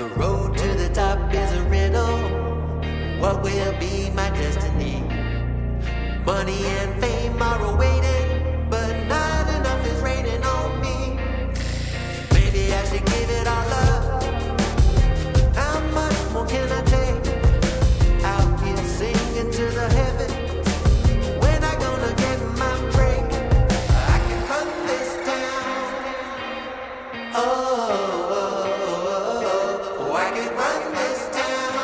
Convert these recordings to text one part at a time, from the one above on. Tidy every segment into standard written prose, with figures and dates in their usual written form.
The road to the top is a riddle. What will be my destiny? Money and fame are awaiting, but not enough is raining on me. Maybe I should give it all up. How much more can I take? Out here singing to the heavens. When I gonna get my break? I can run this town. Oh, I can run this town.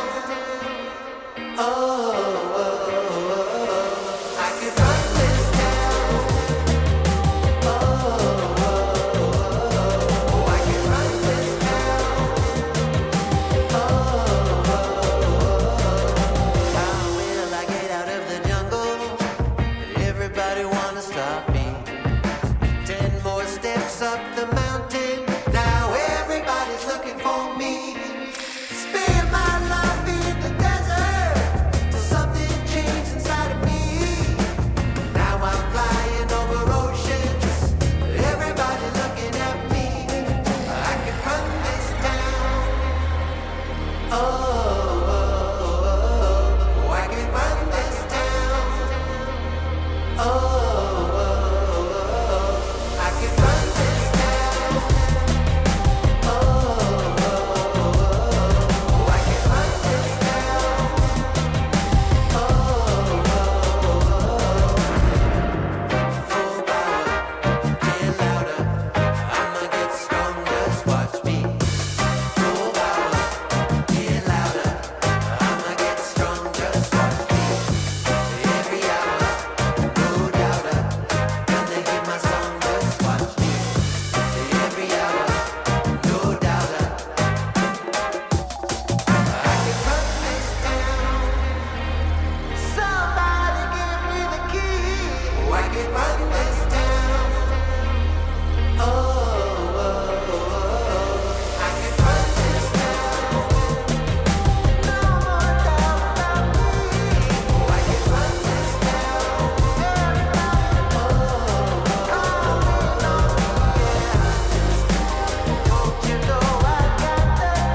Oh, I can run this town. Oh, I can run this town. How will I get out of the jungle? Everybody wanna stop me. 10 more steps up the mountain. Now everybody's looking for me. Spend my life in the desert till something changed inside of me. Now I'm flying over oceans. Everybody looking at me. I can run this town. Oh, I can run this town. Oh, I can run this town. Oh, I can run this town. Full power, get louder. I'ma get stronger, just watch me. Full power, get louder. I'ma get stronger, just watch me. Every hour, no doubter. Gonna hear my song, just watch me. Every hour, no doubter. I can run this town. Somebody give me the key. Oh, I can run this town. Oh, I can run this town. No more doubt about me. Oh, I can run this town. Don't you know I got the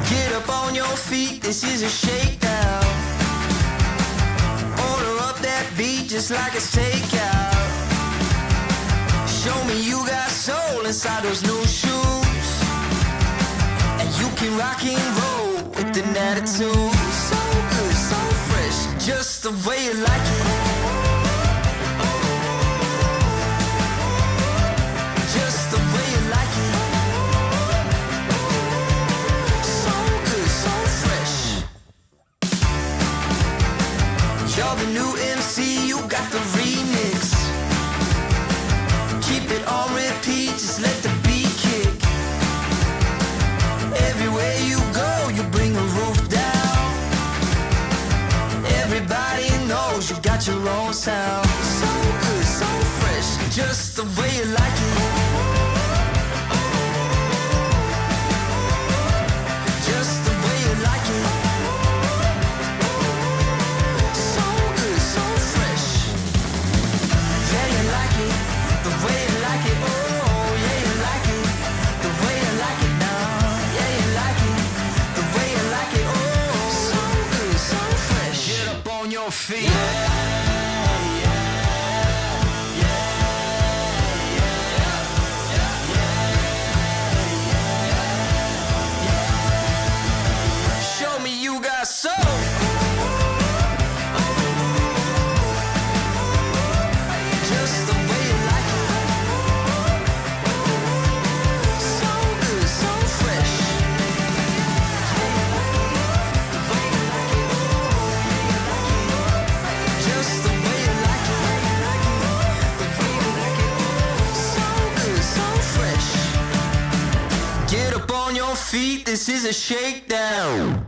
Get up on your feet, this is a shakedown. Order up that beat just like it's takeout. Show me you got soul inside those new shoes. And you can rock and roll with an attitude. So good, so fresh, just the way you like it. Just the way you like it. So good, so fresh. You're the new MC, you got the remix. Keep it on repeat, just let the beat kick. Everywhere you go, you bring the roof down. Everybody knows you got your own sound. So good, so fresh, just the way you like it. Just the way you like it. So good, so fresh. Yeah, you like it, the way you like it. Oh, yeah, you like it, the way you like it now. Yeah, you like it, the way you like it. Oh, so good, so fresh. Get up on your feet. Show me you got soul. Just the way you like it. So good, so fresh. Just the way you like it. So good, so fresh. Get up on your feet, this is a shakedown.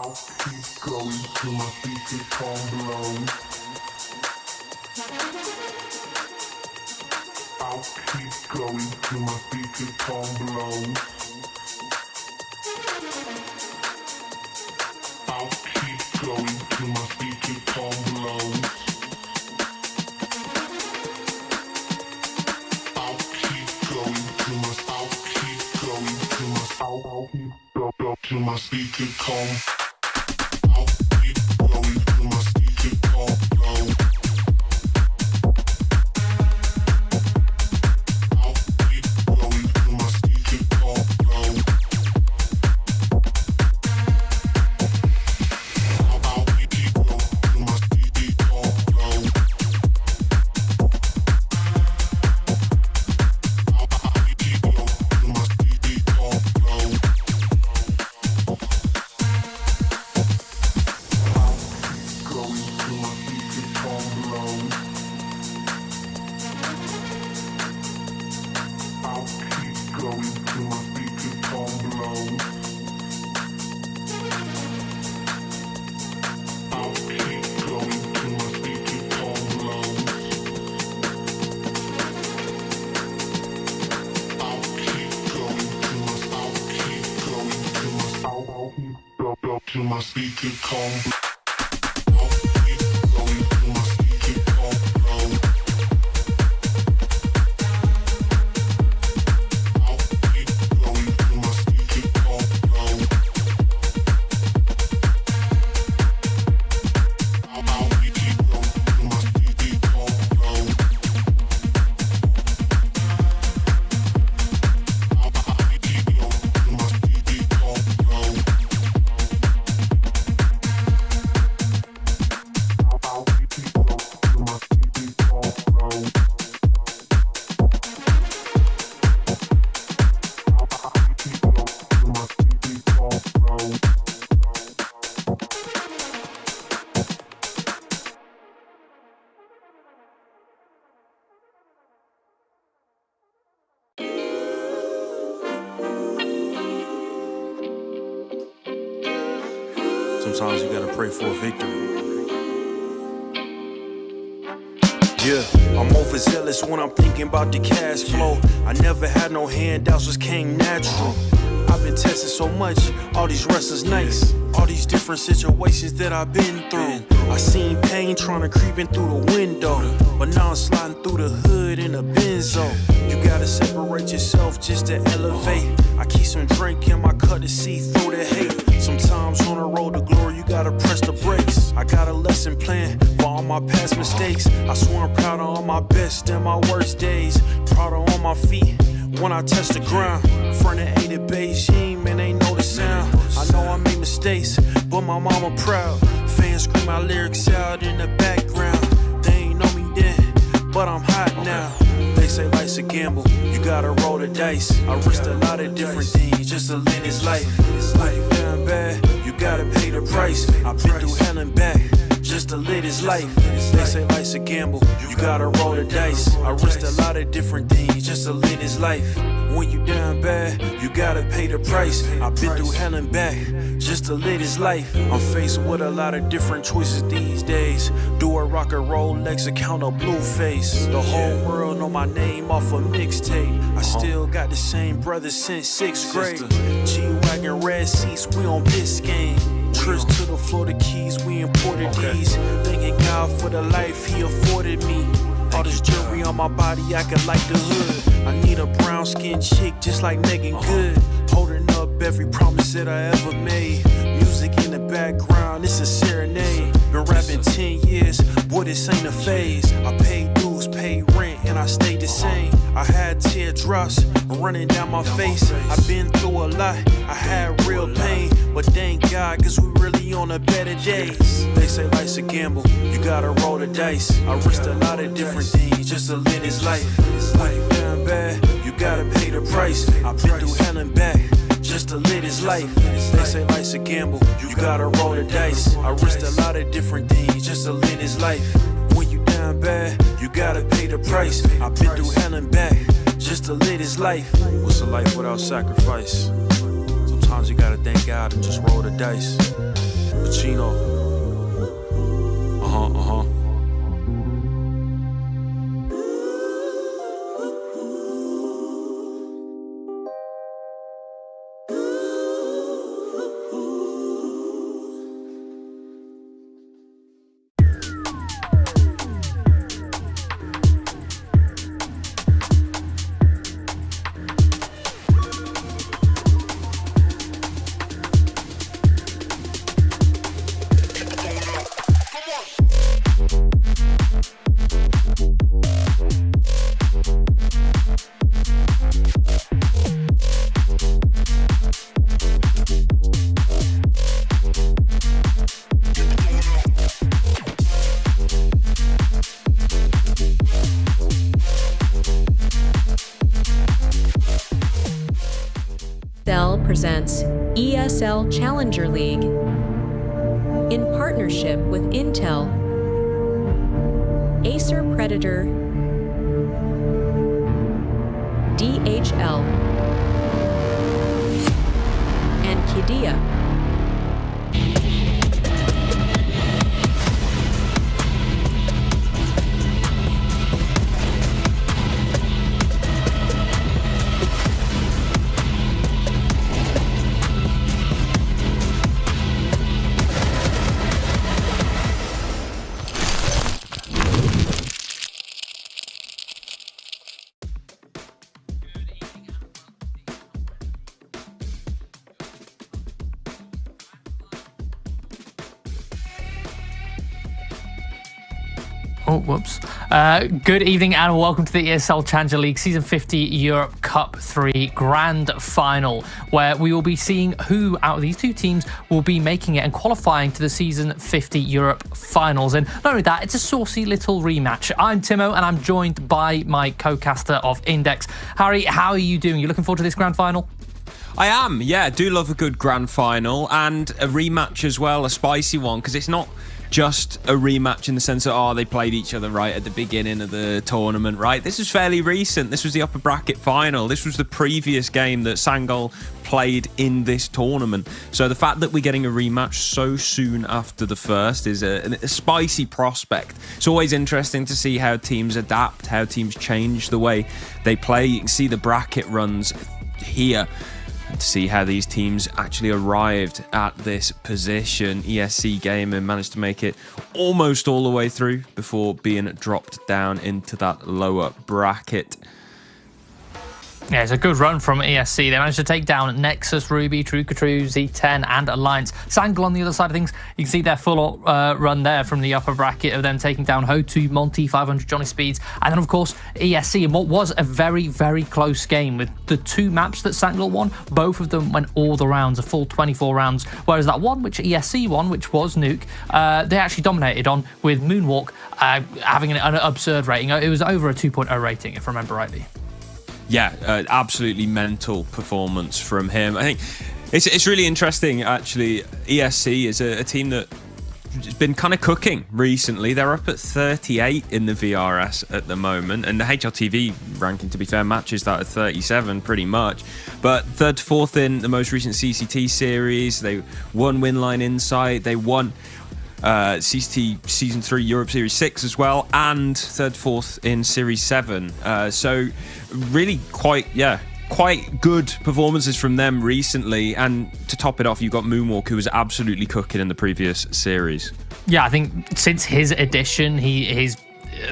I'll keep going till my speakers can't blow. I'll keep going till my speakers can't blow. I'll keep going till my speakers can't blow. I'll keep going till my till my speaker calm. I'll keep going till my speaker calm blow. I'll keep going till my speaker calm blow. I'll keep going till my speaker calm blow. I'll keep going till my speaker calm blow. Till my speaker calm. I'll keep going till my speaker calm blow. I'll keep going till my speaker calm blow. I'll keep going till my speaker calm blow. I'll keep going till my speaker calm blow. Sometimes you gotta pray for a victory. Yeah, I'm overzealous when I'm thinking about the cash flow. I never had no handouts, just came natural. I've been tested so much, all these wrestlers nice. All these different situations that I've been through. I seen pain trying to creep in through the window, but now I'm sliding through the hood in a Benzo. You gotta separate yourself just to elevate. I keep some drink in my cup to see through the hate. Sometimes on the road to glory, you gotta press the brakes. I got a lesson plan for all my past mistakes. I swear I'm proud of all my best and my worst days. Proud of all my feet when I touch the ground. Front of A to Beijing, man, they know the sound. I know I made mistakes, but my mama proud. Fans scream my lyrics out in the background. They ain't know me then, but I'm hot now. They say life's a gamble, you gotta roll the dice. I risked a lot of different things just to live this life. When you down bad, you gotta pay the price. I've been through hell and back just to live this life. They say life's a gamble, you gotta roll the dice. I risked a lot of different things just to live this life. When you down bad, you gotta pay the price. I've been through hell and back just to live this life. I'm faced with a lot of different choices these days. Do a rock and roll, Lex account a blue face. The whole world know my name off a mixtape. I still got the same brothers since 6th grade. G-Wagon, red seats, we on Biscayne. Trips to the Florida Keys, we imported these. Thanking God for the life he afforded me. All this jewelry on my body, I could like the hood. I need a brown skinned chick just like Megan Good. Holding up every promise that I ever made. Music in the background, it's a serenade. Been rapping 10 years, boy, this ain't a phase. I paid dues, paid rent, and I stayed the same. I had teardrops running down my face. I've been through a lot, I had real pain. But thank God, cause we really on a better days. They say life's a gamble, you gotta roll the dice. I risked a lot of different things just to live this life. When you down bad, you gotta pay the price. I've been through hell and back just to live this life. They say life's a gamble, you gotta roll the dice. I risked a lot of different things just to live this life. When you down bad, you gotta pay the price. I've been through hell and back just to live this life. What's a life without sacrifice? Sometimes you gotta thank God and just roll the dice. Pacino. ESL presents ESL Challenger League in partnership with Intel, Acer Predator, DHL, and Qiddiya. Oh, whoops. Good evening and welcome to the ESL Challenger League Season 50 Europe Cup 3 Grand Final, where we will be seeing who out of these two teams will be making it and qualifying to the Season 50 Europe Finals. And not only that, it's a saucy little rematch. I'm Timo and I'm joined by my co-caster of Index. Harry, how are you doing? You looking forward to this Grand Final? I am, yeah. I do love a good Grand Final and a rematch as well, a spicy one, because it's not just a rematch in the sense that, they played each other right at the beginning of the tournament, right? This is fairly recent. This was the upper bracket final. This was the previous game that Sangal played in this tournament. So the fact that we're getting a rematch so soon after the first is a spicy prospect. It's always interesting to see how teams adapt, how teams change the way they play. You can see the bracket runs here to see how these teams actually arrived at this position. ESC Gamer managed to make it almost all the way through before being dropped down into that lower bracket. Yeah, it's a good run from ESC. They managed to take down Nexus, Ruby, True, Z10 and Alliance. Sangal on the other side of things, you can see their full run there from the upper bracket of them taking down Ho2, Monty, 500 Johnny Speeds, and then of course ESC in what was a very, very close game with the two maps that Sangal won. Both of them went all the rounds, a full 24 rounds, whereas that one which ESC won, which was Nuke, they actually dominated on with Moonwalk having an absurd rating. It was over a 2.0 rating, if I remember rightly. Yeah, absolutely mental performance from him. I think it's really interesting, actually. ESC is a team that has been kind of cooking recently. They're up at 38 in the VRS at the moment, and the HLTV ranking, to be fair, matches that at 37 pretty much. But third to fourth in the most recent CCT series. They won Winline Insight. They won CCT Season 3 Europe Series 6 as well, and third, fourth in Series 7. So really quite good performances from them recently. And to top it off, you've got Moonwalk, who was absolutely cooking in the previous series. Yeah, I think since his addition,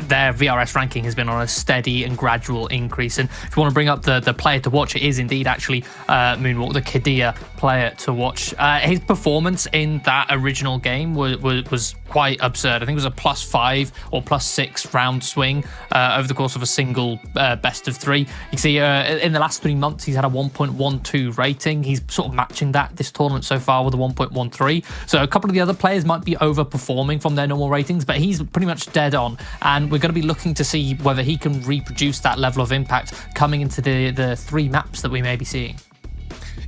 their VRS ranking has been on a steady and gradual increase. And if you want to bring up the player to watch, it is indeed actually Moonwalk, the Qiddiya player to watch. His performance in that original game was quite absurd. I think it was a +5 or +6 round swing over the course of a single best of 3. You can see in the last 3 months, he's had a 1.12 rating. He's sort of matching that this tournament so far with a 1.13. So a couple of the other players might be overperforming from their normal ratings, but he's pretty much dead on. And we're going to be looking to see whether he can reproduce that level of impact coming into the 3 maps that we may be seeing.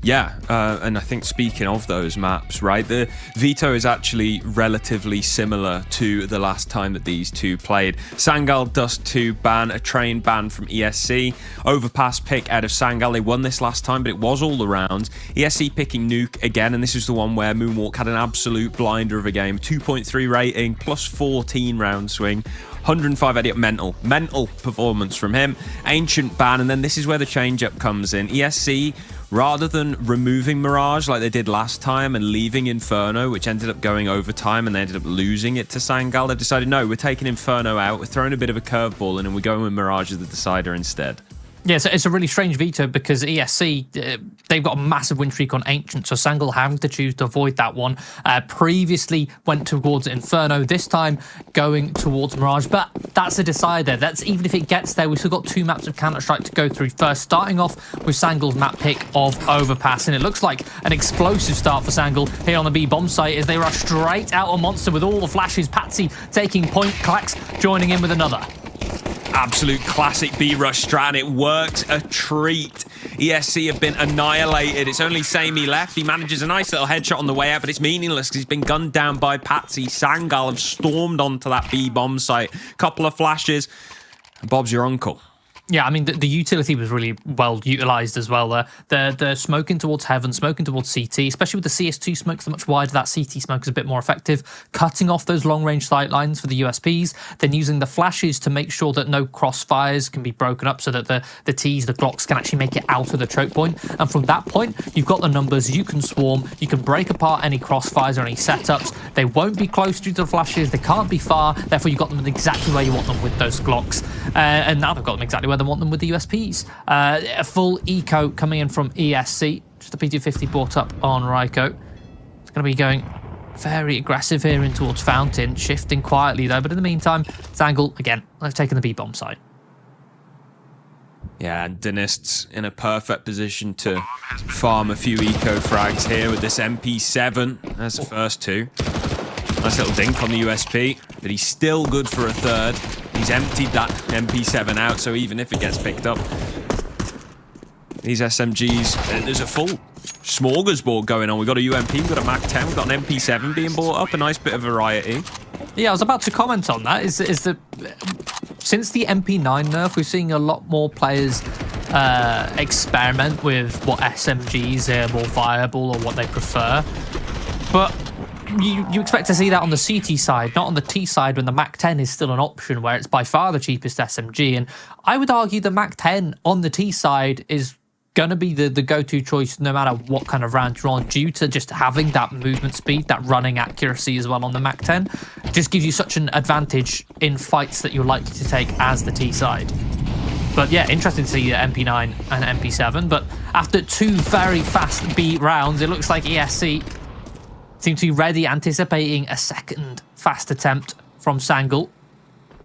Yeah, and I think speaking of those maps, right, the Veto is actually relatively similar to the last time that these two played. Sangal Dust 2 ban, a train ban from ESC. Overpass pick out of Sangal. They won this last time, but it was all the rounds. ESC picking Nuke again, and this is the one where Moonwalk had an absolute blinder of a game. 2.3 rating, plus 14 round swing. 105 edit, mental performance from him. Ancient ban, and then this is where the change-up comes in. ESC, rather than removing Mirage like they did last time and leaving Inferno, which ended up going overtime and they ended up losing it to Sangal, they decided, no, we're taking Inferno out, we're throwing a bit of a curveball in, and we're going with Mirage as the decider instead. Yeah, so it's a really strange veto because ESC, they've got a massive win streak on Ancient, so Sangal having to choose to avoid that one. Previously went towards Inferno, this time going towards Mirage, but that's a decider. That's even if it gets there, we've still got 2 maps of Counter-Strike to go through first, starting off with Sangal's map pick of Overpass, and it looks like an explosive start for Sangal here on the B-bomb site as they rush straight out on Monster with all the flashes. Patsy taking point, Klax joining in with another. Absolute classic B-rush strat, and it works a treat. ESC have been annihilated. It's only Samey left. He manages a nice little headshot on the way out, but it's meaningless because he's been gunned down by Patsy. Sangal have stormed onto that B-bomb site. Couple of flashes. Bob's your uncle. Yeah, I mean, the utility was really well utilised as well there. The smoking towards Heaven, smoking towards CT, especially with the CS2 smokes are much wider, that CT smoke is a bit more effective. Cutting off those long-range sight lines for the USPs, then using the flashes to make sure that no crossfires can be broken up so that the Ts, the Glocks can actually make it out of the choke point. And from that point, you've got the numbers, you can swarm, you can break apart any crossfires or any setups. They won't be close due to the flashes, they can't be far, therefore you've got them exactly where you want them with those Glocks. And now they've got them exactly where they want them with the USPs. A full eco coming in from ESC. Just a P250 brought up on Raiko. It's going to be going very aggressive here in towards Fountain, shifting quietly though. But in the meantime, Sangal, again, they've taken the B-bomb side. Yeah, and Denists in a perfect position to farm a few eco frags here with this MP7. That's the first 2. Nice little dink on the USP, but he's still good for a third. He's emptied that MP7 out, so even if it gets picked up, these SMGs, there's a full smorgasbord going on. We've got a UMP, we've got a MAC-10, we've got an MP7 being brought up, a nice bit of variety. Yeah, I was about to comment on that. Is the since the MP9 nerf, we're seeing a lot more players experiment with what SMGs are more viable or what they prefer. But you expect to see that on the CT side, not on the T side, when the MAC-10 is still an option, where it's by far the cheapest SMG. And I would argue the MAC-10 on the T side is going to be the go-to choice no matter what kind of round you're on, due to just having that movement speed, that running accuracy as well on the MAC-10. It just gives you such an advantage in fights that you're likely to take as the T side. But yeah, interesting to see the MP9 and MP7. But after 2 very fast B rounds, it looks like ESC seem to be ready, anticipating a second fast attempt from Sangal.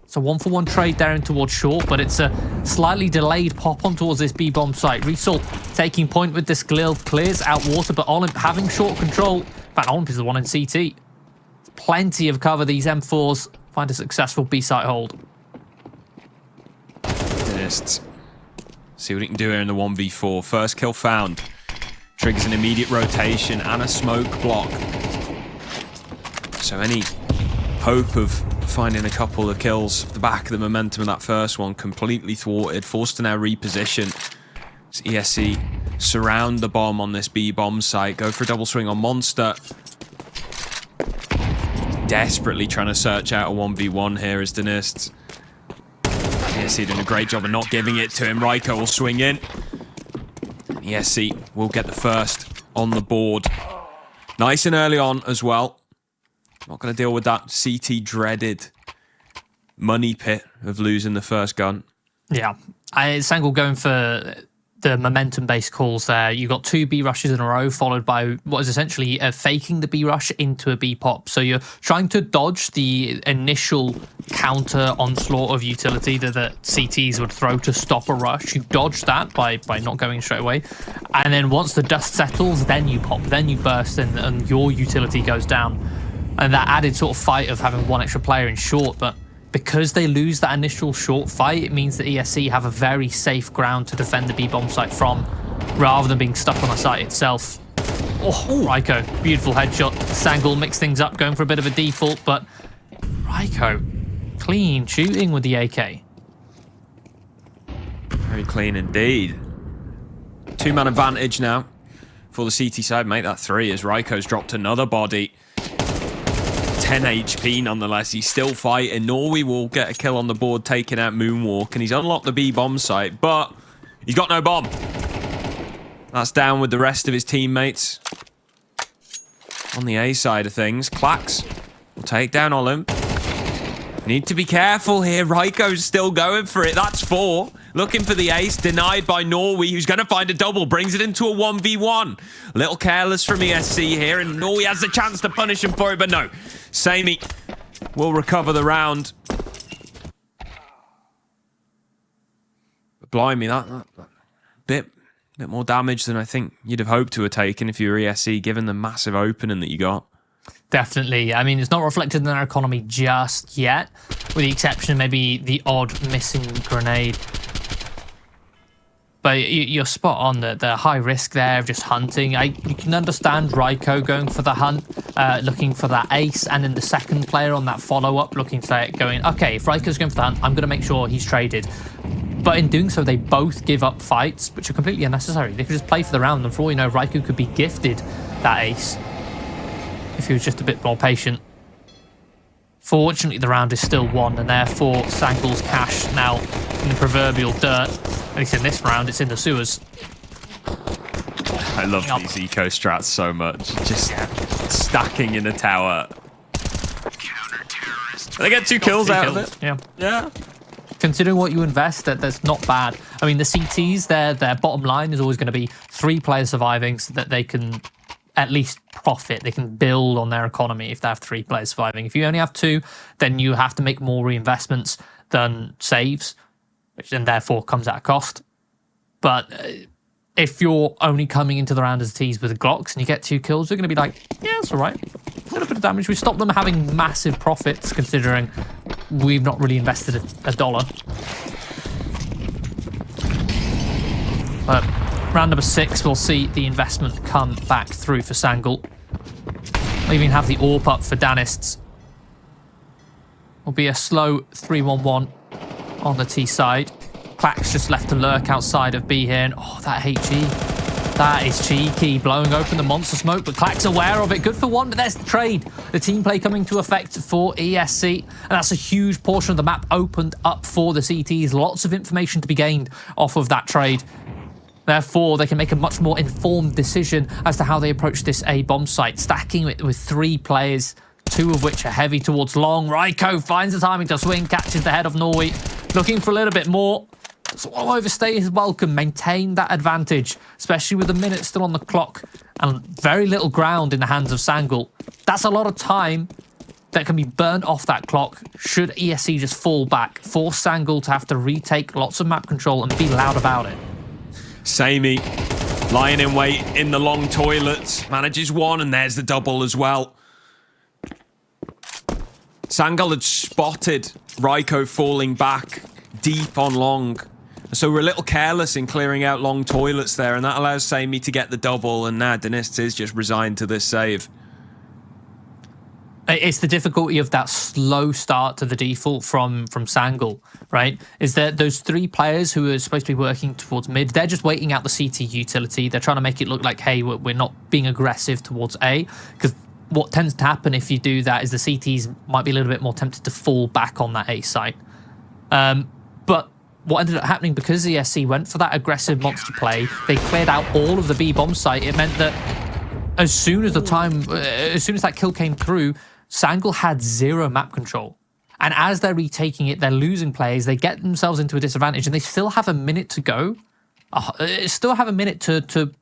It's a 1-for-1 trade there in towards short, but it's a slightly delayed pop on towards this B-bomb site. Resol taking point with this glil, clears out water, but Olymp having short control. In fact, Olymp is the one in CT. Plenty of cover, these M4s find a successful B-site hold. Just see what he can do here in the 1v4. First kill found. Triggers an immediate rotation and a smoke block. So any hope of finding a couple of kills off the back of the momentum of that first one completely thwarted. Forced to now reposition. As ESC surround the bomb on this B-bomb site. Go for a double swing on Monster. Desperately trying to search out a 1v1 here as Denists. ESC doing a great job of not giving it to him. Raiko will swing in. ESC will get the first on the board. Nice and early on as well. Not going to deal with that CT dreaded money pit of losing the first gun. Yeah, Sangal going for the momentum-based calls there. You got 2 B rushes in a row, followed by what is essentially faking the B rush into a B pop. So you're trying to dodge the initial counter onslaught of utility that CTs would throw to stop a rush. You dodge that by not going straight away, and then once the dust settles, then you pop, then you burst, and your utility goes down. And that added sort of fight of having 1 extra player in short, but because they lose that initial short fight, it means that ESC have a very safe ground to defend the B-bomb site from. rather than being stuck on the site itself. Oh, Raiko, beautiful headshot. Sangal mixed things up, going for a bit of a default, but Raiko, clean shooting with the AK. Very clean indeed. 2-man advantage now for the CT side. Make that 3 as Raiko's dropped another body. 10 HP nonetheless. He's still fighting. Norway will get a kill on the board, taking out Moonwalk, and he's unlocked the B bomb site, but he's got no bomb. That's down with the rest of his teammates. On the A side of things, Clax will take down Olymp. Need to be careful here. Raiko's still going for it. That's 4. Looking for the ace. Denied by Norway, who's going to find a double. Brings it into a 1v1. A little careless from ESC here, and Norway has the chance to punish him for it, but no. Sammy will recover the round. But blimey, that bit more damage than I think you'd have hoped to have taken if you were ESC, given the massive opening that you got. Definitely. I mean, it's not reflected in their economy just yet, with the exception of maybe the odd missing grenade. But you're spot on, the high risk there of just hunting. You can understand Raiko going for the hunt, looking for that ace, and then the second player on that follow-up looking for it, going, okay, if Raiko's going for the hunt, I'm going to make sure he's traded. But in doing so, they both give up fights, which are completely unnecessary. They could just play for the round, and for all you know, Raiko could be gifted that ace if he was just a bit more patient. Fortunately, the round is still won, and therefore Sangal's cash now in the proverbial dirt. At least in this round, it's in the sewers. I love these eco strats so much. Just stacking in a tower. They get 2 kills out of it. Yeah. Considering what you invest, that's not bad. I mean, the CTs, their bottom line is always going to be 3 players surviving so that they can at least profit. They can build on their economy if they have 3 players surviving. If you only have 2, then you have to make more reinvestments than saves, which then therefore comes at a cost. But if you're only coming into the round as T's with Glocks and you get 2 kills, you're going to be like, yeah, it's all right. A little bit of damage. We stopped them having massive profits, considering we've not really invested a dollar. But round number 6, we'll see the investment come back through for Sangal. We'll even have the AWP up for Danists. Will be a slow 3-1-1 on the T side. Clax just left to lurk outside of B here, and oh, that HE. That is cheeky, blowing open the monster smoke, but Clax aware of it. Good for 1, but there's the trade. The team play coming to effect for ESC, and that's a huge portion of the map opened up for the CTs. Lots of information to be gained off of that trade. Therefore, they can make a much more informed decision as to how they approach this A bomb site, stacking it with 3 players, 2 of which are heavy towards long. Raiko finds the timing to swing, catches the head of Norway, looking for a little bit more. Doesn't want to overstay his welcome, maintain that advantage, especially with a minute still on the clock and very little ground in the hands of Sangal. That's a lot of time that can be burnt off that clock should ESC just fall back, force Sangal to have to retake lots of map control and be loud about it. Samey lying in wait in the long toilet, manages 1, and there's the double as well. Sangal had spotted Raiko falling back deep on long, so we're a little careless in clearing out long toilets there, and that allows Samey to get the double, and now Denists is just resigned to this save. It's the difficulty of that slow start to the default from Sangal, right? Is that those 3 players who are supposed to be working towards mid, they're just waiting out the CT utility. They're trying to make it look like, hey, we're not being aggressive towards A, because what tends to happen if you do that is the CTs might be a little bit more tempted to fall back on that A site. But what ended up happening, because ESC went for that aggressive monster play, they cleared out all of the B bomb site. It meant that as soon as that kill came through, Sangal had 0 map control. And as they're retaking it, they're losing players. They get themselves into a disadvantage, and they still have a minute to go. Still have a minute to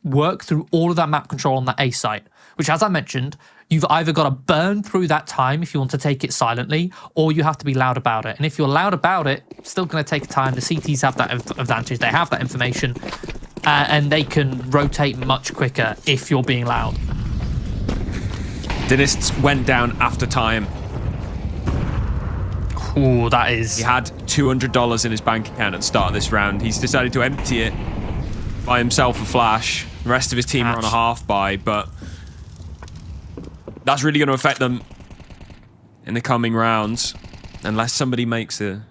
work through all of that map control on that A site, which, as I mentioned, you've either got to burn through that time if you want to take it silently, or you have to be loud about it. And if you're loud about it, it's still going to take time. The CTs have that advantage. They have that information, and they can rotate much quicker if you're being loud. Denists went down after time. Ooh, that is... He had $200 in his bank account at the start of this round. He's decided to empty it by himself a flash. The rest of his team are on a half buy, but that's really going to affect them in the coming rounds, unless somebody makes a...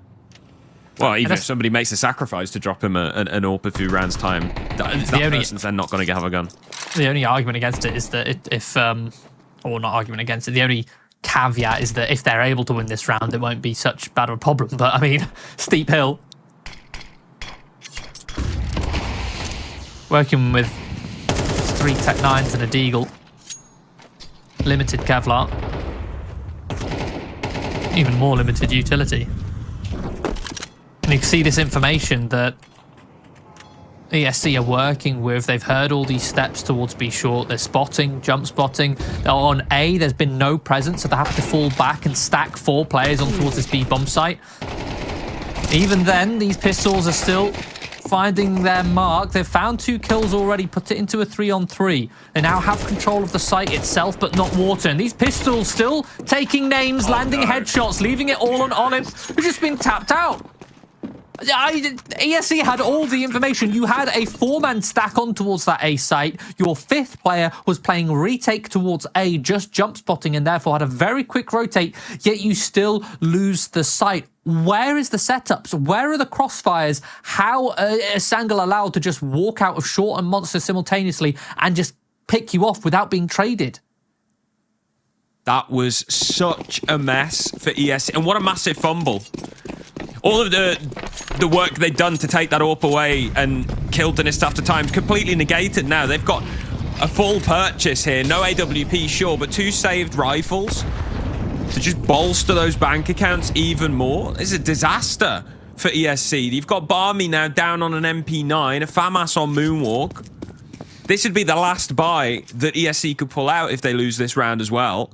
Well, even if somebody makes a sacrifice to drop him an AWP a few rounds' time, that person's then not going to have a gun. The only argument against it is that if or not argument against it, the only caveat is that if they're able to win this round, it won't be such bad of a problem. But I mean, steep hill. Working with 3 Tech 9s and a Deagle. Limited Kevlar. Even more limited utility. And you can see this information that ESC are working with. They've heard all these steps towards B short. They're spotting, jump spotting. On A, there's been no presence, so they have to fall back and stack 4 players on towards this B bomb site. Even then, these pistols are still finding their mark. They've found 2 kills already, put it into a 3-on-3. They now have control of the site itself, but not water. And these pistols still taking names, landing headshots, leaving it all on Olymp, who's just been tapped out. ESC had all the information. You had a 4-man stack on towards that A site. Your 5th player was playing retake towards A, just jump spotting, and therefore had a very quick rotate, yet you still lose the site. Where is the setups? Where are the crossfires? How is Sangal allowed to just walk out of short and monster simultaneously and just pick you off without being traded? That was such a mess for ESC, and what a massive fumble. All of the work they'd done to take that AWP away and killed Denist after time completely negated now. They've got a full purchase here. No AWP, sure, but 2 saved rifles to just bolster those bank accounts even more. This is a disaster for ESC. You've got Barmy now down on an MP9, a FAMAS on Moonwalk. This would be the last buy that ESC could pull out if they lose this round as well.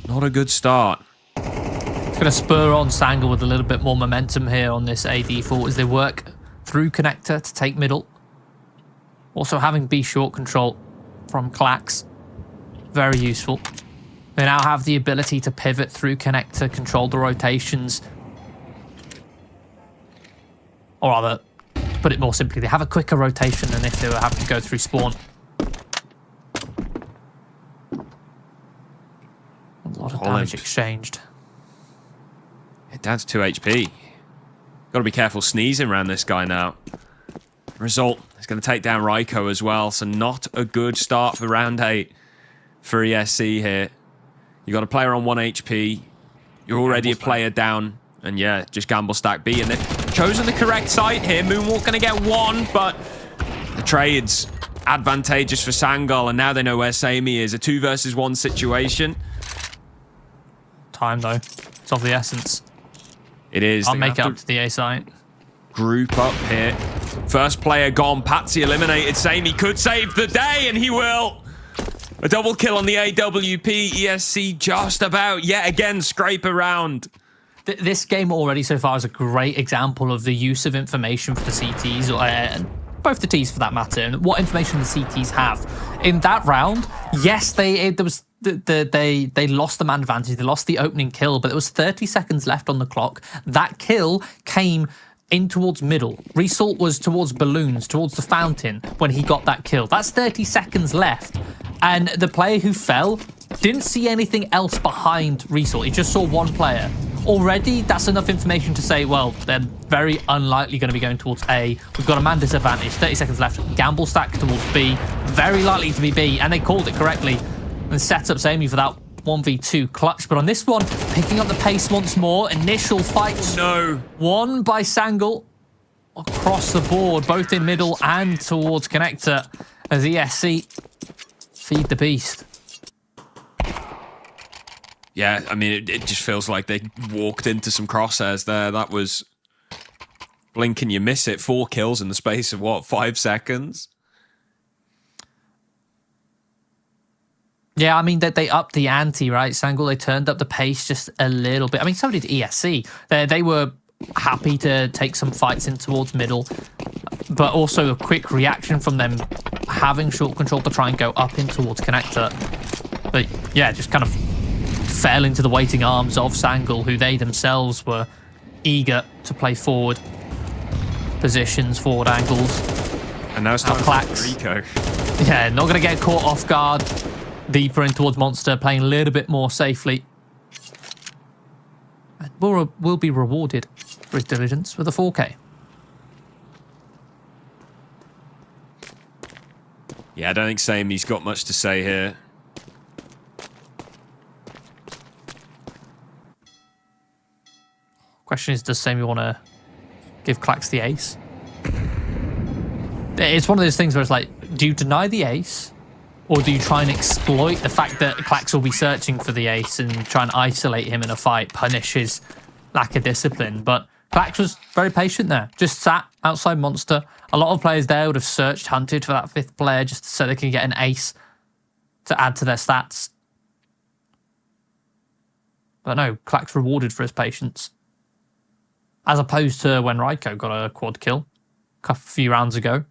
Not a good start. It's going to spur on Sangal with a little bit more momentum here on this A default as they work through connector to take middle. Also having B short control from Clax. Very useful. They now have the ability to pivot through connector, control the rotations. Or rather, to put it more simply, they have a quicker rotation than if they were having to go through spawn. A lot of damage exchanged. Down to 2 HP. Got to be careful sneezing around this guy now. Result is going to take down Raiko as well, so not a good start for round 8 for ESC here. You got a player on 1 HP. You're already a player down, and yeah, just gamble stack B, and they've chosen the correct site here. Moonwalk going to get 1, but the trade's advantageous for Sangal, and now they know where Sammy is. A 2 versus 1 situation. Time though, it's of the essence. It is. I'll make it up to the A site. Group up here. First player gone. Patsy eliminated. Sammy could save the day, and he will. A double kill on the AWP. ESC just about yet again scrape around. This game already so far is a great example of the use of information for the CTs, and both the Ts for that matter, and what information the CTs have. In that round, yes, they lost the man advantage, they lost the opening kill, but there was 30 seconds left on the clock. That kill came in towards middle. Result was towards balloons, towards the fountain when he got that kill. That's 30 seconds left. And the player who fell didn't see anything else behind Result. He just saw 1 player. Already, that's enough information to say, well, they're very unlikely going to be going towards A. We've got a man disadvantage, 30 seconds left. Gamble stack towards B, very likely to be B, and they called it correctly. And set up Sammy for that 1v2 clutch. But on this one, picking up the pace once more. Initial fights won by Sangal across the board, both in middle and towards connector, as ESC feed the beast. Yeah, I mean, it just feels like they walked into some crosshairs there. That was blink and you miss it. 4 kills in the space of, what, 5 seconds? Yeah, I mean, they upped the ante, right? Sangal, they turned up the pace just a little bit. I mean, so did ESC. They were happy to take some fights in towards middle, but also a quick reaction from them having short control to try and go up in towards connector. But yeah, just kind of fell into the waiting arms of Sangal, who they themselves were eager to play forward positions, forward angles. And now it's time Clax. for Rico. Yeah, not going to get caught off guard. Deeper in towards Monster, playing a little bit more safely. And will be rewarded for his diligence with a 4K. Yeah, I don't think Samey's got much to say here. Question is, does Samey want to give Clax the ace? It's one of those things where it's like, do you deny the ace? Or do you try and exploit the fact that Clax will be searching for the ace and try and isolate him in a fight, punish his lack of discipline? But Clax was very patient there, just sat outside Monster. A lot of players there would have searched, hunted for that 5th player just so they can get an ace to add to their stats. But no, Clax rewarded for his patience. As opposed to when Raiko got a quad kill a few rounds ago.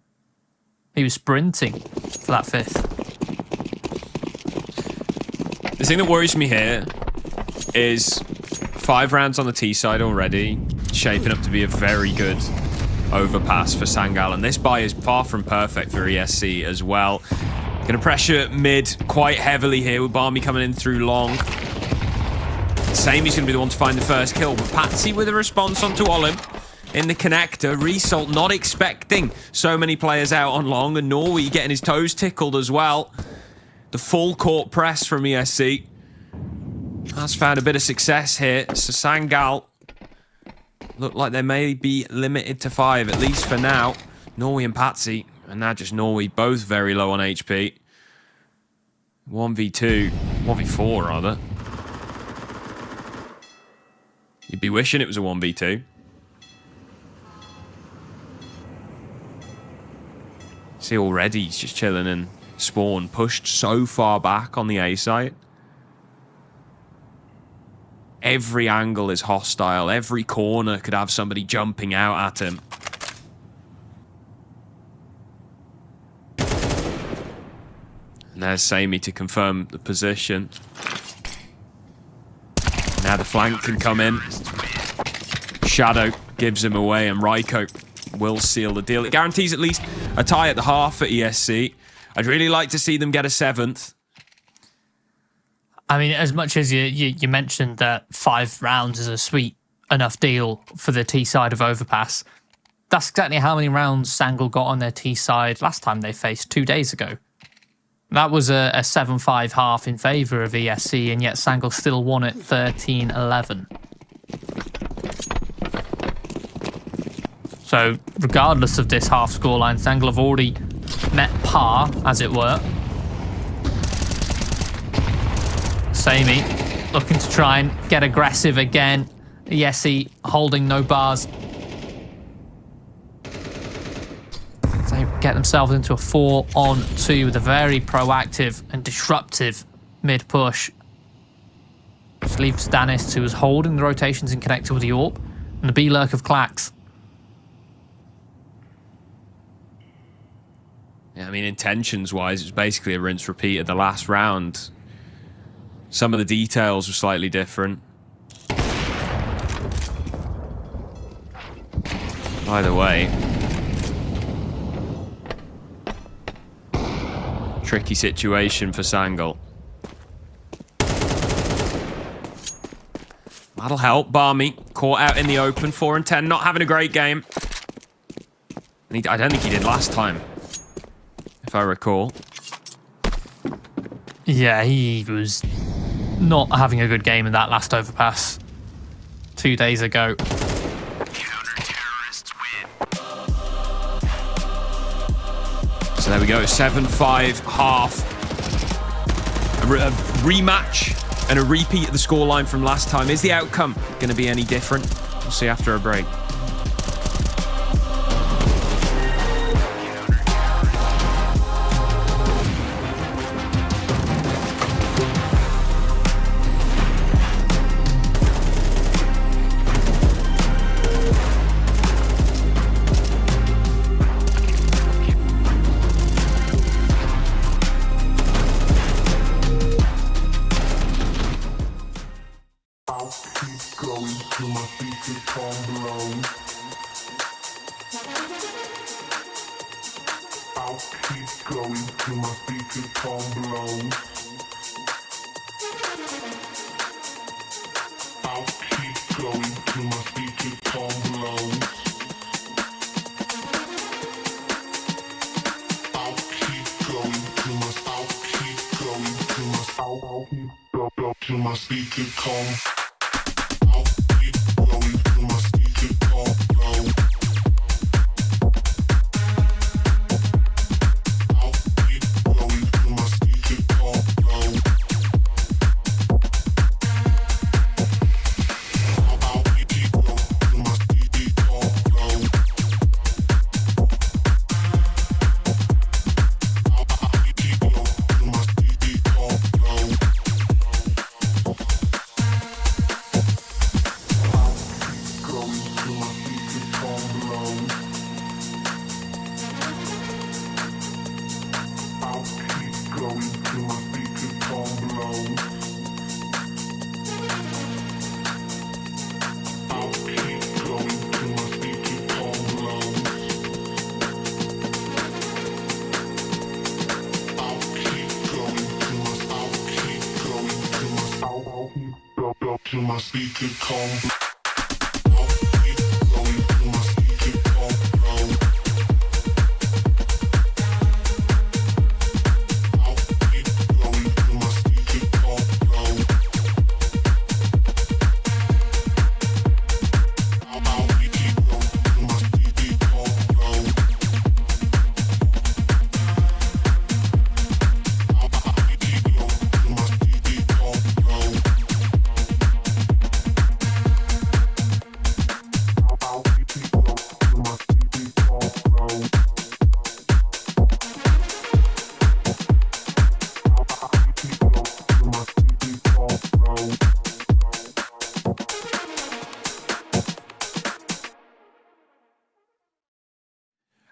He was sprinting for that 5th. The thing that worries me here is 5 rounds on the T side already, shaping up to be a very good overpass for Sangal. And this buy is far from perfect for ESC as well. Going to pressure mid quite heavily here with Barmy coming in through long. Samey's going to be the one to find the first kill, but Patsy with a response onto Olim in the connector. Result not expecting so many players out on long, and Norway getting his toes tickled as well. The full court press from ESC has found a bit of success here. So Sangal look like they may be limited to 5, at least for now. Norway and Patsy, and now just Norway, both very low on HP. 1v2, 1v4 rather. You'd be wishing it was a 1v2. See, already he's just chilling and Spawn pushed so far back on the A site. Every angle is hostile. Every corner could have somebody jumping out at him. And there's Samey to confirm the position. Now the flank can come in. Shadow gives him away, and Raiko will seal the deal. It guarantees at least a tie at the half for ESC. I'd really like to see them get a 7th. I mean, as much as you mentioned that 5 rounds is a sweet enough deal for the T side of Overpass, that's exactly how many rounds Sangal got on their T side last time they faced 2 days ago. That was a 7-5 half in favour of ESC, and yet Sangal still won it 13-11. So, regardless of this half scoreline, Sangal have already met par, as it were. Samey looking to try and get aggressive again. ESC holding no bars. They get themselves into a 4-on-2 with a very proactive and disruptive mid-push. Which leaves Stannis, who was holding the rotations and connected with the AWP, and the B-lurk of Clax. Yeah, I mean, intentions-wise, it's basically a rinse-repeat of the last round. Some of the details were slightly different. Either way, tricky situation for Sangal. That'll help. Barmy caught out in the open, 4 and 10, not having a great game. And I don't think he did last time, if I recall. Yeah, he was not having a good game in that last overpass 2 days ago. Counter-terrorists win. So there we go, 7-5 half. A rematch and a repeat of the scoreline from last time. Is the outcome going to be any different? We'll see after a break. I'll keep going till my feet become blown. I'll keep going till my feet become blown. I'll keep going till my feet become blown. I'll keep going till my I'll keep go till my feet become. I'll keep going till my feet become blown. I'll keep going till my feet become blown. I'll keep going till my feet become blown. I'll keep going till my feet become blown. Going till my feet become blown. I'll keep going till my feet become blown. I'll keep going till my feet become blown. I'll keep going till my go till my feet become. I'll keep going till my feet become blown. I'll keep going till my feet become blown. I'll keep going till my feet become blown. I'll keep going till my feet become blown. I'll keep going till my feet become blown. I'll keep going till my feet become blown.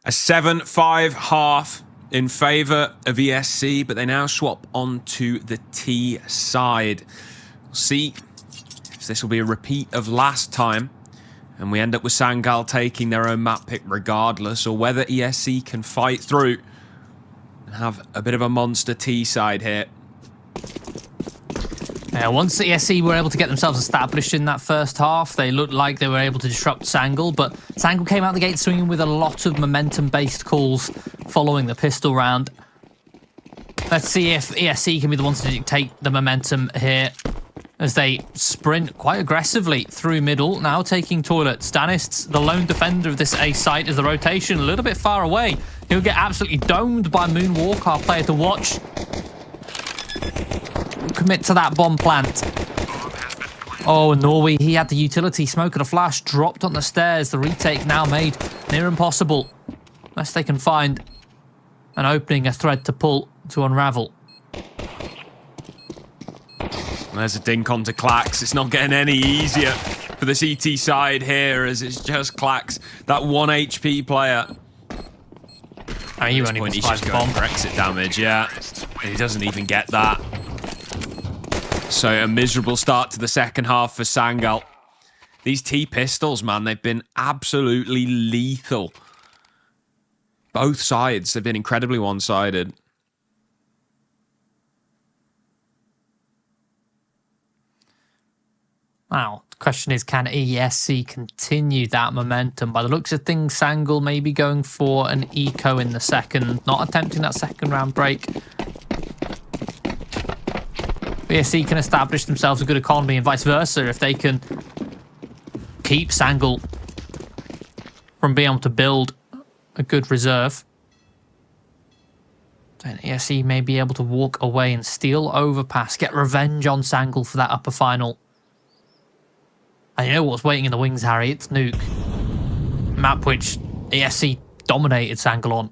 A 7-5 half in favour of ESC, but they now swap onto the T side. We'll see if this will be a repeat of last time, and we end up with Sangal taking their own map pick regardless, or whether ESC can fight through and have a bit of a monster T side here. Once the ESC were able to get themselves established in that first half, they looked like they were able to disrupt Sangal, but Sangal came out the gate swinging with a lot of momentum-based calls following the pistol round. Let's see if ESC can be the ones to dictate the momentum here as they sprint quite aggressively through middle, now taking toilets. Stannis, the lone defender of this A site, is the rotation a little bit far away. He'll get absolutely domed by Moonwalk, our player to watch. Commit to that bomb plant. Oh, Norway, he had the utility. Smoke and a flash dropped on the stairs. The retake now made near impossible, unless they can find an opening, a thread to pull, to unravel. There's a dink onto Clax. It's not getting any easier for the CT side here, as it's just Clax, that 1 HP player. I mean, you At this only point, he's survived just the going bomb. for exit damage, yeah. And he doesn't even get that. So a miserable start to the second half for Sangal. These T pistols, man, they've been absolutely lethal. Both sides have been incredibly one-sided. Wow. The question is, can ESC continue that momentum? By the looks of things, Sangal may be going for an eco in the second, not attempting that second round break. ESC can establish themselves a good economy and vice versa if they can keep Sangal from being able to build a good reserve. Then ESC may be able to walk away and steal Overpass, get revenge on Sangal for that upper final. And you know what's waiting in the wings, Harry? It's Nuke. Map which ESC dominated Sangal on.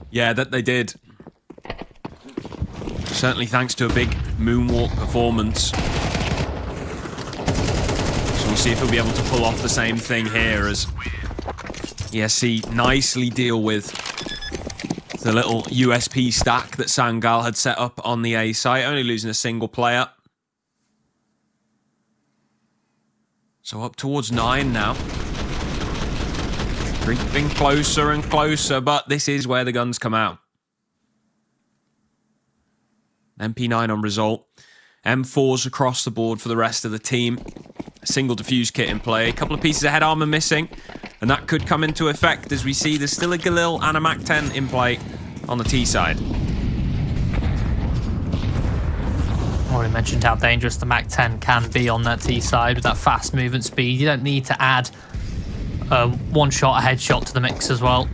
Yeah, that they did. Certainly thanks to a big moonwalk performance. So we'll see if he'll be able to pull off the same thing here as ESC nicely deal with The little USP stack that Sangal had set up on the A site, only losing a single player. So up towards 9 now. Creeping closer and closer, but this is where the guns come out. MP9 on result. M4s across the board for the rest of the team. A single defuse kit in play. A couple of pieces of head armor missing. And that could come into effect as we see there's still a Galil and a MAC-10 in play on the T side. Already mentioned how dangerous the MAC-10 can be on that T side with that fast movement speed. You don't need to add one shot, a headshot to the mix as well.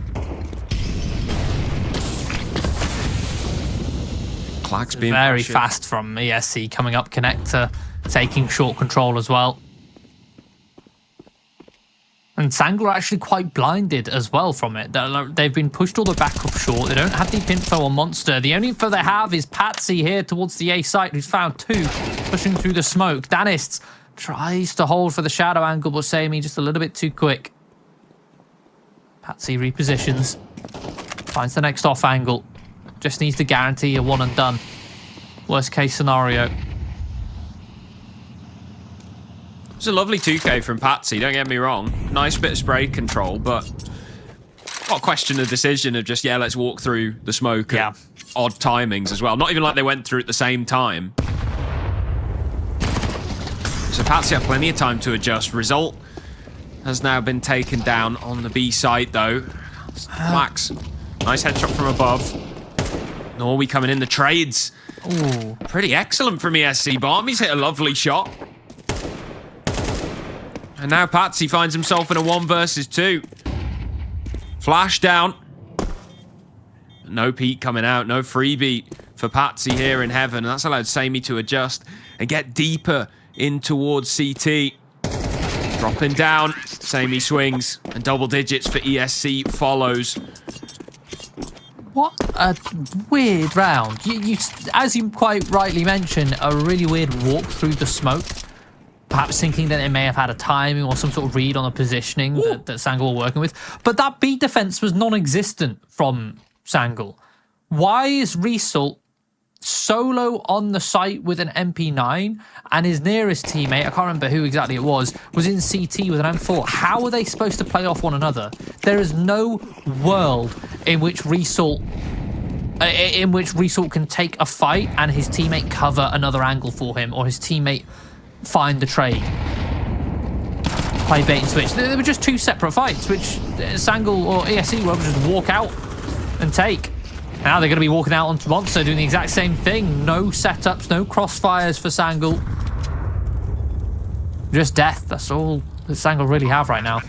Clack's being very pressured. fast from ESC coming up connector, taking short control as well. And Sangal are actually quite blinded as well from it. They've been pushed all the way back up short. They don't have deep info on Monster. The only info they have is Patsy here towards the A site, who's found 2 pushing through the smoke. Danists tries to hold for the shadow angle, but Sammy just a little bit too quick. Patsy repositions, finds the next off angle. Just needs to guarantee a one and done. Worst case scenario. It's a lovely 2K from Patsy, don't get me wrong. Nice bit of spray control, but not question the decision of just, yeah, let's walk through the smoke at odd timings as well. Not even like they went through at the same time. So Patsy had plenty of time to adjust. Result has now been taken down on the B site, though. Max, nice headshot from above. Norway coming in the trades. Ooh. Pretty excellent from ESC. Barmy's hit a lovely shot. And now Patsy finds himself in a 1 versus 2. Flash down. No peek coming out. No freebie for Patsy here in heaven. And that's allowed Sammy to adjust and get deeper in towards CT. Dropping down. Sammy swings. And double digits for ESC follows. What a weird round. As you quite rightly mentioned, a really weird walk through the smoke. Perhaps thinking that they may have had a timing or some sort of read on the positioning that Sangal were working with. But that B defense was non-existent from Sangal. Why is Result solo on the site with an MP9 and his nearest teammate, I can't remember who exactly it was in CT with an M4? How are they supposed to play off one another? There is no world in which Result can take a fight and his teammate cover another angle for him, or his teammate find the trade. Play bait and switch. They were just 2 separate fights, which Sangal or ESC will just walk out and take. Now they're going to be walking out onto Monster doing the exact same thing. No setups, no crossfires for Sangal. Just death. That's all that Sangal really have right now.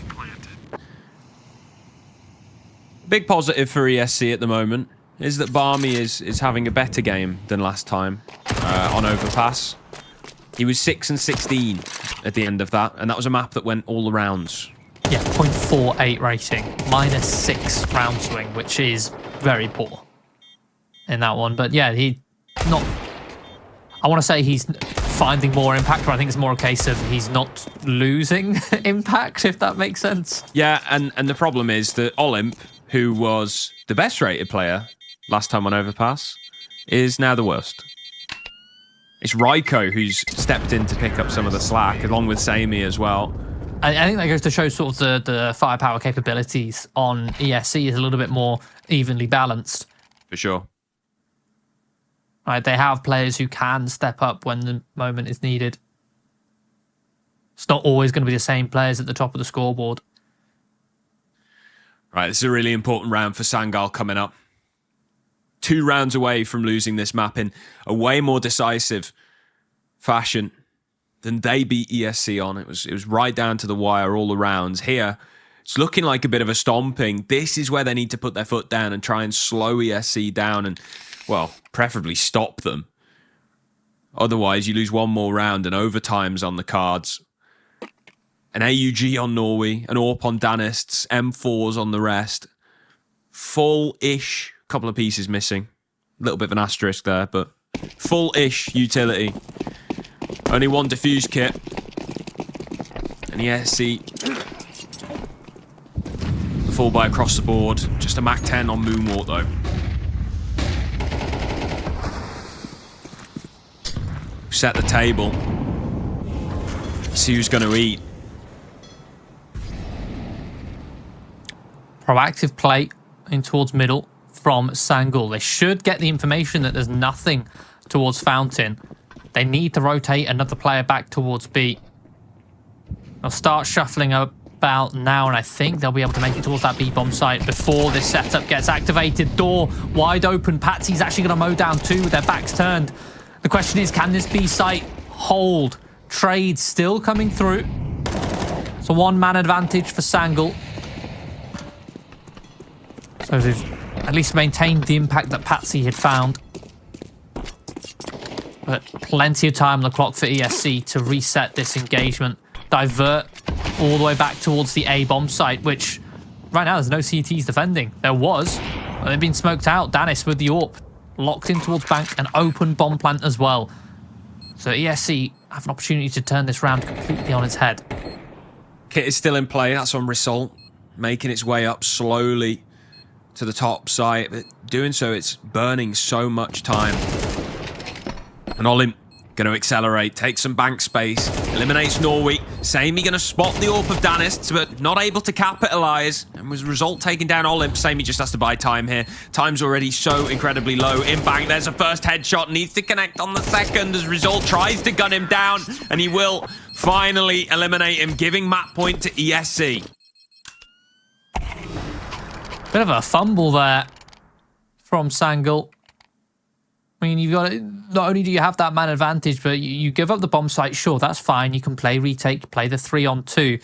Big positive for ESC at the moment is that Barmy is having a better game than last time on Overpass. He was 6 and 16 at the end of that, and that was a map that went all the rounds. Yeah, 0.48 rating, -6 round swing, which is very poor in that one. But yeah, I want to say he's finding more impact, but I think it's more a case of he's not losing impact, if that makes sense. Yeah, and the problem is that Olymp, who was the best rated player last time on Overpass, is now the worst. It's Raiko who's stepped in to pick up some of the slack, along with Sammy as well. I think that goes to show sort of the firepower capabilities on ESC is a little bit more evenly balanced. For sure. Right, they have players who can step up when the moment is needed. It's not always going to be the same players at the top of the scoreboard. Right, this is a really important round for Sangal coming up. 2 rounds away from losing this map in a way more decisive fashion than they beat ESC on. It was right down to the wire all the rounds. Here, it's looking like a bit of a stomping. This is where they need to put their foot down and try and slow ESC down and, well, preferably stop them. Otherwise, you lose one more round and overtime's on the cards. An AUG on Norway, an AWP on Danists, M4s on the rest. Full-ish, couple of pieces missing. A little bit of an asterisk there, but full-ish utility. Only 1 defuse kit. And ESC, the full buy across the board. Just a MAC-10 on Moonwalk, though. set the table. See who's going to eat. Proactive play in towards middle from Sangal. They should get the information that there's nothing towards Fountain. They need to rotate another player back towards B. They'll start shuffling about now, and I think they'll be able to make it towards that B-bomb site before this setup gets activated. Door wide open. Patsy's actually going to mow down 2 with their backs turned. The question is, can this B site hold? Trade still coming through. It's a 1-man advantage for Sangal. So they've at least maintained the impact that Patsy had found. But plenty of time on the clock for ESC to reset this engagement. Divert all the way back towards the A-bomb site, which right now there's no CTs defending. There was, but they've been smoked out. Danis with the AWP, locked in towards bank, an open bomb plant as well. So ESC have an opportunity to turn this round completely on its head. Kit is still in play. That's on Result, making its way up slowly to the top site. But doing so, it's burning so much time. And Olim going to accelerate, take some bank space, eliminates Norway. Samey going to spot the AWP of Danis, but not able to capitalize. And was Result taking down Olymp. Samey just has to buy time here. Time's already so incredibly low. In bank, there's a first headshot. Needs to connect on the second as Result tries to gun him down. And he will finally eliminate him, giving map point to ESC. Bit of a fumble there from Sangal. I mean, you've got not only do you have that man advantage, but you give up the bomb site. Sure, that's fine. You can play retake, play the 3-on-2.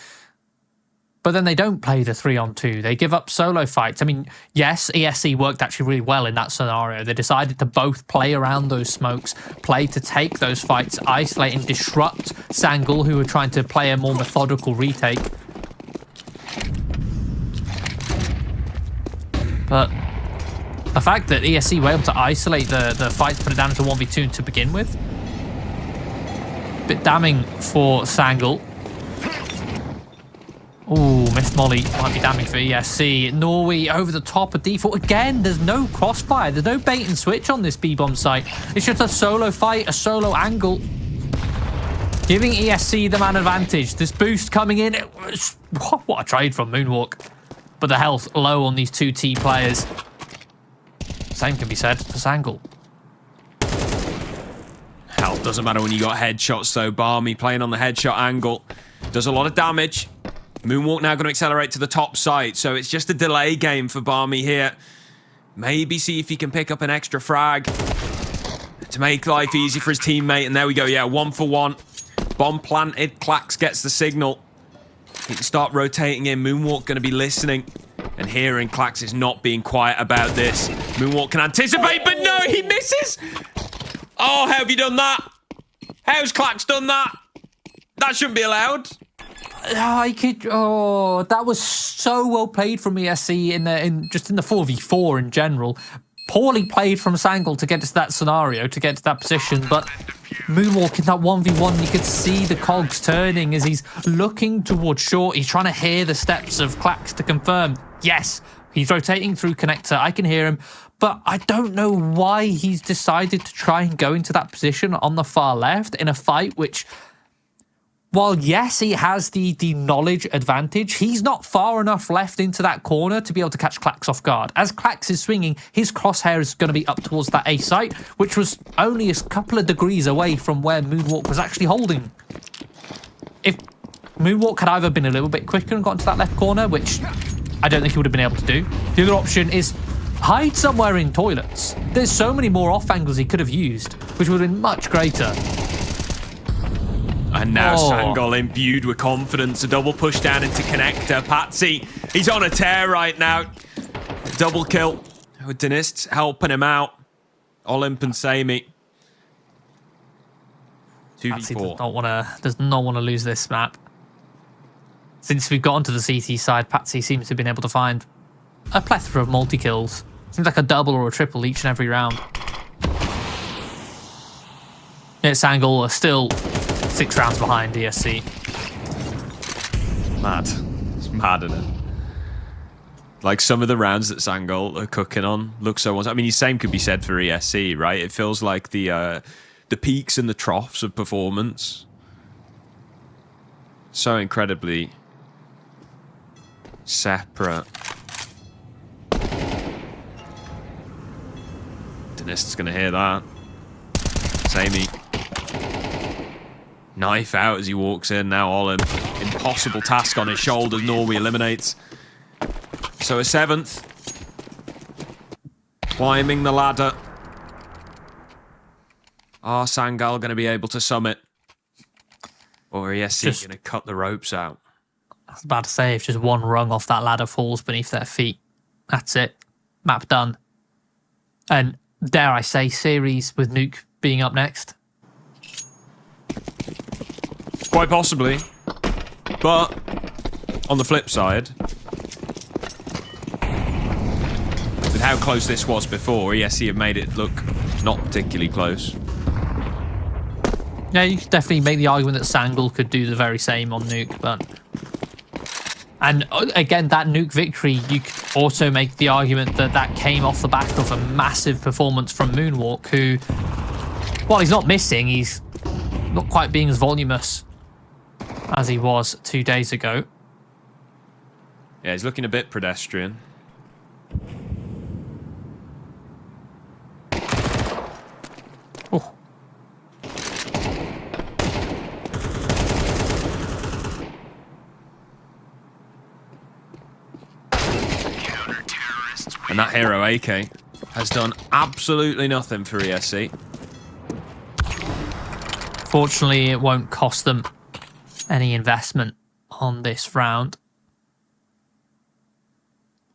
But then they don't play the 3-on-2. They give up solo fights. I mean, yes, ESC worked actually really well in that scenario. They decided to both play around those smokes, play to take those fights, isolate and disrupt Sangal, who were trying to play a more methodical retake. But the fact that ESC were able to isolate the fight, put it down to 1v2 to begin with, bit damning for Sangal. Ooh, missed molly. Might be damning for ESC. Norway over the top of default. Again, there's no crossfire. There's no bait and switch on this B-bomb site. It's just a solo fight, a solo angle. Giving ESC the man advantage. This boost coming in. What a trade from Moonwalk. But the health low on these 2 T players. Same can be said for Sangal. Health doesn't matter when you got headshots though. Barmy playing on the headshot angle. Does a lot of damage. Moonwalk now going to accelerate to the top site. So it's just a delay game for Barmy here. Maybe see if he can pick up an extra frag to make life easy for his teammate. And there we go. Yeah, 1 for 1. Bomb planted. Clax gets the signal. He can start rotating in. Moonwalk going to be listening and hearing. Clax is not being quiet about this. Moonwalk can anticipate, but no, he misses. Oh, how have you done that? How's Clax done that? That shouldn't be allowed. That was so well played from ESC in the 4v4 in general. Poorly played from Sangal to get to that scenario, to get to that position, but Moonwalk in that 1v1, you could see the cogs turning as he's looking towards short. He's trying to hear the steps of Clax to confirm. Yes, he's rotating through connector. I can hear him, but I don't know why he's decided to try and go into that position on the far left in a fight which, while yes, he has the knowledge advantage, he's not far enough left into that corner to be able to catch Clax off guard. As Clax is swinging, his crosshair is going to be up towards that A site, which was only a couple of degrees away from where Moonwalk was actually holding. If Moonwalk had either been a little bit quicker and gotten to that left corner, which I don't think he would have been able to do, the other option is hide somewhere in toilets. There's so many more off angles he could have used, which would have been much greater. And now Sangal imbued with confidence. A double push down into connector. Patsy, he's on a tear right now. Double kill. Denist helping him out. Olymp and Samey. 2v4. Patsy does not want to lose this map. Since we've gotten to the CT side, Patsy seems to have been able to find a plethora of multi-kills. Seems like a double or a triple each and every round. Yet Sangal are still 6 rounds behind ESC. Mad. It's mad, isn't it? Like, some of the rounds that Sangal are cooking on look so... I mean, the same could be said for ESC, right? It feels like the the peaks and the troughs of performance. So incredibly separate. Denist's going to hear that. Samey. Knife out as he walks in. Now Olin. Impossible task on his shoulders. Norway eliminates. So a 7th. Climbing the ladder. Are Sangal going to be able to summit? Or ESC going to cut the ropes out? I was about to say, if just one rung off that ladder falls beneath their feet, that's it. Map done. And dare I say, series with Nuke being up next? Quite possibly. But on the flip side, with how close this was before, ESC have made it look not particularly close. Yeah, you could definitely make the argument that Sangal could do the very same on Nuke, but... And again, that Nuke victory, you could also make the argument that that came off the back of a massive performance from Moonwalk, who, while he's not missing, he's not quite being as voluminous as he was 2 days ago. Yeah, he's looking a bit pedestrian. Oh. And that hero AK has done absolutely nothing for ESC. Fortunately, it won't cost them any investment on this round.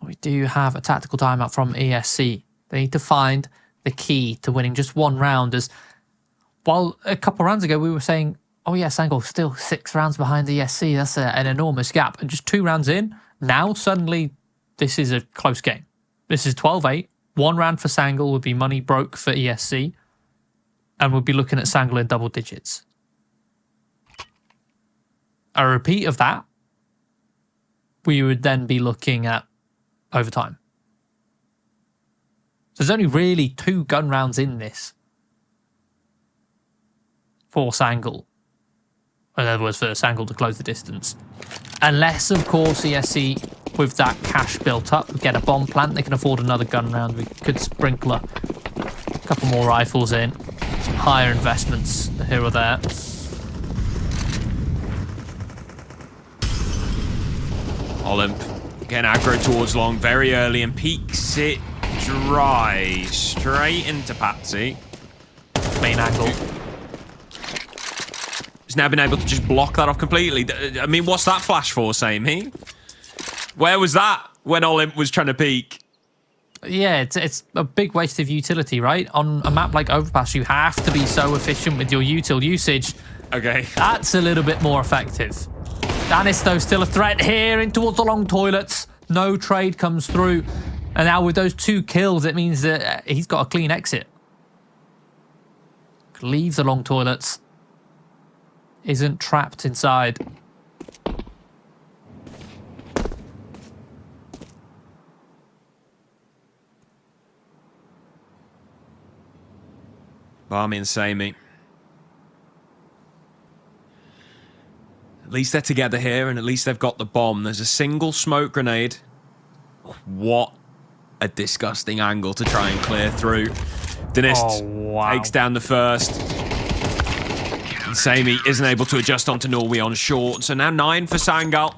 We do have a tactical timeout from ESC. They need to find the key to winning just one round, as while a couple of rounds ago we were saying, oh yeah, Sangal still 6 rounds behind the ESC. That's an enormous gap. And just 2 rounds in, now suddenly this is a close game. This is 12-8. 1 round for Sangal would be money broke for ESC. And we'll be looking at Sangal in double digits. A repeat of that, we would then be looking at overtime. So there's only really 2 gun rounds in this for Sangal. In other words, for Sangal to close the distance. Unless, of course, ESC, with that cash built up, get a bomb plant, they can afford another gun round. We could sprinkle a couple more rifles in. Some higher investments here or there. Olymp getting aggro towards long very early and peaks it dry straight into Patsy. Main angle. He's now been able to just block that off completely. I mean, what's that flash for, Samey? Where was that when Olymp was trying to peek? Yeah, it's a big waste of utility, right? On a map like Overpass, you have to be so efficient with your util usage. Okay. That's a little bit more effective. Danis, though, still a threat here in towards the long toilets. No trade comes through. And now with those 2 kills, it means that he's got a clean exit. Leaves the long toilets. Isn't trapped inside. Barmy and Samey. At least they're together here, and at least they've got the bomb. There's a single smoke grenade. What a disgusting angle to try and clear through. Denist takes down the first. And Samey isn't able to adjust onto Norway on short. So now 9 for Sangal.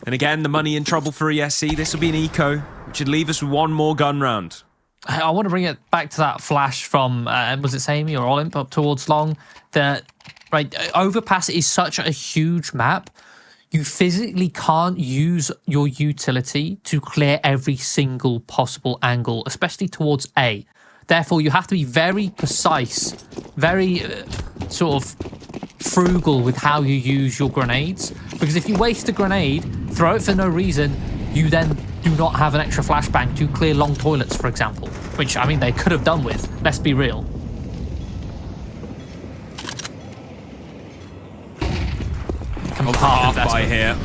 And again, the money in trouble for ESC. This will be an eco, which should leave us with 1 more gun round. I want to bring it back to that flash from, was it Samey or Olymp up towards long? Right, Overpass is such a huge map. You physically can't use your utility to clear every single possible angle, especially towards A. Therefore, you have to be very precise, very sort of frugal with how you use your grenades. Because if you waste a grenade, throw it for no reason, you then do not have an extra flashbang to clear long toilets, for example. Which, I mean, they could have done with. Let's be real. Half by here.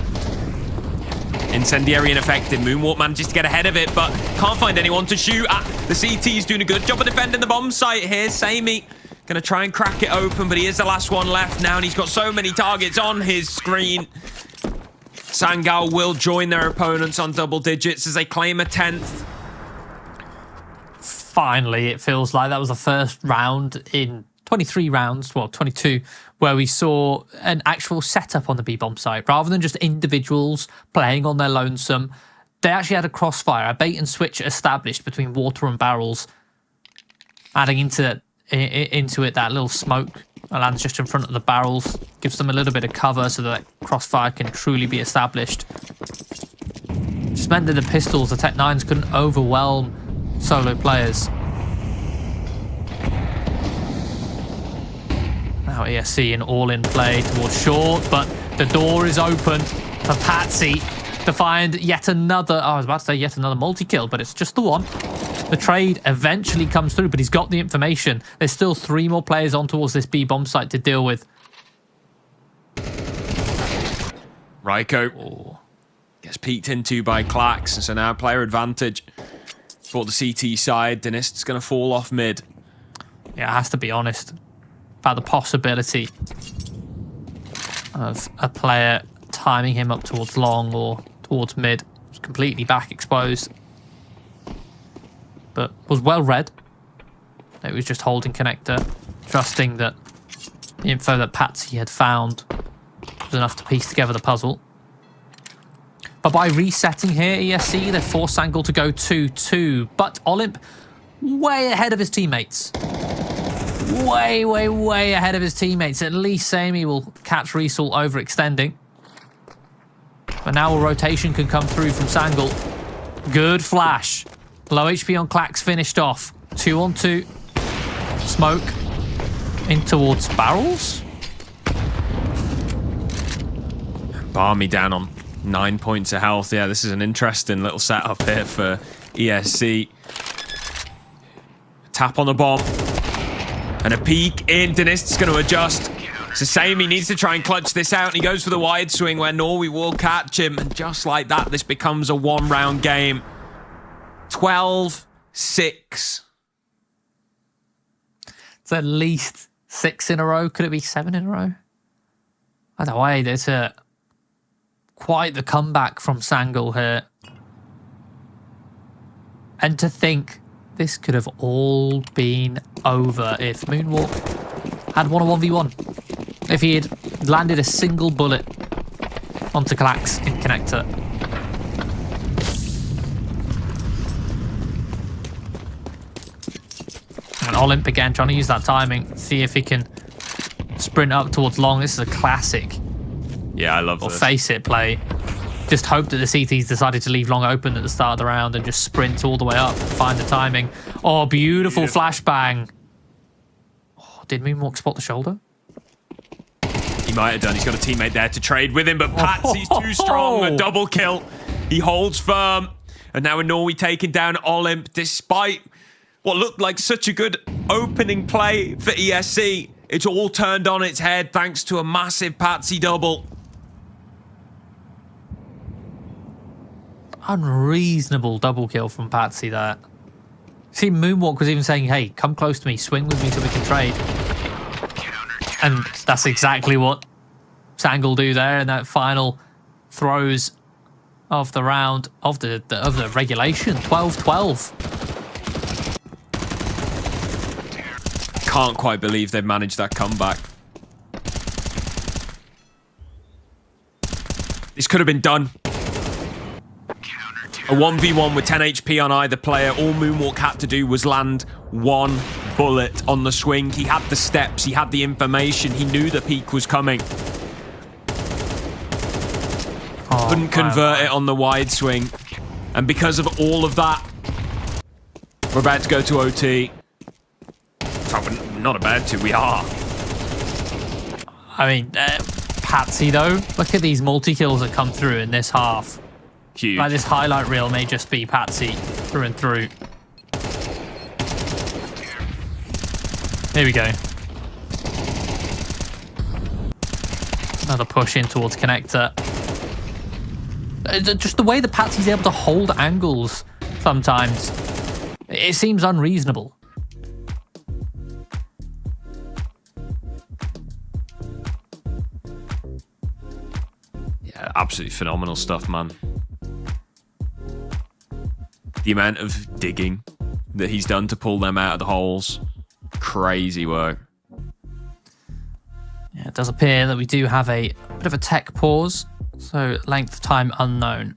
Incendiary ineffective. Moonwalk manages to get ahead of it, but can't find anyone to shoot at. The CT's doing a good job of defending the bomb site here. Samey Going to try and crack it open, but he is the last one left now, and he's got so many targets on his screen. Sangal will join their opponents on double digits as they claim a 10th. Finally, it feels like that was the first round in 23 rounds, well, 22, where we saw an actual setup on the B-bomb site. Rather than just individuals playing on their lonesome, they actually had a crossfire, a bait and switch established between water and barrels, adding into it that little smoke that lands just in front of the barrels, gives them a little bit of cover so that crossfire can truly be established. Just meant that the pistols, the Tech 9s, couldn't overwhelm solo players. Now ESC in all-in play towards short, but the door is open for Patsy to find yet another, I was about to say yet another multi-kill, but it's just the one. The trade eventually comes through, but he's got the information. There's still 3 more players on towards this B-bomb site to deal with. Ryko gets peeked into by Clax, so now player advantage for the CT side. Denist's going to fall off mid. Yeah, it has to be honest about the possibility of a player timing him up towards long or towards mid. It's completely back exposed, but was well read. It was just holding connector, trusting that the info that Patsy had found was enough to piece together the puzzle. But by resetting here, ESC, they forced Sangal to go 2-2. But Olymp, way ahead of his teammates. Way ahead of his teammates. At least Sammy will catch Result overextending. But now a rotation can come through from Sangal. Good flash. Low HP on Clax finished off. 2-on-2. Smoke in towards barrels. Barmy down on 9 points of health. Yeah, this is an interesting little setup here for ESC. Tap on the bomb. And a peek in. Denist's going to adjust. So Sammy needs to try and clutch this out. And he goes for the wide swing where Norway will catch him. And just like that, this becomes a 1-round game. 12-6. It's at least 6 in a row. Could it be 7 in a row? Either way, there's quite the comeback from Sangal here. And to think this could have all been over if Moonwalk had won a 1v1. If he had landed a single bullet onto Clax in connector. And Olymp again trying to use that timing, see if he can sprint up towards long. This is a classic. Yeah, I love this. Or face it play. Just hope that the CTs decided to leave long open at the start of the round and just sprint all the way up, find the timing. Oh, beautiful flashbang. Oh, did Moonwalk spot the shoulder? He might have done. He's got a teammate there to trade with him, but Patsy's too strong. A double kill. He holds firm. And now Norway taking down Olymp despite what looked like such a good opening play for ESC. It's all turned on its head thanks to a massive Patsy double. Unreasonable double kill from Patsy there. See, Moonwalk was even saying, hey, come close to me, swing with me so we can trade. And that's exactly what Sangal do there in that final throws of the round, of the regulation. 12-12. Can't quite believe they've managed that comeback. This could have been done. A 1v1 with 10 HP on either player. All Moonwalk had to do was land one bullet on the swing. He had the steps, he had the information, he knew the peak was coming. Couldn't convert it on the wide swing. And because of all of that, we're about to go to OT. We're not about to, we are. I mean, Patsy though, look at these multi-kills that come through in this half. Huge. Like, this highlight reel may just be Patsy through and through. Here we go. Another push in towards connector. Just the way that Patsy's able to hold angles sometimes, it seems unreasonable. absolutely phenomenal stuff, man. The amount of digging that he's done to pull them out of the holes. Crazy work. Yeah, it does appear that we do have a bit of a tech pause, so length of time unknown.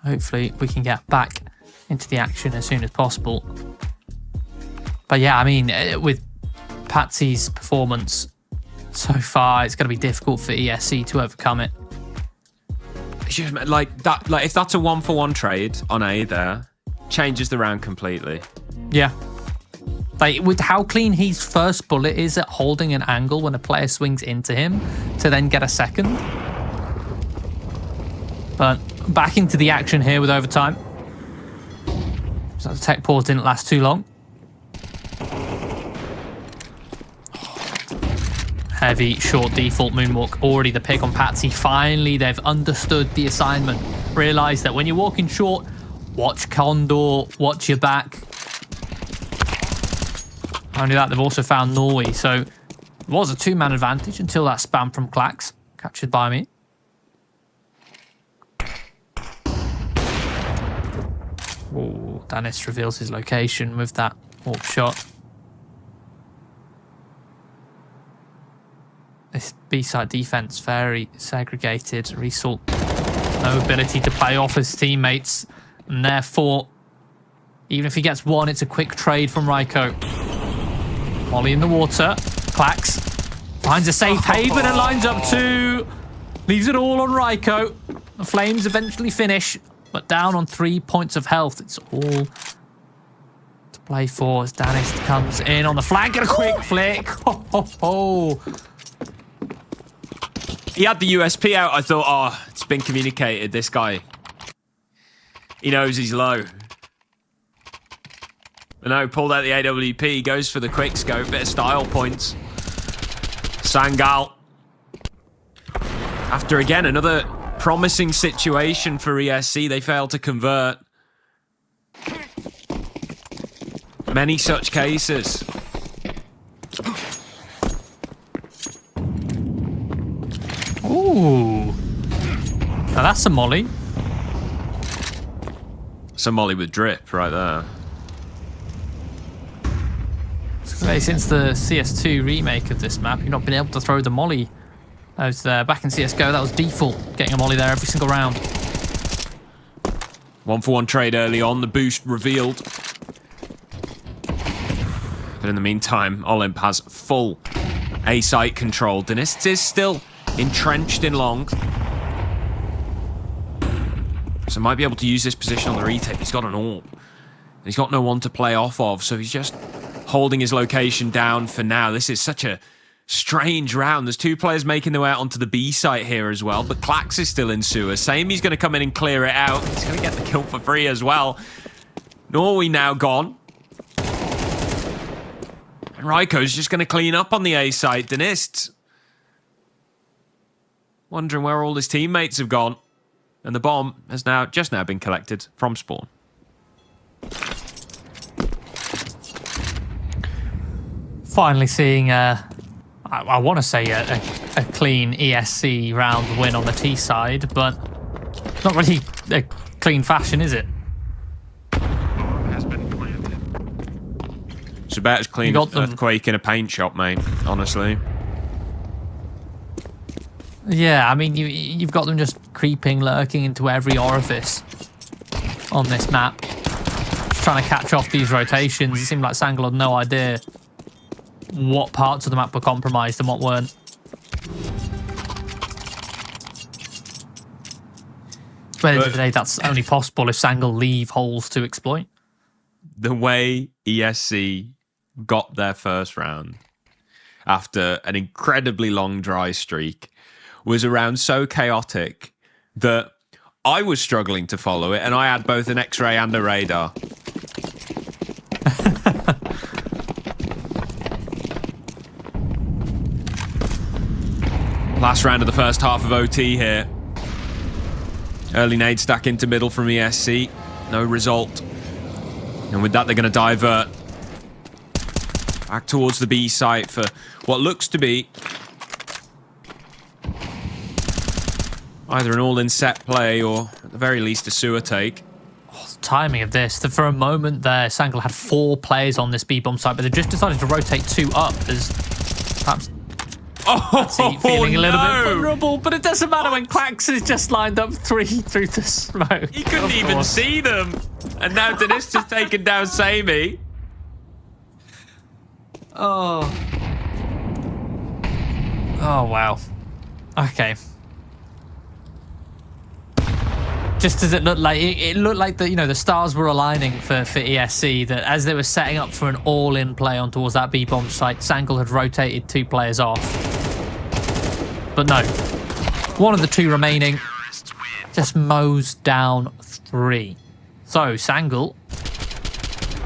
Hopefully we can get back into the action as soon as possible. But yeah, I mean, with Patsy's performance so far, it's going to be difficult for ESC to overcome it. It's just like that. Like if that's a 1-for-1 trade on A, there changes the round completely. Yeah. Like with how clean his first bullet is at holding an angle when a player swings into him to then get a second. But back into the action here with overtime. So the tech pause didn't last too long. Heavy short default moonwalk, already the pick on Patsy. Finally, they've understood the assignment. Realised that when you're walking short, watch Condor, watch your back. Only that, they've also found Norway. So it was a two-man advantage until that spam from Clax, captured by me. Oh, Danis reveals his location with that warp shot. This B-side defense very segregated. Result, no ability to play off his teammates, and therefore, even if he gets one, it's a quick trade from Raiko. Molly in the water. Clax finds a safe haven and lines up two. Leaves it all on Raiko. The Flames eventually finish, but down on 3 points of health. It's all to play for as Danis comes in on the flank and a quick flick. Ho, ho, ho. He had the USP out. I thought, oh, it's been communicated. This guy, he knows he's low. But no, pulled out the AWP, goes for the quick scope, bit of style points. Sangal. After again, another promising situation for ESC, they failed to convert. Many such cases. Ooh. Now that's a molly. It's a molly with drip right there. Since the CS2 remake of this map, you've not been able to throw the molly. Back in CSGO, that was default, getting a molly there every single round. 1-for-1 trade early on, the boost revealed. But in the meantime, Olymp has full A site control. Denist is still entrenched in long. So might be able to use this position on the retake. He's got an AWP. He's got no one to play off of, so he's just holding his location down for now. This is such a strange round. There's two players making their way out onto the B site here as well, but Clax is still in sewer. Same, he's going to come in and clear it out. He's going to get the kill for free as well. Norway now gone. And Raiko's just going to clean up on the A site. Denist wondering where all his teammates have gone. And the bomb has just now been collected from spawn. Finally seeing, I want to say a clean ESC round win on the T side, but not really a clean fashion, is it? It's about as clean as earthquake in a paint shop, mate, honestly. Yeah, I mean, you've got them just creeping, lurking into every orifice on this map. Just trying to catch off these rotations. It seemed like Sangal had no idea what parts of the map were compromised and what weren't. But at the end of the day, that's only possible if Sangal leave holes to exploit. The way ESC got their first round after an incredibly long dry streak was a round so chaotic that I was struggling to follow it, and I had both an X-ray and a radar. Last round of the first half of OT here. Early nade stack into middle from ESC. No result. And with that, they're going to divert. Back towards the B site for what looks to be either an all-in set play or, at the very least, a sewer take. The timing of this. For a moment there, Sangal had 4 players on this B-bomb site, but they just decided to rotate 2 up. There's perhaps feeling a little bit vulnerable, but it doesn't matter when Quacks is just lined up 3 through the smoke. He couldn't even see them. And now Dennis has taken down Sammy. Oh, wow. Okay. Just as it looked like, it looked like that, the stars were aligning for ESC, that as they were setting up for an all-in play on towards that B-bomb site, Sangal had rotated 2 players off. But no, one of the 2 remaining just mows down 3. So Sangal,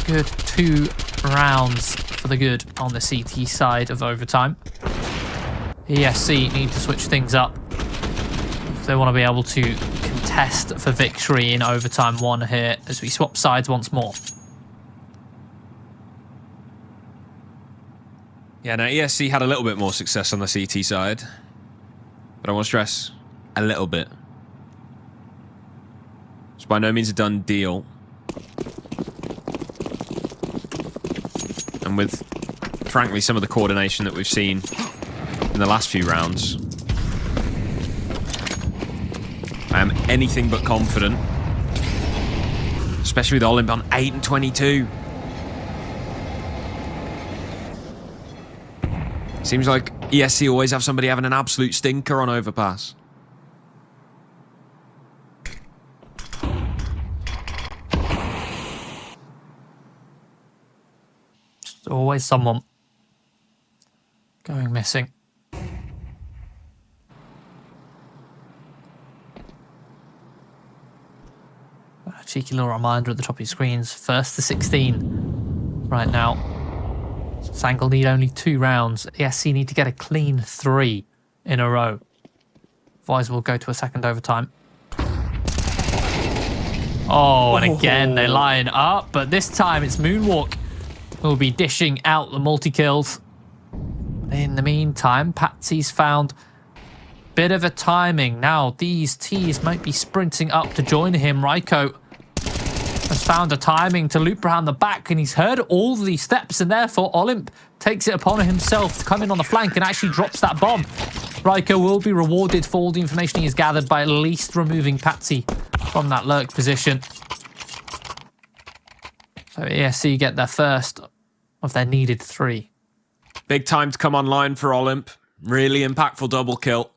good 2 rounds for the good on the CT side of overtime. ESC need to switch things up if they want to be able to contest for victory in overtime 1 here as we swap sides once more. Yeah, now ESC had a little bit more success on the CT side, but I want to stress a little bit. It's by no means a done deal. And with, frankly, some of the coordination that we've seen in the last few rounds, I am anything but confident, especially with Olymp on 8 and 22. Seems like ESC always have somebody having an absolute stinker on Overpass. Just always someone going missing. A cheeky little reminder at the top of your screens. 1st to 16 right now. Sangal need only 2 rounds. ESC need to get a clean 3 in a row. Otherwise we'll go to a second overtime. Oh, and again they line up, but this time it's Moonwalk who will be dishing out the multi-kills. In the meantime, Patsy's found a bit of a timing. Now these T's might be sprinting up to join him. Raiko has found a timing to loop around the back, and he's heard all these steps, and therefore Olymp takes it upon himself to come in on the flank and actually drops that bomb. Raiko will be rewarded for all the information he has gathered by at least removing Patsy from that lurk position. So ESC get their first of their needed 3. Big time to come online for Olymp. Really impactful double kill.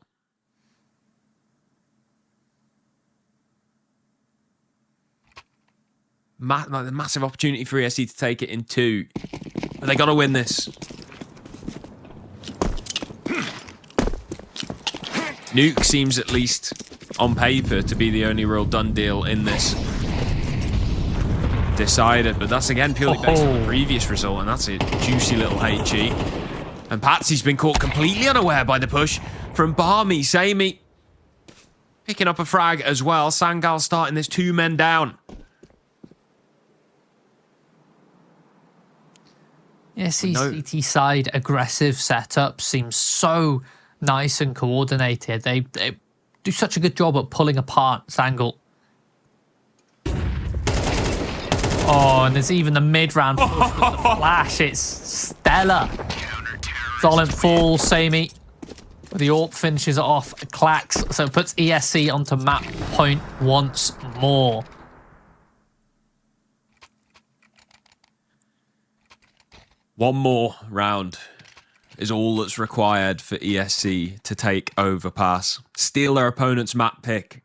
Massive opportunity for ESC to take it in 2. But they got to win this. Nuke seems, at least on paper, to be the only real done deal in this decider. But that's, again, purely based on the previous result. And that's a juicy little HE. And Patsy's been caught completely unaware by the push from Barmy. Sammy picking up a frag as well. Sangal starting this 2 men down. Yes, CT side aggressive setup seems so nice and coordinated. They do such a good job at pulling apart Sangal. Oh, and there's even the mid-round push with the flash. It's stellar. Olymp falls, Sammy. The AWP finishes it off, clacks, so it puts ESC onto map point once more. One more round is all that's required for ESC to take Overpass. Steal their opponent's map pick.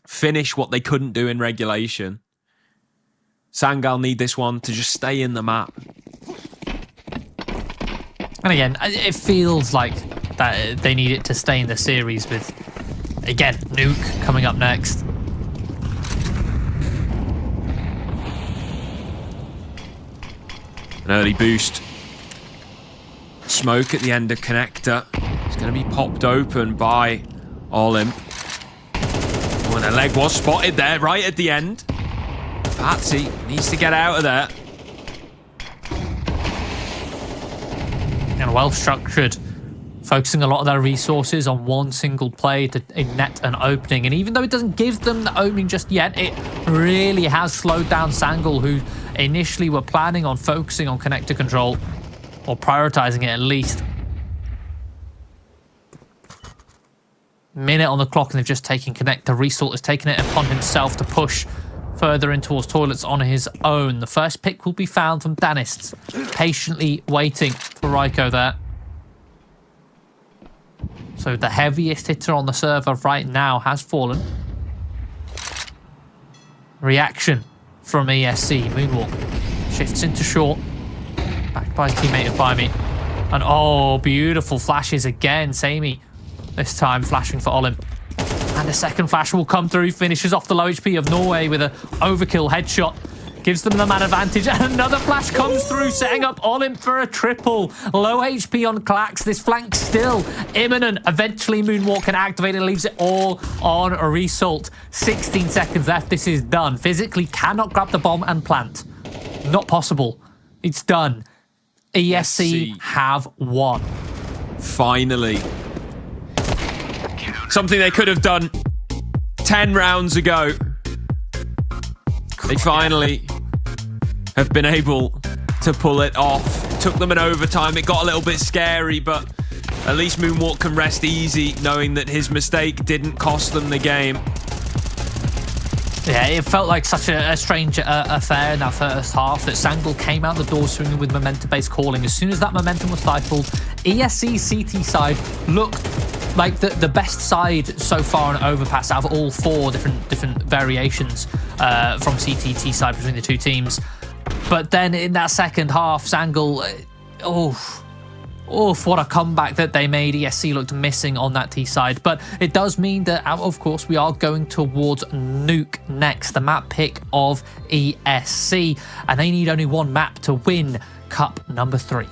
Finish what they couldn't do in regulation. Sangal need this one to just stay in the map. And again, it feels like that they need it to stay in the series with, again, Nuke coming up next. An early boost. Smoke at the end of connector. It's going to be popped open by Olymp. Oh, and their leg was spotted there right at the end. Patsy needs to get out of there. and well structured, focusing a lot of their resources on one single play to net an opening. And even though it doesn't give them the opening just yet, it really has slowed down Sangal, who initially were planning on focusing on connector control, or prioritizing it at least. Minute on the clock and they've just taken connector. Resort has taken it upon himself to push further in towards toilets on his own. The first pick will be found from Danists, patiently waiting for Raiko there. So the heaviest hitter on the server right now has fallen. Reaction from ESC. Moonwalk shifts into short. Backed by his teammate of Buy Me. And oh, beautiful flashes again. Samey this time flashing for Olymp. And a second flash will come through. Finishes off the low HP of Norway with an overkill headshot. Gives them the man advantage. And another flash comes through, setting up Olymp for a triple. Low HP on Klax. This flank still imminent. Eventually Moonwalk can activate and leaves it all on a Result. 16 seconds left. This is done. Physically cannot grab the bomb and plant. Not possible. It's done. ESC have won. Finally. Something they could have done 10 rounds ago. They finally have been able to pull it off. Took them in overtime. It got a little bit scary, but at least Moonwalk can rest easy knowing that his mistake didn't cost them the game. Yeah, it felt like such a strange affair in that first half that Sangal came out the door swinging with momentum-based calling. As soon as that momentum was stifled, ESC's CT side looked like the best side so far on Overpass out of all four different variations from CTT side between the two teams. But then in that second half, Sangal, what a comeback that they made. ESC looked missing on that T side, but it does mean that, of course, we are going towards Nuke next, the map pick of ESC, and they need only one map to win Cup number 3.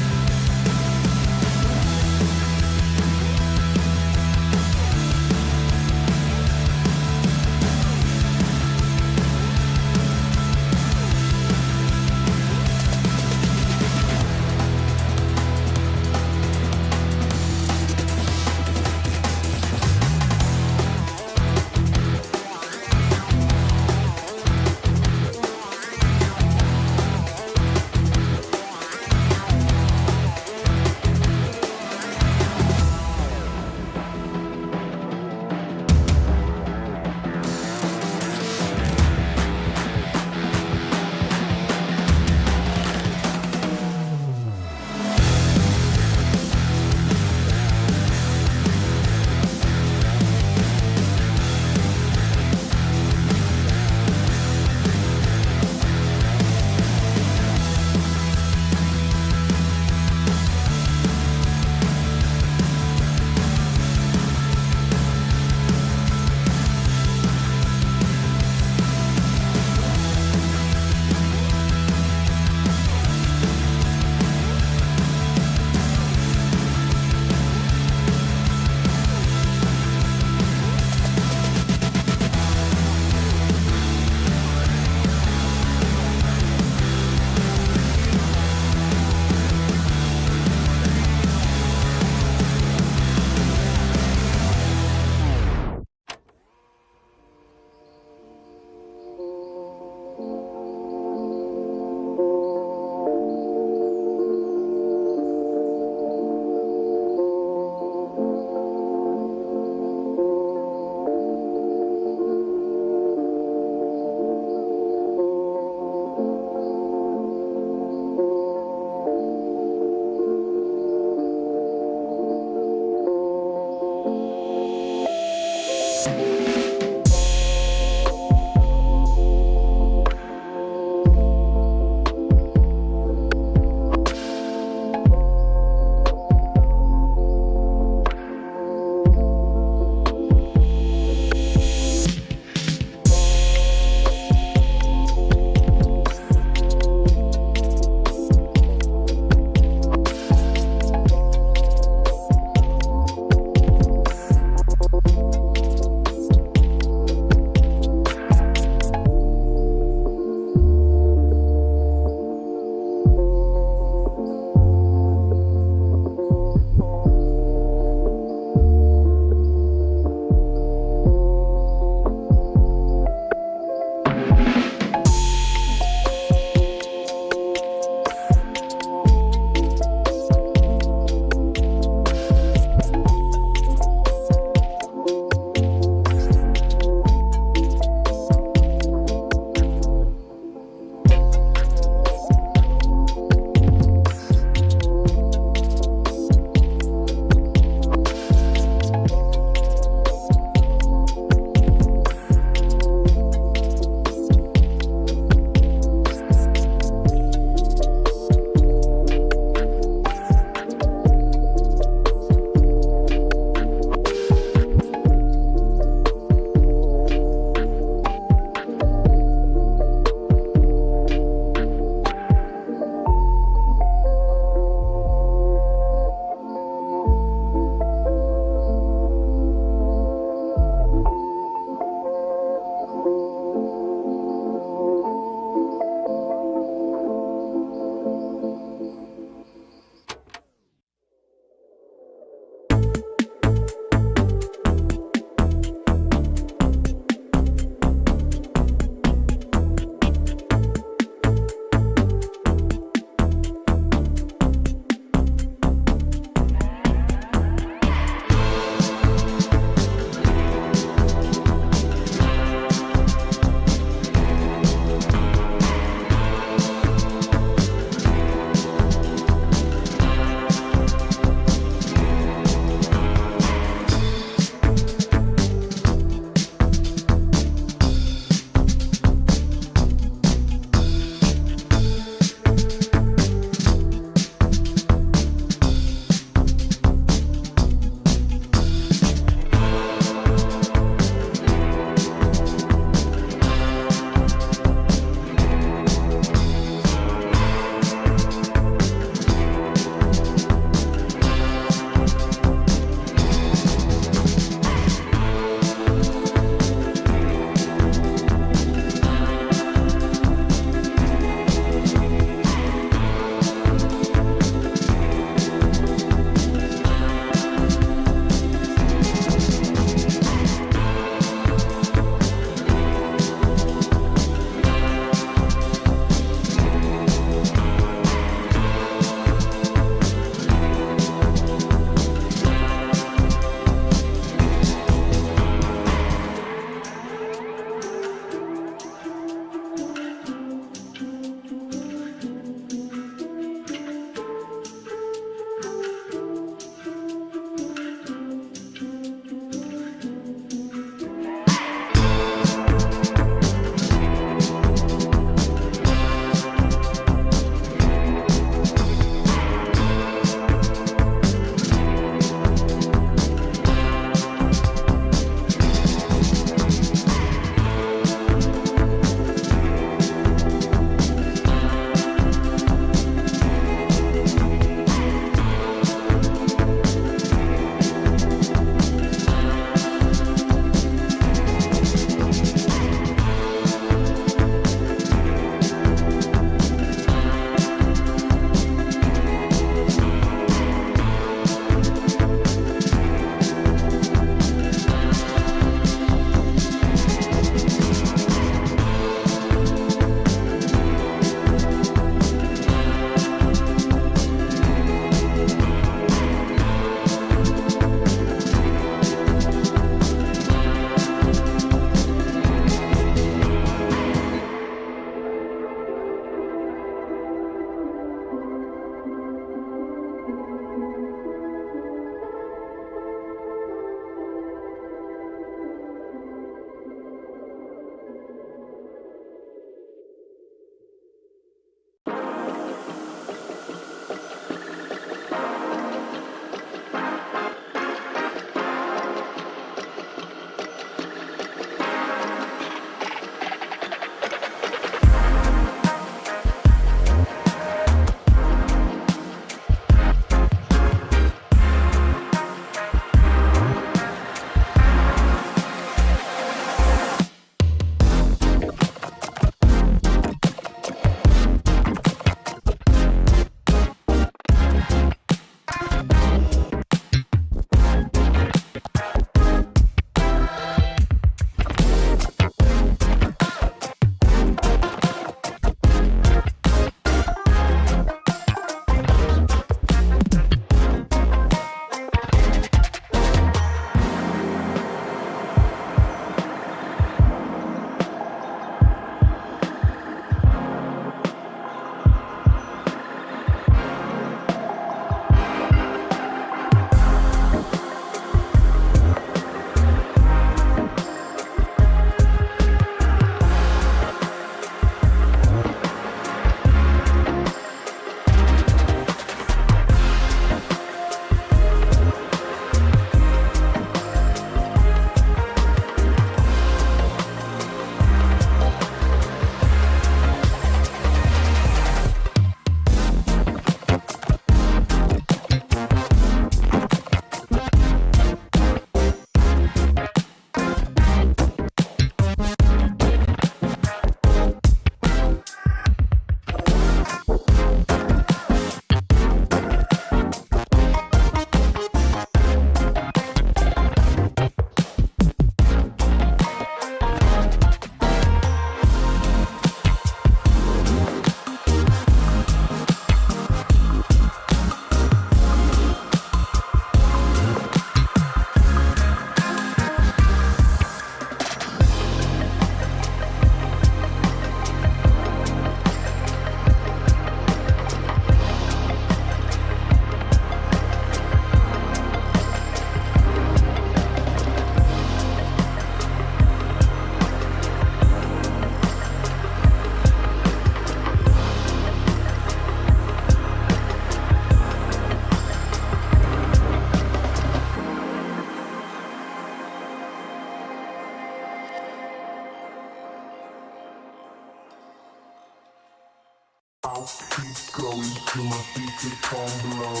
I'll keep going till my speakers come below.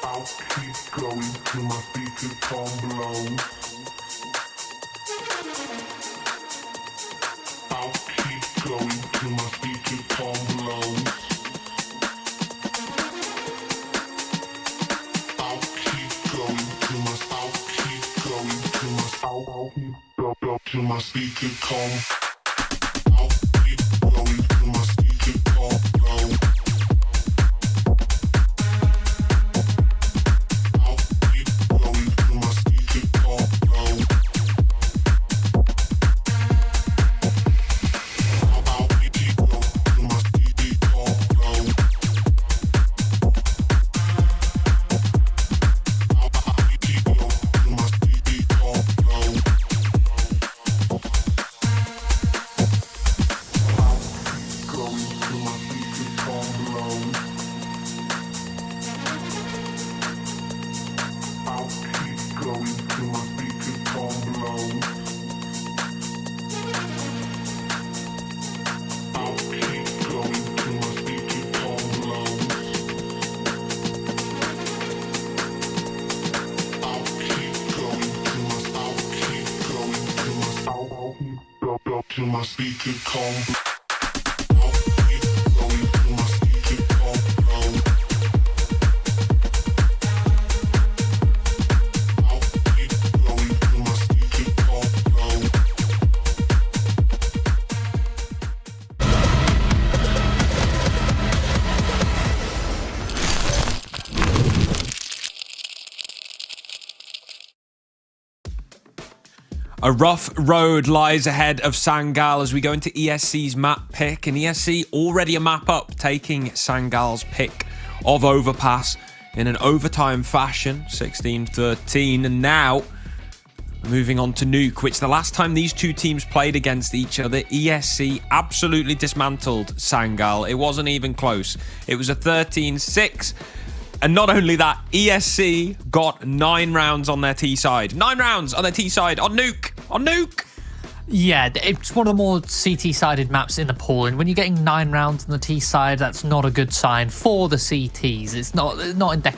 I'll keep going till my speakers come below. I'll keep going till my speakers come below. I'll keep going till my I'll keep going till my I'll keep go till my speakers come. I'll keep going till my speakers come below. I'll keep going till my speakers come below. I'll keep going till my speakers come below. I'll keep going till my speakers come below. Going till my speakers come below. I'll keep going till my speakers come below. I'll keep going till my speakers come below. I'll keep going till my I'll keep going till my I'll keep go till my speakers come. I'll keep going till my speakers come below. I'll keep going till my speakers come below. A rough road lies ahead of Sangal as we go into ESC's map pick, and ESC already a map up, taking Sangal's pick of Overpass in an overtime fashion, 16-13, and now moving on to Nuke, which the last time these two teams played against each other, ESC absolutely dismantled Sangal. It wasn't even close. It was a 13-6. And not only that, ESC got 9 rounds on their T side. 9 rounds on their T side on Nuke. On Nuke. Yeah, it's one of the more CT-sided maps in the pool, and when you're getting 9 rounds on the T side, that's not a good sign for the CTs. It's not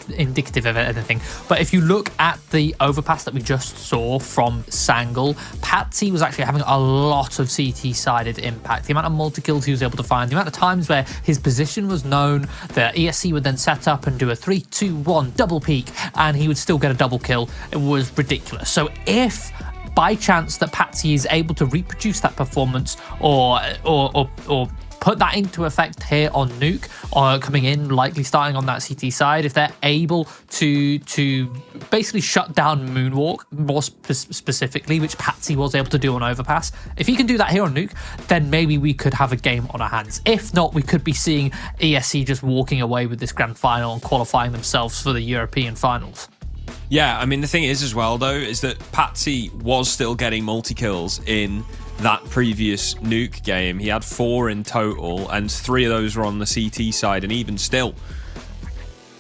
indicative of anything. But if you look at the overpass that we just saw from Sangal, Patsy was actually having a lot of CT-sided impact. The amount of multi-kills he was able to find, the amount of times where his position was known, the ESC would then set up and do a 3-2-1 double peek, and he would still get a double kill. It was ridiculous. So if by chance that Patsy is able to reproduce that performance or put that into effect here on Nuke, or coming in, likely starting on that CT side, if they're able to basically shut down Moonwalk more specifically, which Patsy was able to do on Overpass, if he can do that here on Nuke, then maybe we could have a game on our hands. If not, we could be seeing ESC just walking away with this grand final and qualifying themselves for the European finals. Yeah, I mean, the thing is as well, though, is that Patsy was still getting multi-kills in that previous Nuke game. He had 4 in total, and 3 of those were on the CT side, and even still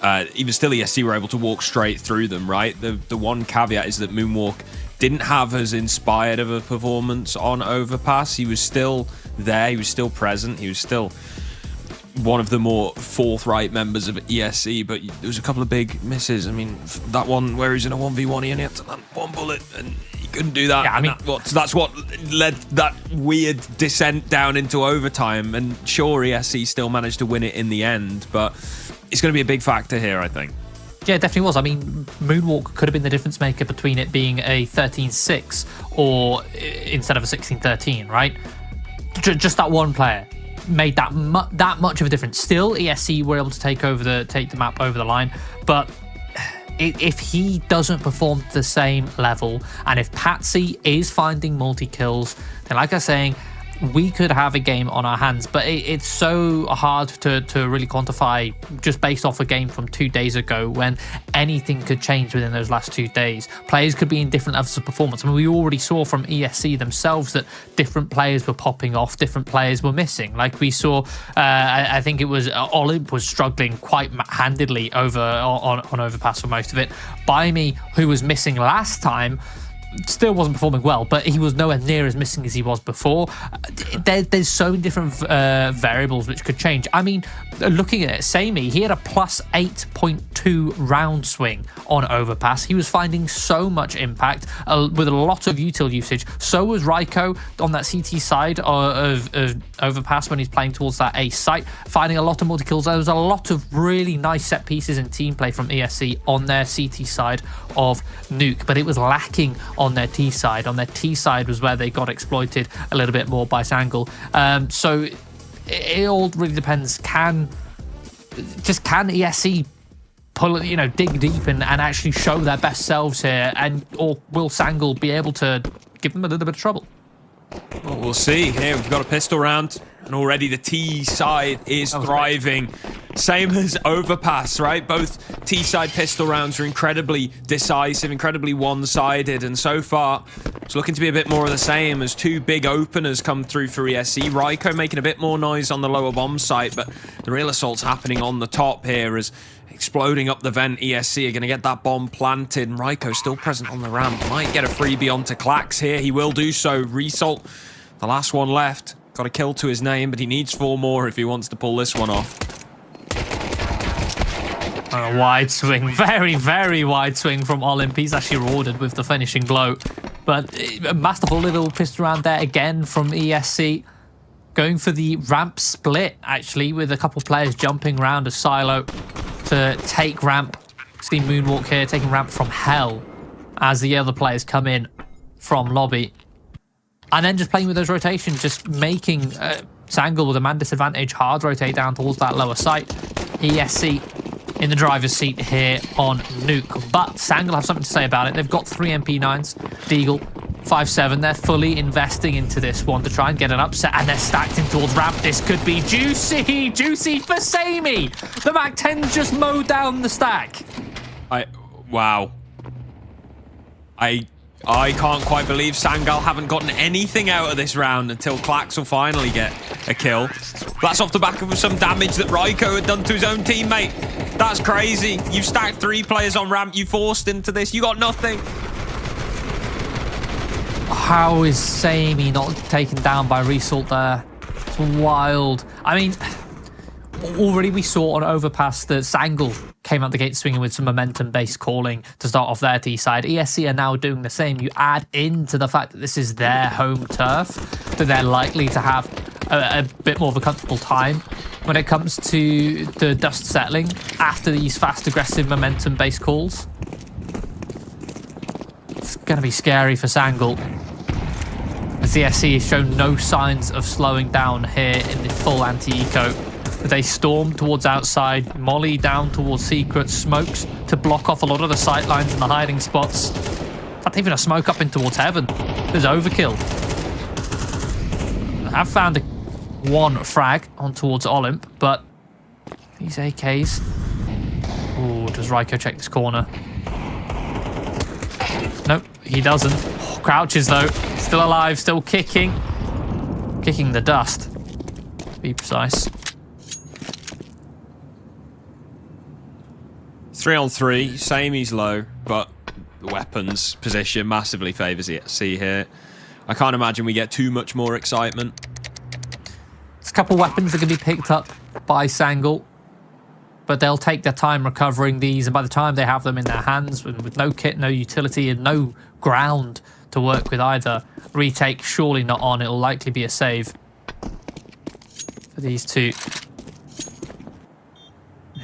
ESC were able to walk straight through them, right? The one caveat is that Moonwalk didn't have as inspired of a performance on Overpass. He was still there, he was still present, he was still one of the more forthright members of ESC, but there was a couple of big misses. I mean, that one where he's in a 1v1, he only had that one bullet, and he couldn't do that. Yeah, I mean, that's what led that weird descent down into overtime, and sure, ESC still managed to win it in the end, but it's going to be a big factor here, I think. Yeah, it definitely was. I mean, Moonwalk could have been the difference maker between it being a 13-6 or instead of a 16-13, right? Just that one player made that much of a difference. Still, ESC were able to take the map over the line, but if he doesn't perform to the same level, and if Patsy is finding multi-kills, then like I was saying, we could have a game on our hands. But it's so hard to really quantify just based off a game from 2 days ago, when anything could change within those last 2 days. Players could be in different levels of performance. I mean, we already saw from ESC themselves that different players were popping off, different players were missing. Like we saw, I think it was Olymp was struggling quite handedly on Overpass for most of it. By Me, who was missing last time, still wasn't performing well, but he was nowhere near as missing as he was before. There's so many different variables which could change. I mean, looking at it, Sammy, he had a plus 8.2 round swing on Overpass. He was finding so much impact with a lot of util usage. So was Raiko on that CT side of Overpass when he's playing towards that ace site, finding a lot of multi-kills. There was a lot of really nice set pieces and team play from ESC on their CT side of Nuke, but it was lacking on their T side. On their T side was where they got exploited a little bit more by Sangal. So it all really depends. Can ESC pull, dig deep and actually show their best selves here, or will Sangal be able to give them a little bit of trouble? Well, we'll see. Here we've got a pistol round, and already the T side is thriving. Same as Overpass, right? Both T side pistol rounds are incredibly decisive, incredibly one-sided, and so far it's looking to be a bit more of the same as two big openers come through for ESC. Raiko making a bit more noise on the lower bomb site, but the real assault's happening on the top here as exploding up the vent. ESC are going to get that bomb planted, and Raiko still present on the ramp. Might get a freebie onto Clax here. He will do so. Result, the last one left. Got a kill to his name, but he needs 4 more if he wants to pull this one off. A wide swing, very, very wide swing from Olymp. He's actually rewarded with the finishing blow. But a masterful little pistol round there again from ESC. Going for the ramp split, actually, with a couple players jumping around a silo to take ramp. See Moonwalk here, taking ramp from hell as the other players come in from lobby. And then just playing with those rotations, just making Sangal with a man disadvantage hard rotate down towards that lower site. ESC in the driver's seat here on Nuke. But Sangal have something to say about it. They've got 3 MP9s, Deagle, 5-7. They're fully investing into this one to try and get an upset, and they're stacked in towards ramp. This could be juicy, juicy for Sammy. The Mac 10's just mowed down the stack. Wow. I can't quite believe Sangal haven't gotten anything out of this round until Clax will finally get a kill. That's off the back of some damage that Raiko had done to his own teammate. That's crazy. You've stacked 3 players on ramp. You forced into this. You got nothing. How is Sammy not taken down by Result there? It's wild. I mean, already we saw on Overpass that Sangal came out the gate swinging with some momentum-based calling to start off their T side. ESC are now doing the same. You add into the fact that this is their home turf, that they're likely to have a bit more of a comfortable time when it comes to the dust settling after these fast, aggressive, momentum-based calls. It's going to be scary for Sangal, as the ESC has shown no signs of slowing down here in the full anti-eco. They storm towards outside, molly down towards secret, smokes to block off a lot of the sight lines and the hiding spots. Not even a smoke up in towards heaven. There's overkill. I've found one frag on towards Olymp, but these AKs... Ooh, does Raiko check this corner? Nope, he doesn't. Oh, crouches though. Still alive, still kicking. Kicking the dust, to be precise. 3-on-3, Samy's low, but the weapons position massively favours ESC here. I can't imagine we get too much more excitement. There's a couple weapons that can be picked up by Sangal, but they'll take their time recovering these, and by the time they have them in their hands, with no kit, no utility, and no ground to work with either, retake surely not on. It'll likely be a save for these two.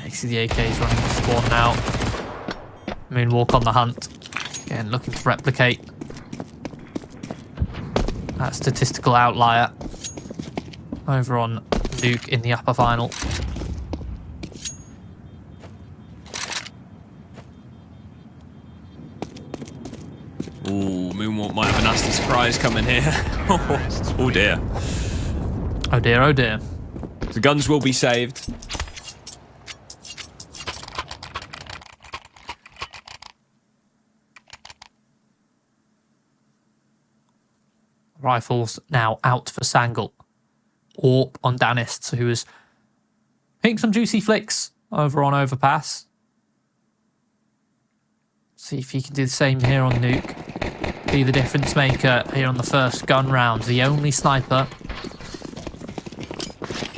You see the AKs running the spawn now. Moonwalk on the hunt. Again, looking to replicate that statistical outlier over on Nuke in the upper final. Ooh, Moonwalk might have a nasty surprise coming here. Oh dear. Oh dear, oh dear. The guns will be saved. Rifles now out for Sangal. Orp on Danist, who is hitting some juicy flicks over on Overpass. See if he can do the same here on Nuke. be the difference maker here on the first gun round. The only sniper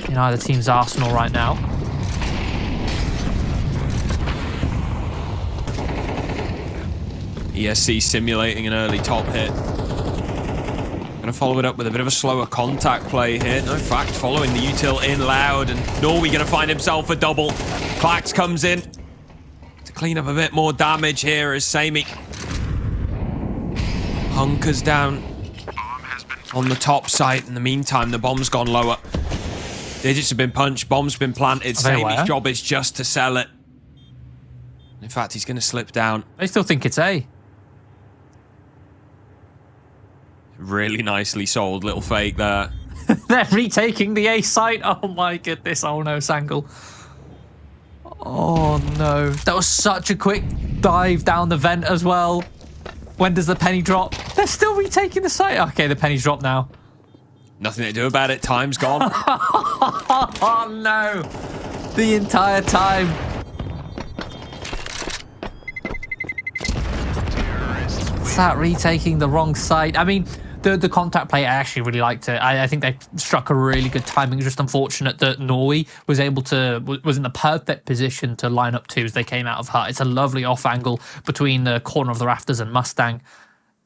in either team's arsenal right now. ESC simulating an early top hit. Gonna follow it up with a bit of a slower contact play here. No, in fact, following the util in loud, and Norway gonna find himself a double. Klax comes in to clean up a bit more damage here as Sammy hunkers down on the top site. In the meantime, the bomb's gone lower. Digits have been punched, bomb's been planted. Sammy's job is just to sell it. In fact, he's gonna slip down. I still think it's A. Really nicely sold, little fake there. They're retaking the A site. Oh my goodness. Oh no, Sangal. Oh no. That was such a quick dive down the vent as well. When does the penny drop? They're still retaking the site. Okay, the penny's dropped now. Nothing to do about it. Time's gone. Oh no. The entire time. That retaking the wrong site. I mean, the contact play, I actually really liked it. I think they struck a really good timing. It was just unfortunate that Norway was able to was in the perfect position to line up two as they came out of hut. It's a lovely off angle between the corner of the rafters and Mustang.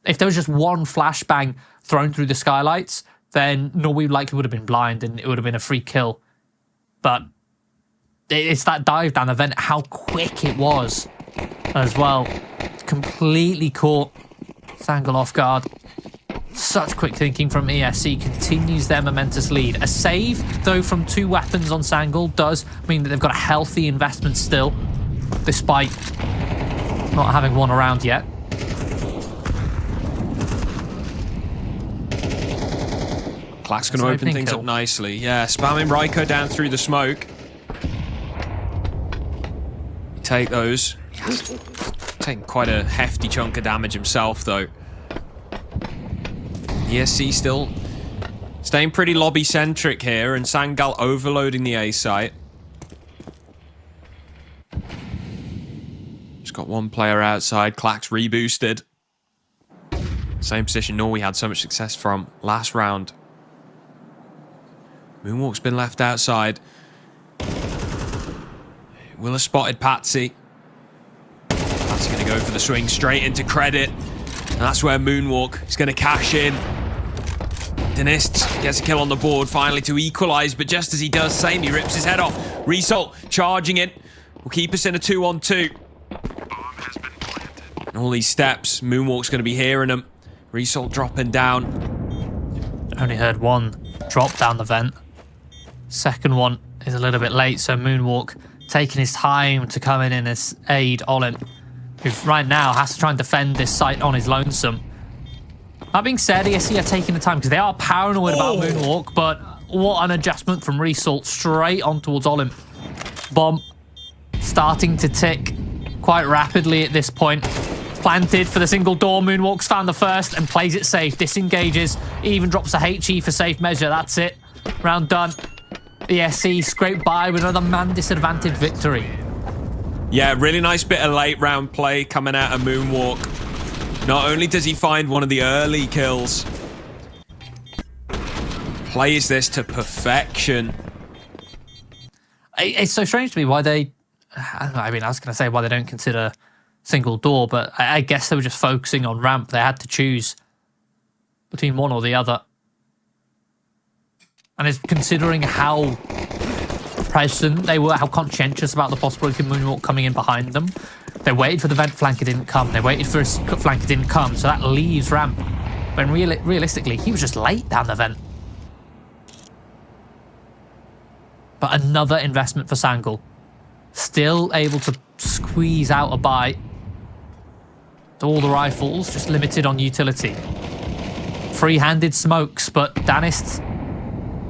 If there was just one flashbang thrown through the skylights, then Norway likely would have been blind and it would have been a free kill. But it's that dive down the vent, how quick it was as well. Completely caught Sangal off guard. Such quick thinking from ESC continues their momentous lead. A save, though, from 2 weapons on Sangal does mean that they've got a healthy investment still, despite not having one around yet. Klax going to open things up nicely. Yeah, spamming Ryko down through the smoke. Take those. Taking quite a hefty chunk of damage himself, though. ESC still staying pretty lobby-centric here, and Sangal overloading the A site. Just got one player outside. Klax reboosted. Same position Norway had so much success from last round. Moonwalk's been left outside. Will have spotted Patsy. Patsy going to go for the swing straight into credit. And that's where Moonwalk is going to cash in. Denist gets a kill on the board finally to equalise, but just as he does, Sammy rips his head off. Result charging in. Will keep us in a 2-on-2. And all these steps, Moonwalk's going to be hearing them. Result dropping down. Only heard one drop down the vent. Second one is a little bit late, so Moonwalk taking his time to come in and aid Olin, who right now has to try and defend this site on his lonesome. That being said, ESC are taking the time because they are paranoid about Moonwalk, but what an adjustment from Resalt straight on towards Olin. Bomb starting to tick quite rapidly at this point. Planted for the single door. Moonwalk's found the first and plays it safe. Disengages, even drops a HE for safe measure. That's it. Round done. ESC scraped by with another man disadvantaged victory. Yeah, really nice bit of late round play coming out of Moonwalk. Not only does he find one of the early kills, plays this to perfection. It's so strange to me why they... I mean, I was going to say why they don't consider single door, but I guess they were just focusing on ramp. They had to choose between one or the other. And it's considering how present they were, how conscientious about the possibility of Moonwalk coming in behind them. They waited for the vent flank, it didn't come. They waited for a secret flank, it didn't come. So that leaves ramp. When realistically, he was just late down the vent. But another investment for Sangal. Still able to squeeze out a bite. All the rifles, just limited on utility. Free-handed smokes, but Danist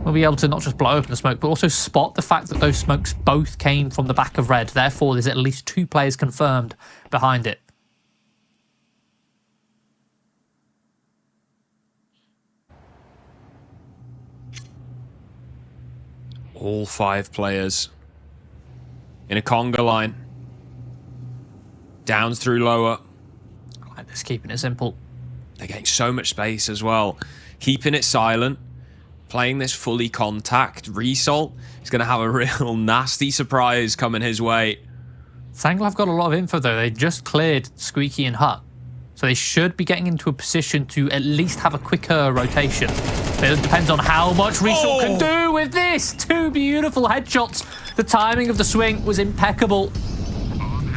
will be able to not just blow open the smoke, but also spot the fact that those smokes both came from the back of red. Therefore, there's at least 2 players confirmed behind it. All 5 players in a conga line. Downs through lower. Like this, keeping it simple. They're getting so much space as well. Keeping it silent. Playing this fully contact. Result is going to have a real nasty surprise coming his way. Sangal have got a lot of info though. They just cleared Squeaky and Hut. So they should be getting into a position to at least have a quicker rotation. But it depends on how much Result can do with this. 2 beautiful headshots. The timing of the swing was impeccable.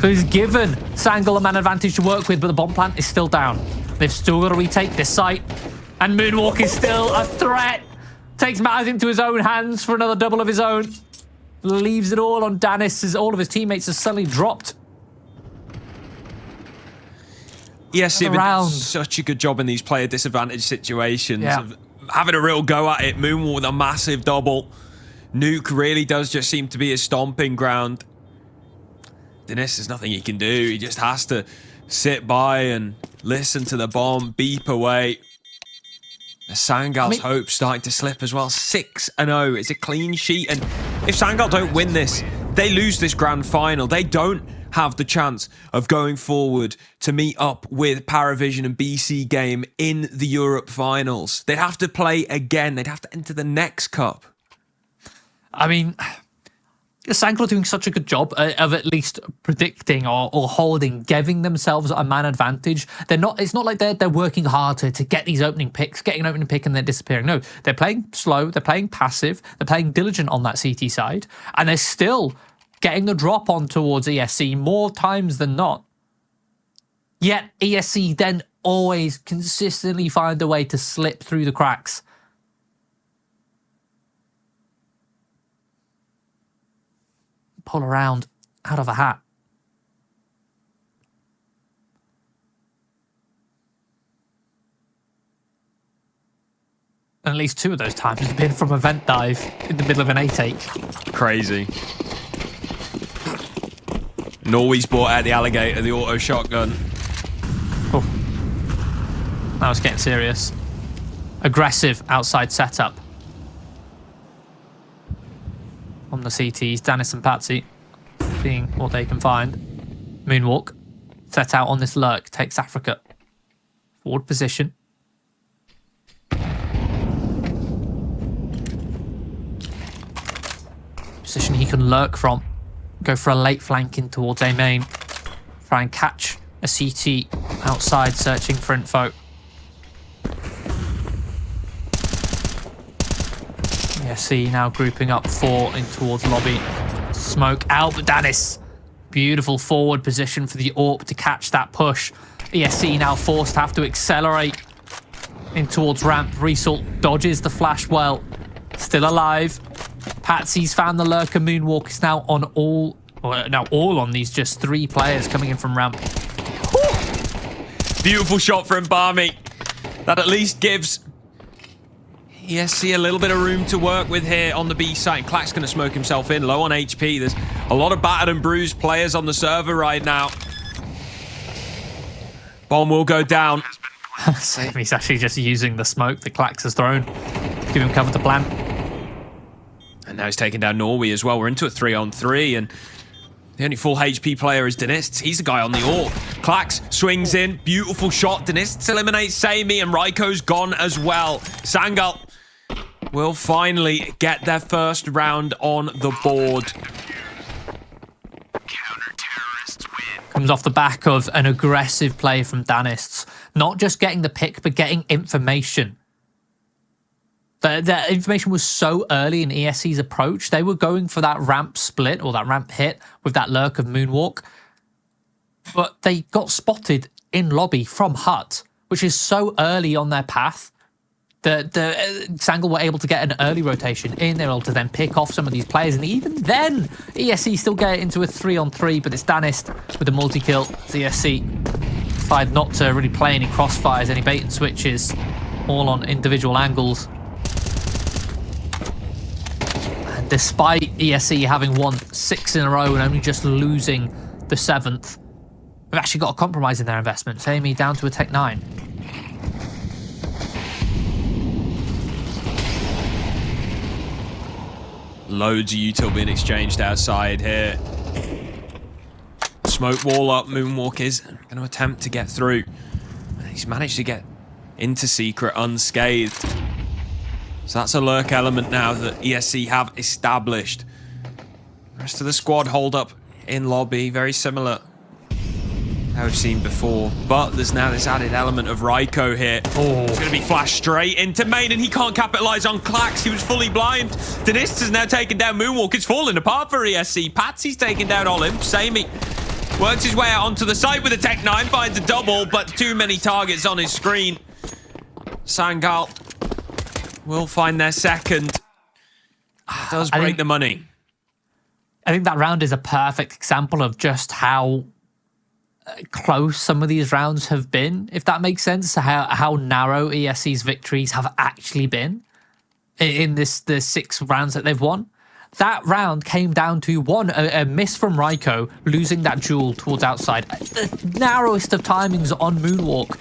So he's given Sangal a man advantage to work with, but the bomb plant is still down. They've still got to retake this site. And Moonwalk is still a threat. Takes matters into his own hands for another double of his own. Leaves it all on Danis as all of his teammates have suddenly dropped. Yes, they've done such a good job in these player disadvantage situations of having a real go at it. Moonwalk with a massive double. Nuke really does just seem to be his stomping ground. Dennis, there's nothing he can do. He just has to sit by and listen to the bomb beep away. Sangal's hope starting to slip as well. 6-0. It's a clean sheet. And if Sangal don't win this, they lose this grand final. They don't have the chance of going forward to meet up with Paravision and BC Game in the Europe finals. They'd have to play again. They'd have to enter the next cup. I mean, Sangal are doing such a good job of at least predicting or holding, giving themselves a man advantage. They're not. It's not like they're working hard to get these opening picks, getting an opening pick and they're disappearing. No, they're playing slow. They're playing passive. They're playing diligent on that CT side, and they're still getting the drop on towards ESC more times than not. Yet ESC then always consistently find a way to slip through the cracks. Pull around out of a hat. And at least 2 of those times have been from a vent dive in the middle of an A-take. Crazy. Norway's brought out the alligator, the auto shotgun. Oh. That was getting serious. Aggressive outside setup. On the CTs, Danis and Patsy seeing what they can find. Moonwalk set out on this lurk, takes Africa. Forward position. Position he can lurk from. Go for a late flanking towards A main. Try and catch a CT outside searching for info. ESC now grouping up 4 in towards lobby. Smoke out, but Danis. Beautiful forward position for the AWP to catch that push. ESC now forced to have to accelerate in towards ramp. Result dodges the flash well. Still alive. Patsy's found the lurker. Moonwalk is now on all on these just 3 players coming in from ramp. Beautiful shot from Barmy. That at least gives ESC a little bit of room to work with here on the B site. And Clack's going to smoke himself in, low on HP. There's a lot of battered and bruised players on the server right now. Bomb will go down. He's actually just using the smoke that Clax has thrown. Give him cover to plant. And now he's taking down Norway as well. We're into a 3-on-3 and the only full HP player is Denist. He's the guy on the AWP. Clax swings in. Beautiful shot. Denist eliminates Samey and Raiko's gone as well. Sangal will finally get their first round on the board. Comes off the back of an aggressive play from Danists. Not just getting the pick, but getting information. The information was so early in ESC's approach. They were going for that ramp split or that ramp hit with that lurk of Moonwalk. But they got spotted in lobby from Hut, which is so early on their path. Sangal were able to get an early rotation in. They were able to then pick off some of these players. And even then, ESC still get into a 3-on-3, but it's Danist with a multi-kill. ESC decided not to really play any crossfires, any bait and switches, all on individual angles. And despite ESC having won 6 in a row and only just losing the 7th, they've actually got a compromise in their investment. Amy down to a Tech 9. Loads of util being exchanged outside here. Smoke wall up. Moonwalk is going to attempt to get through. He's managed to get into Secret unscathed. So that's a lurk element now that ESC have established. The rest of the squad hold up in lobby, very similar how we've seen before. But there's now this added element of Raiko here. Oh. It's going to be flashed straight into main, and he can't capitalize on Clax. He was fully blind. Denist has now taken down Moonwalk. It's falling apart for ESC. Patsy's taken down Olymp. Samey works his way out onto the site with a Tech 9, finds a double, but too many targets on his screen. Sangal will find their second. Does break the money. I think that round is a perfect example of just how close some of these rounds have been, if that makes sense. How narrow ESC's victories have actually been in the 6 rounds that they've won. That round came down to a miss from Raiko, losing that duel towards outside. The narrowest of timings on Moonwalk,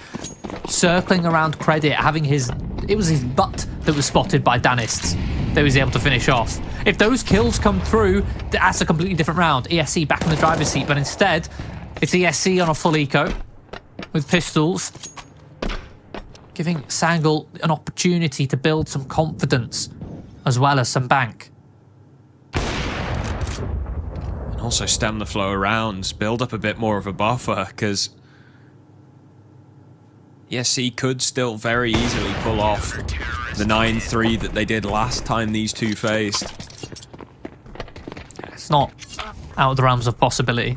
circling around Credit, having it was his butt that was spotted by Danists that was able to finish off. If those kills come through, that's a completely different round. ESC back in the driver's seat, but instead, it's ESC on a full eco with pistols, giving Sangal an opportunity to build some confidence as well as some bank. And also stem the flow of rounds, build up a bit more of a buffer, because ESC could still very easily pull off the 9-3 that they did last time these two faced. It's not out of the realms of possibility.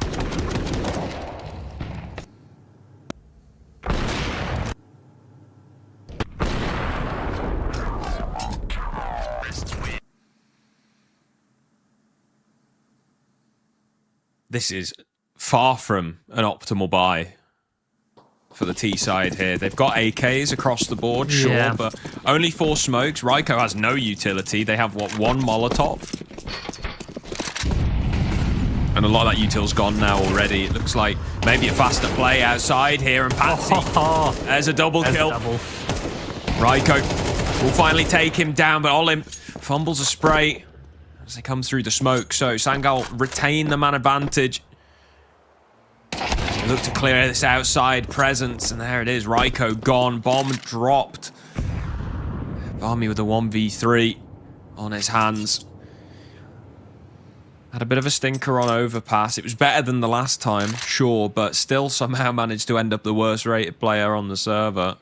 This is far from an optimal buy for the T side here. They've got AKs across the board, sure, yeah, but only 4 smokes. Raiko has no utility. They have, what, 1 Molotov? And a lot of that util's gone now already. It looks like maybe a faster play outside here, and Patsy, there's a double kill. Raiko will finally take him down, but Olymp fumbles a spray as they come through the smoke. So Sangal retain the man advantage. Look to clear this outside presence, and there it is. Raiko gone, bomb dropped. Barmy with a 1v3 on his hands. Had a bit of a stinker on Overpass. It was better than the last time, sure, but still somehow managed to end up the worst rated player on the server.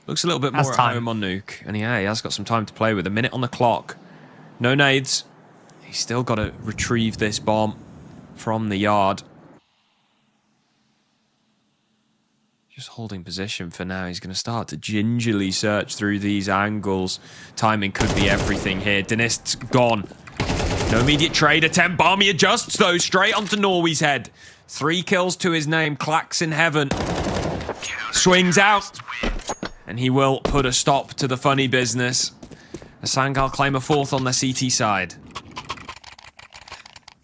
Looks a little bit more at home on Nuke. And yeah, he has got some time to play with. A minute on the clock. No nades. He's still got to retrieve this bomb from the yard. Just holding position for now. He's going to start to gingerly search through these angles. Timing could be everything here. Denist's gone. No immediate trade attempt. Barmy adjusts, though, straight onto Norway's head. 3 kills to his name. Clax in heaven. Swings out. And he will put a stop to the funny business. As Sangal claim a 4th on the CT side.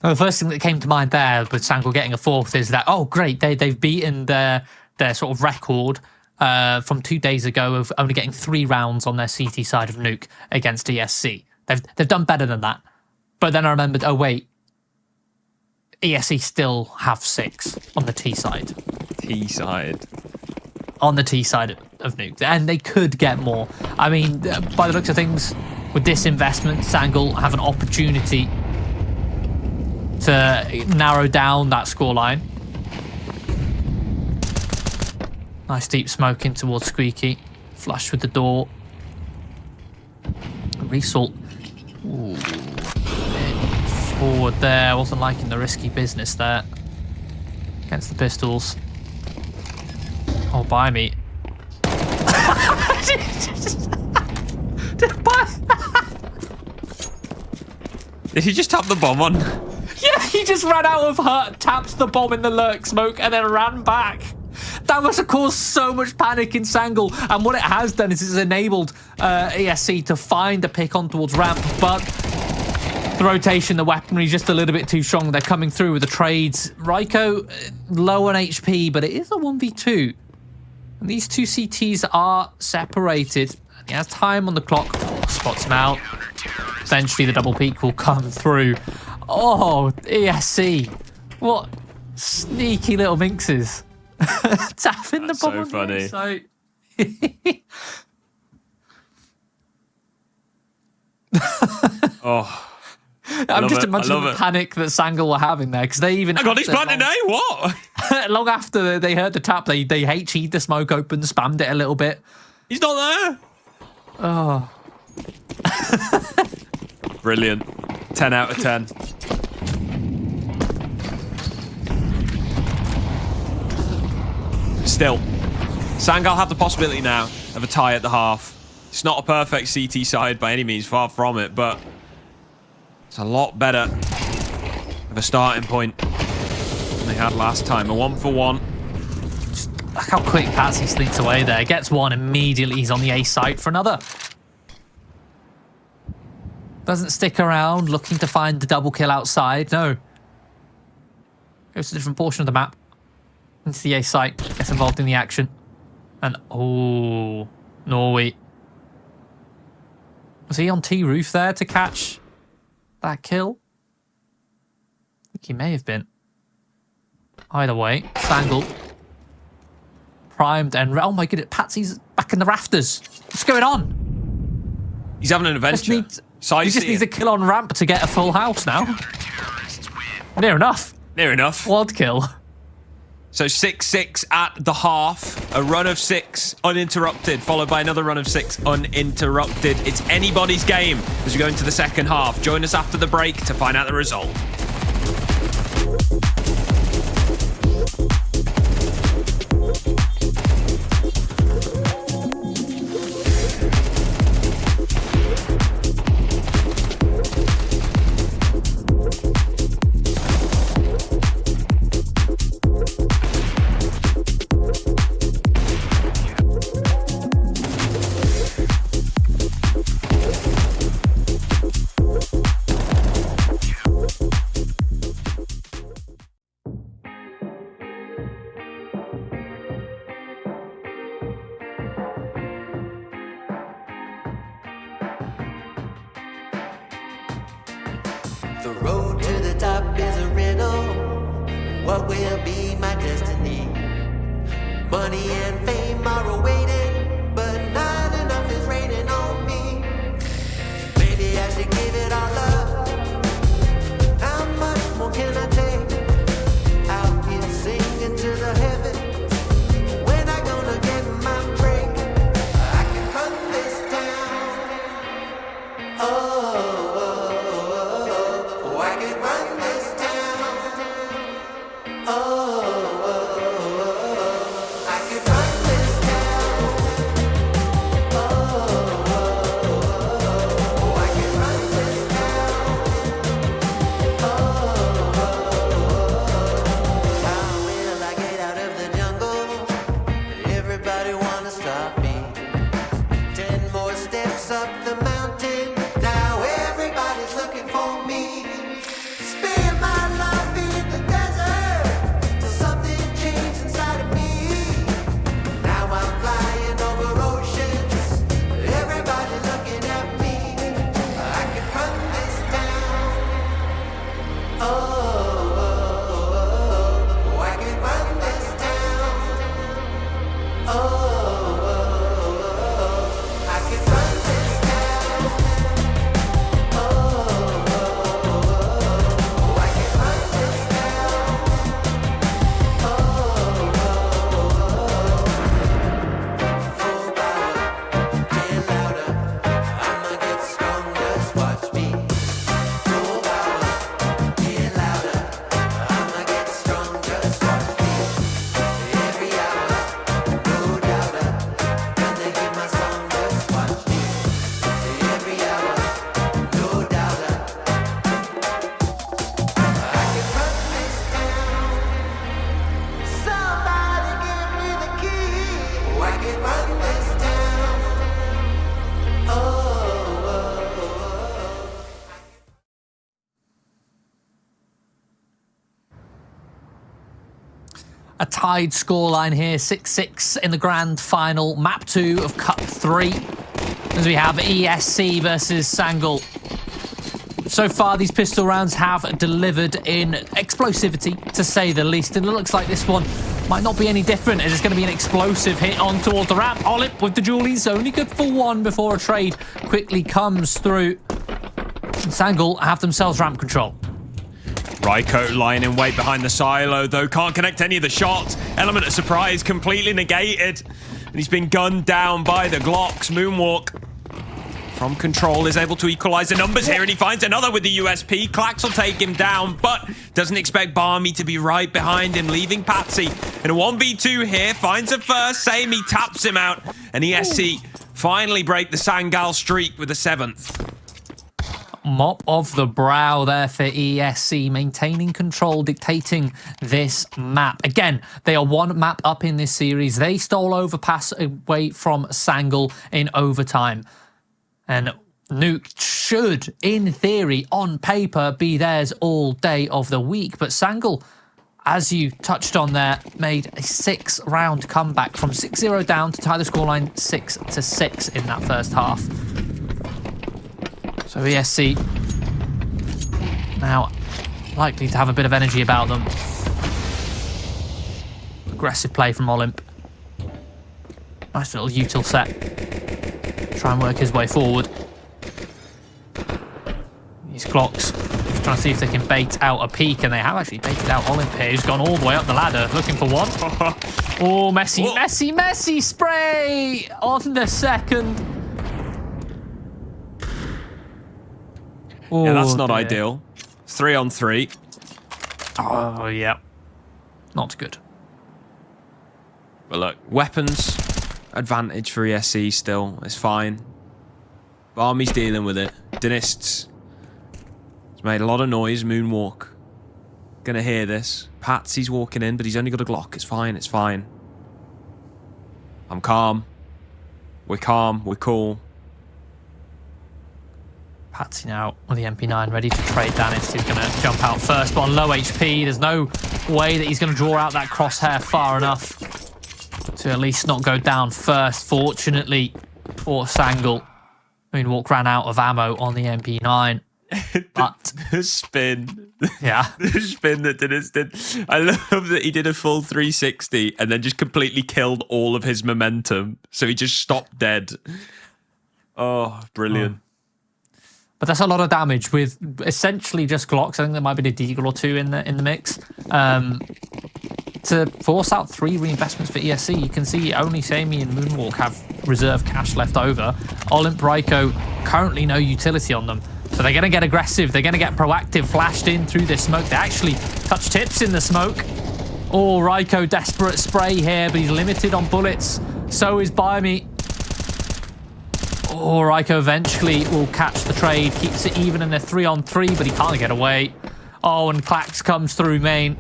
Well, the first thing that came to mind there with Sangal getting a 4th is that, oh, great, they've beaten their sort of record from 2 days ago of only getting 3 rounds on their CT side of Nuke against ESC. They've done better than that. But then I remembered, oh, wait, ESC still have 6 on the T side. T side. On the T side of Nuke, and they could get more. I mean, by the looks of things, with this investment, Sangal have an opportunity to narrow down that scoreline. Nice deep smoke in towards Squeaky. Flush with the door. Result. Ooh. Forward there. Wasn't liking the risky business there. Against the pistols. Oh, buy me. Did he just tap the bomb on? Yeah, he just ran out of hurt, tapped the bomb in the lurk smoke, and then ran back. That must have caused so much panic in Sangal, and what it has done is it's enabled ESC to find a pick on towards ramp, but the rotation, the weaponry, just a little bit too strong. They're coming through with the trades. Raiko, low on HP, but it is a 1v2. And these 2 CTs are separated. And he has time on the clock. Spots him out. Eventually, the double peak will come through. Oh, ESC. What sneaky little minxes. Tapping the That's bomb so on the funny. site. Oh, I'm love just it. I imagining love the it. panic that Sangal were having there because they even. I got he's planting, eh? What? Long after they heard the tap, they HE'd the smoke open, spammed it a little bit. He's not there. Oh, Brilliant. 10 out of 10. Still, Sangal have the possibility now of a tie at the half. It's not a perfect CT side by any means, far from it, but it's a lot better of a starting point than they had last time. A 1-for-1. look how quick Patsy slinks away there. Gets one immediately. He's on the A site for another. Doesn't stick around looking to find the double kill outside. No. Goes to a different portion of the map. Into the A site. Gets involved in the action. And oh, Norway. Was he on T roof there to catch that kill? I think he may have been. Either way, Sangal primed and oh my goodness, Patsy's back in the rafters. What's going on? He's having an adventure. He just needs a kill on ramp to get a full house now. Near enough. Near enough. Quad kill. So 6-6 at the half. A run of 6 uninterrupted, followed by another run of 6 uninterrupted. It's anybody's game as we go into the second half. Join us after the break to find out the result. The road to the top is a riddle. What will be my destiny? Money and fame are awaiting, but not enough is raining on me. Maybe I should give it all up. How much more can I take? Out here singing to the heavens. When I gonna get my break? I can run this town. Oh. I can run this town. I can run this town. I can run this town. How will I get out of the jungle? Everybody wanna stop me. 10 more steps up the mountain. Now everybody's looking for me. Spend my life in the desert till something changed inside of me. Now I'm flying over oceans. Everybody looking at me. I can run this town. I can run this town. I can run this town. I can run this town. Full power, get louder. I'ma get stronger, just watch me. Full power, get louder. I'ma get stronger, just watch me. Every hour, no doubter. Gonna hear my song, just watch me. Every hour, no doubter. I can run this town. Somebody give me the key. I can run this town. A tied scoreline here, 6-6 in the grand final, map 2 of Cup 3. As we have ESC versus Sangal. So far, these pistol rounds have delivered in explosivity, to say the least. And it looks like this one might not be any different, as it's going to be an explosive hit on towards the ramp. Olip with the dualies, only good for one before a trade quickly comes through. Sangal have themselves ramp control. Raiko lying in wait behind the silo, though can't connect any of the shots. Element of surprise completely negated. And he's been gunned down by the Glocks. Moonwalk from control is able to equalize the numbers here, and he finds another with the USP. Clax will take him down, but doesn't expect Barmy to be right behind him, leaving Patsy in a 1v2 here. Finds a first, Samey taps him out, and ESC finally break the Sangal streak with the 7th. Mop of the brow there for ESC, maintaining control, dictating this map. Again, they are one map up in this series. They stole Overpass away from Sangal in overtime. And Nuke should, in theory, on paper, be theirs all day of the week. But Sangal, as you touched on there, made a 6-round comeback from 6-0 down to tie the scoreline 6-6 in that first half. So ESC now likely to have a bit of energy about them. Aggressive play from Olymp. Nice little util set. Try and work his way forward. These Glocks just trying to see if they can bait out a peek, and they have actually baited out Olymp here, who's gone all the way up the ladder looking for one. Oh, messy spray on the second. Yeah, that's not ideal. 3-on-3. Oh, yeah. Not good. But look, weapons advantage for ESC still. It's fine. Barmy's dealing with it. Dinists. It's made a lot of noise. Moonwalk. Gonna hear this. Patsy's walking in, but he's only got a Glock. It's fine. It's fine. I'm calm. We're calm. We're cool. Patsy now with the MP9 ready to trade Danist. He's going to jump out first, but on low HP. There's no way that he's going to draw out that crosshair far enough to at least not go down first. Fortunately for Sangal, Moonwalk ran out of ammo on the MP9. But the spin. Yeah. The spin that Dennis did. I love that he did a full 360 and then just completely killed all of his momentum. So he just stopped dead. Oh, brilliant. But that's a lot of damage with essentially just Glocks. I think there might be a Deagle or two in the mix. To force out 3 reinvestments for ESC, you can see only Samey and Moonwalk have reserve cash left over. Olymp, Raiko, currently no utility on them. So they're going to get aggressive. They're going to get proactive, flashed in through this smoke. They actually touch tips in the smoke. Oh, Raiko, desperate spray here, but he's limited on bullets. So is Barmy. Oh, Raiko eventually will catch the trade, keeps it even in their 3-on-3, but he can't get away. Oh, and Clax comes through main.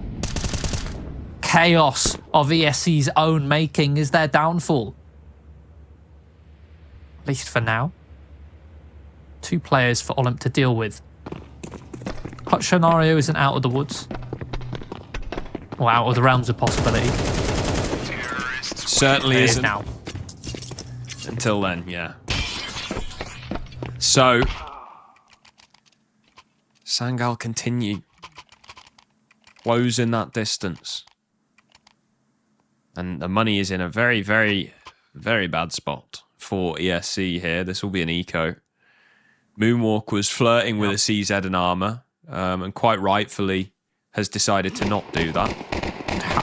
Chaos of ESC's own making is their downfall. At least for now. 2 players for Olymp to deal with. Clutch scenario isn't out of the woods. Or out of the realms of possibility. Certainly isn't. Now. Until then, yeah. So, Sangal continue closing that distance. And the money is in a very, very, very bad spot for ESC here. This will be an eco. Moonwalk was flirting with a CZ and armor, and quite rightfully has decided to not do that.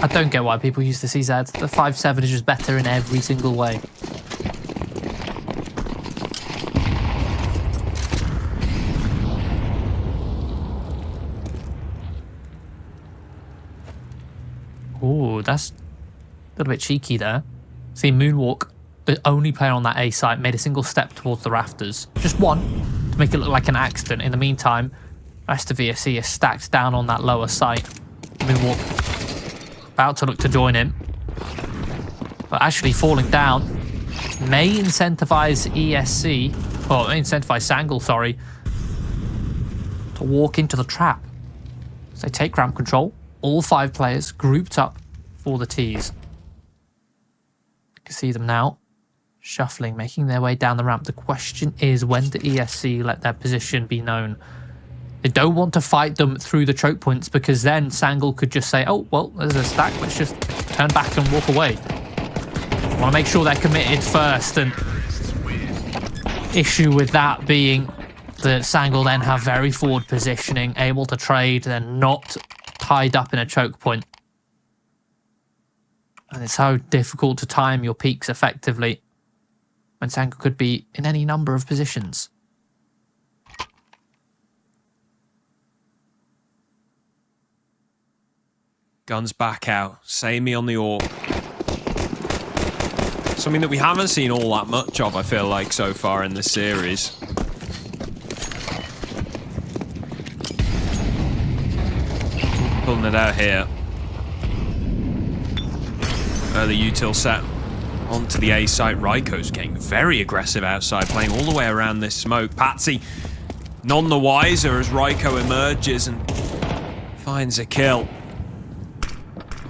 I don't get why people use the CZ. The 5.7 is just better in every single way. Oh, that's a little bit cheeky there. See, Moonwalk, the only player on that A site, made a single step towards the rafters. Just one, to make it look like an accident. In the meantime, the rest of ESC is stacked down on that lower site. Moonwalk about to look to join him. But actually falling down may incentivize ESC, or incentivize Sangal, sorry, to walk into the trap. So they take ramp control. All 5 players grouped up for the tees. You can see them now shuffling, making their way down the ramp. The question is, when do ESC let their position be known? They don't want to fight them through the choke points because then Sangal could just say, oh, well, there's a stack. Let's just turn back and walk away. Want to make sure they're committed first. And issue with that being that Sangal then have very forward positioning, able to trade, they're not tied up in a choke point. And it's so difficult to time your peaks effectively when Sangal could be in any number of positions. Guns back out. Sammy on the AWP. Something that we haven't seen all that much of, I feel like, so far in this series. Pulling it out here. Early util set onto the A site. Raiko's getting very aggressive outside, playing all the way around this smoke. Patsy none the wiser as Raiko emerges and finds a kill.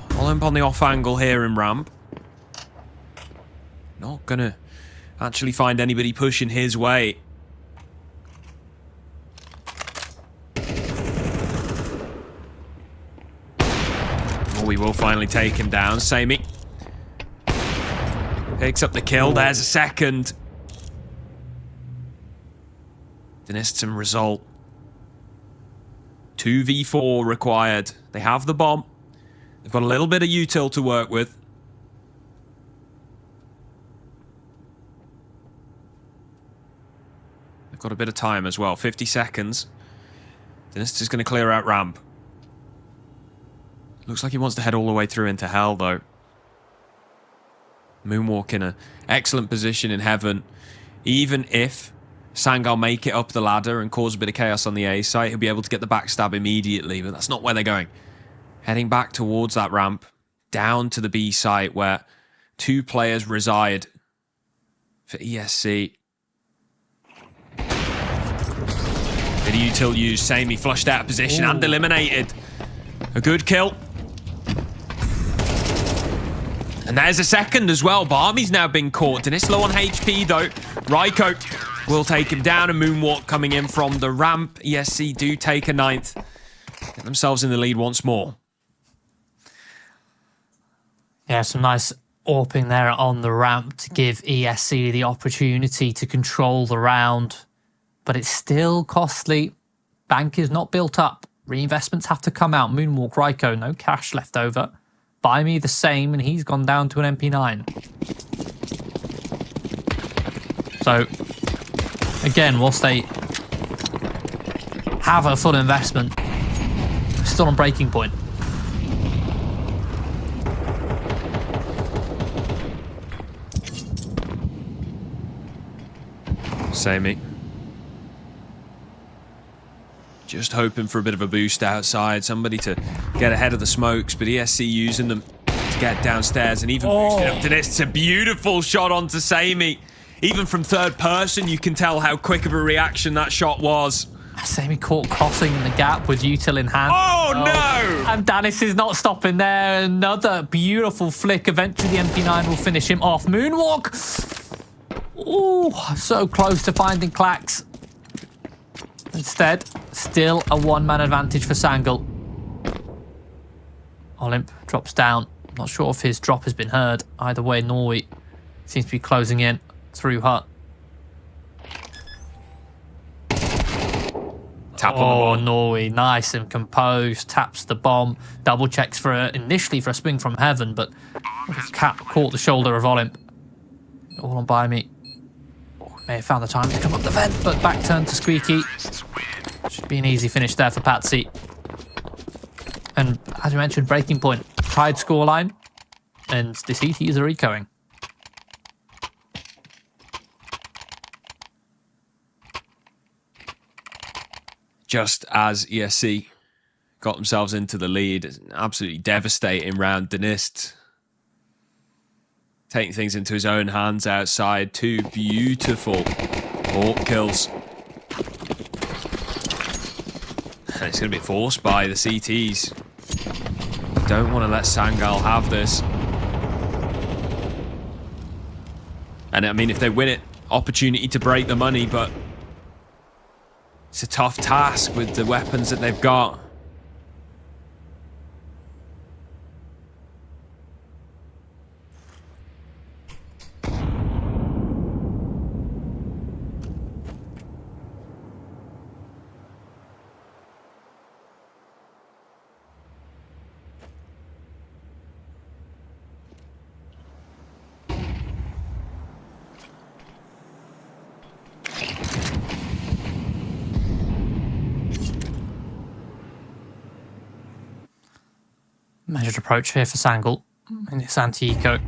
Olymp on the off angle here in ramp. Not gonna actually find anybody pushing his way. Oh, we will finally take him down. Sammy picks up the kill. There's a second. Deniston result. 2v4 required. They have the bomb. They've got a little bit of util to work with. They've got a bit of time as well. 50 seconds. Deniston's going to clear out ramp. Looks like he wants to head all the way through into hell, though. Moonwalk in an excellent position in heaven. Even if Sangal make it up the ladder and cause a bit of chaos on the A site, he'll be able to get the backstab immediately, but that's not where they're going. Heading back towards that ramp, down to the B site where 2 players reside for ESC. Bit of util used. Sammy flushed out of position and eliminated. A good kill. And there's a second as well. Barmy's now been caught. Denis low on HP though. Raiko will take him down. A moonwalk coming in from the ramp. ESC do take a 9th. Get themselves in the lead once more. Yeah, some nice AWPing there on the ramp to give ESC the opportunity to control the round. But it's still costly. Bank is not built up. Reinvestments have to come out. Moonwalk, Raiko, no cash left over. Buy me the same, and he's gone down to an MP9. So, again, whilst they have a full investment, still on breaking point. Sammy. Just hoping for a bit of a boost outside, somebody to get ahead of the smokes, but ESC using them to get downstairs and even boosted up to this. It's a beautiful shot onto Sammy. Even from third person, you can tell how quick of a reaction that shot was. Sammy caught crossing in the gap with util in hand. Oh, no! And Danis is not stopping there. Another beautiful flick. Eventually the MP9 will finish him off. Moonwalk! Ooh, so close to finding Clax. Instead, still a one-man advantage for Sangal. Olymp drops down. Not sure if his drop has been heard. Either way, Norway seems to be closing in through hut. Tap on the bomb. Norway, nice and composed. Taps the bomb. Double checks for initially for a swing from heaven, but Cap caught the shoulder of Olymp. All on by me. May have found the time to come up the vent, but back turn to Squeaky. Should be an easy finish there for Patsy. And as you mentioned, breaking point, tied scoreline, and the CTs are ecoing. Just as ESC got themselves into the lead, it's an absolutely devastating round. Denist taking things into his own hands outside. 2 beautiful AWP kills. And it's going to be forced by the CTs. Don't want to let Sangal have this. And I mean, if they win it, opportunity to break the money, but It's a tough task with the weapons that they've got. Measured approach here for Sangal in this anti-eco.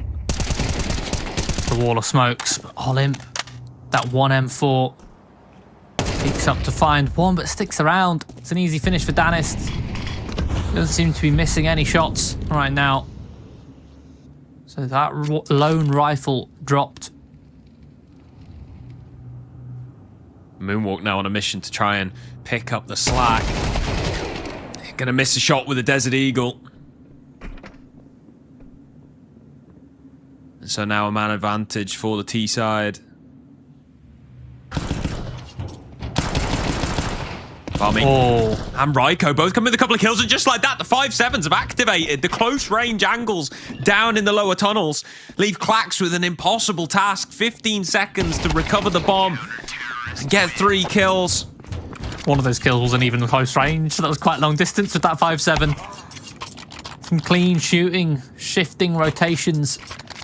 The wall of smokes, but Olymp, that 1M4, peeks up to find one, but sticks around. It's an easy finish for Danis. Doesn't seem to be missing any shots right now. So that lone rifle dropped. Moonwalk now on a mission to try and pick up the slack. Gonna miss a shot with a Desert Eagle. And so now a man advantage for the T side. Barmy and Raiko both come with a couple of kills, and just like that, the 5-7s have activated. The close range angles down in the lower tunnels leave Clax with an impossible task. 15 seconds to recover the bomb and get 3 kills. One of those kills wasn't even close range, so that was quite long distance with that 5-7. Some clean shooting, shifting rotations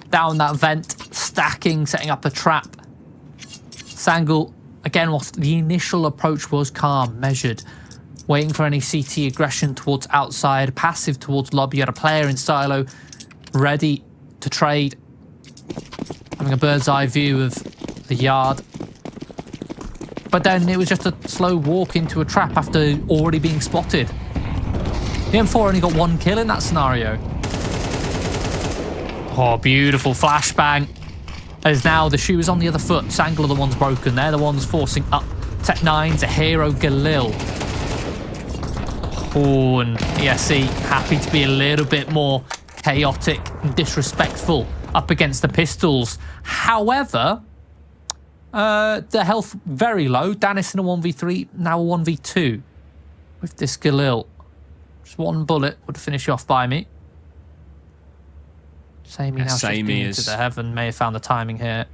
down that vent, stacking, setting up a trap. Sangal, again, whilst the initial approach was calm, measured, waiting for any CT aggression towards outside, passive towards lobby. You had a player in silo, ready to trade, having a bird's eye view of the yard. But then it was just a slow walk into a trap after already being spotted. The M4 only got 1 kill in that scenario. Oh, beautiful flashbang. As now the shoe is on the other foot. Sangal are the ones broken. They're the ones forcing up Tech 9 to hero Galil. Oh, and ESC happy to be a little bit more chaotic and disrespectful up against the pistols. However, the health very low. Danis in a 1v3, now a 1v2 with this Galil. Just one bullet would finish off by me. Samey now shifting into the heaven. May have found the timing here.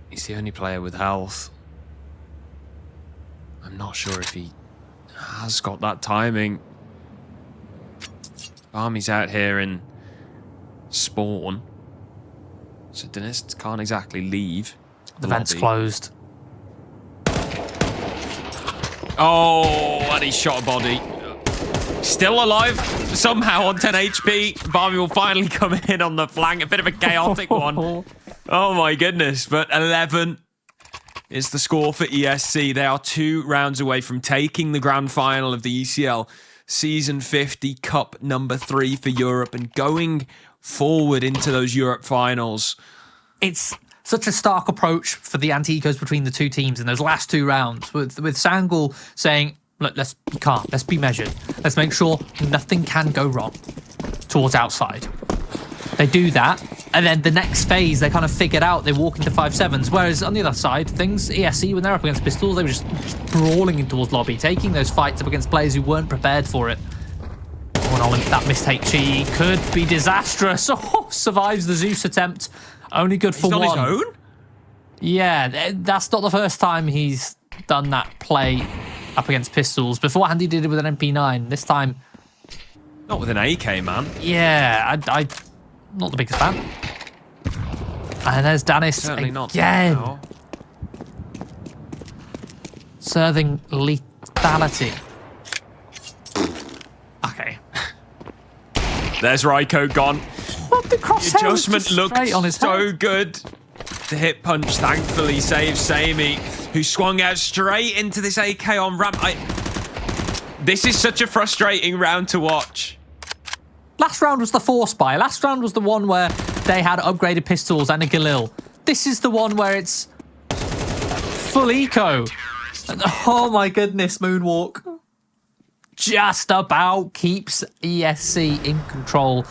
He's the only player with health. I'm not sure if he has got that timing. Barmy's out here in spawn, so Dennis can't exactly leave. The vent's closed. Oh, and he shot a body. Still alive somehow on 10 HP. Barmy will finally come in on the flank. A bit of a chaotic one. Oh my goodness. But 11 is the score for ESC. They are 2 rounds away from taking the grand final of the ECL Season 50 Cup number 3 for Europe and going forward into those Europe finals. It's such a stark approach for the anti-ecos between the two teams in those last 2 rounds, with Sangal saying, look, let's be calm, let's be measured, let's make sure nothing can go wrong towards outside. They do that, and then the next phase, they kind of figured out, they walk into 5-7s, whereas on the other side, things, ESC, when they're up against pistols, they were just brawling in towards lobby, taking those fights up against players who weren't prepared for it. Oh, and Olin, that mistake, she could be disastrous. Oh, survives the Zeus attempt. Only good for one. He's on his own? Yeah, that's not the first time he's done that play up against pistols. Beforehand, he did it with an MP9. This time, not with an AK, man. Yeah, I not the biggest fan. And there's Danis Certainly not again. now. Serving lethality. Okay. There's Raiko gone. What the crosshair? The adjustment looked on his so head. good. The hit punch thankfully saves Samey, who swung out straight into this AK on ramp. This is such a frustrating round to watch. Last round was the force buy. Last round was the one where they had upgraded pistols and a Galil. This is the one where it's full eco. Oh my goodness, Moonwalk. Just about keeps ESC in control.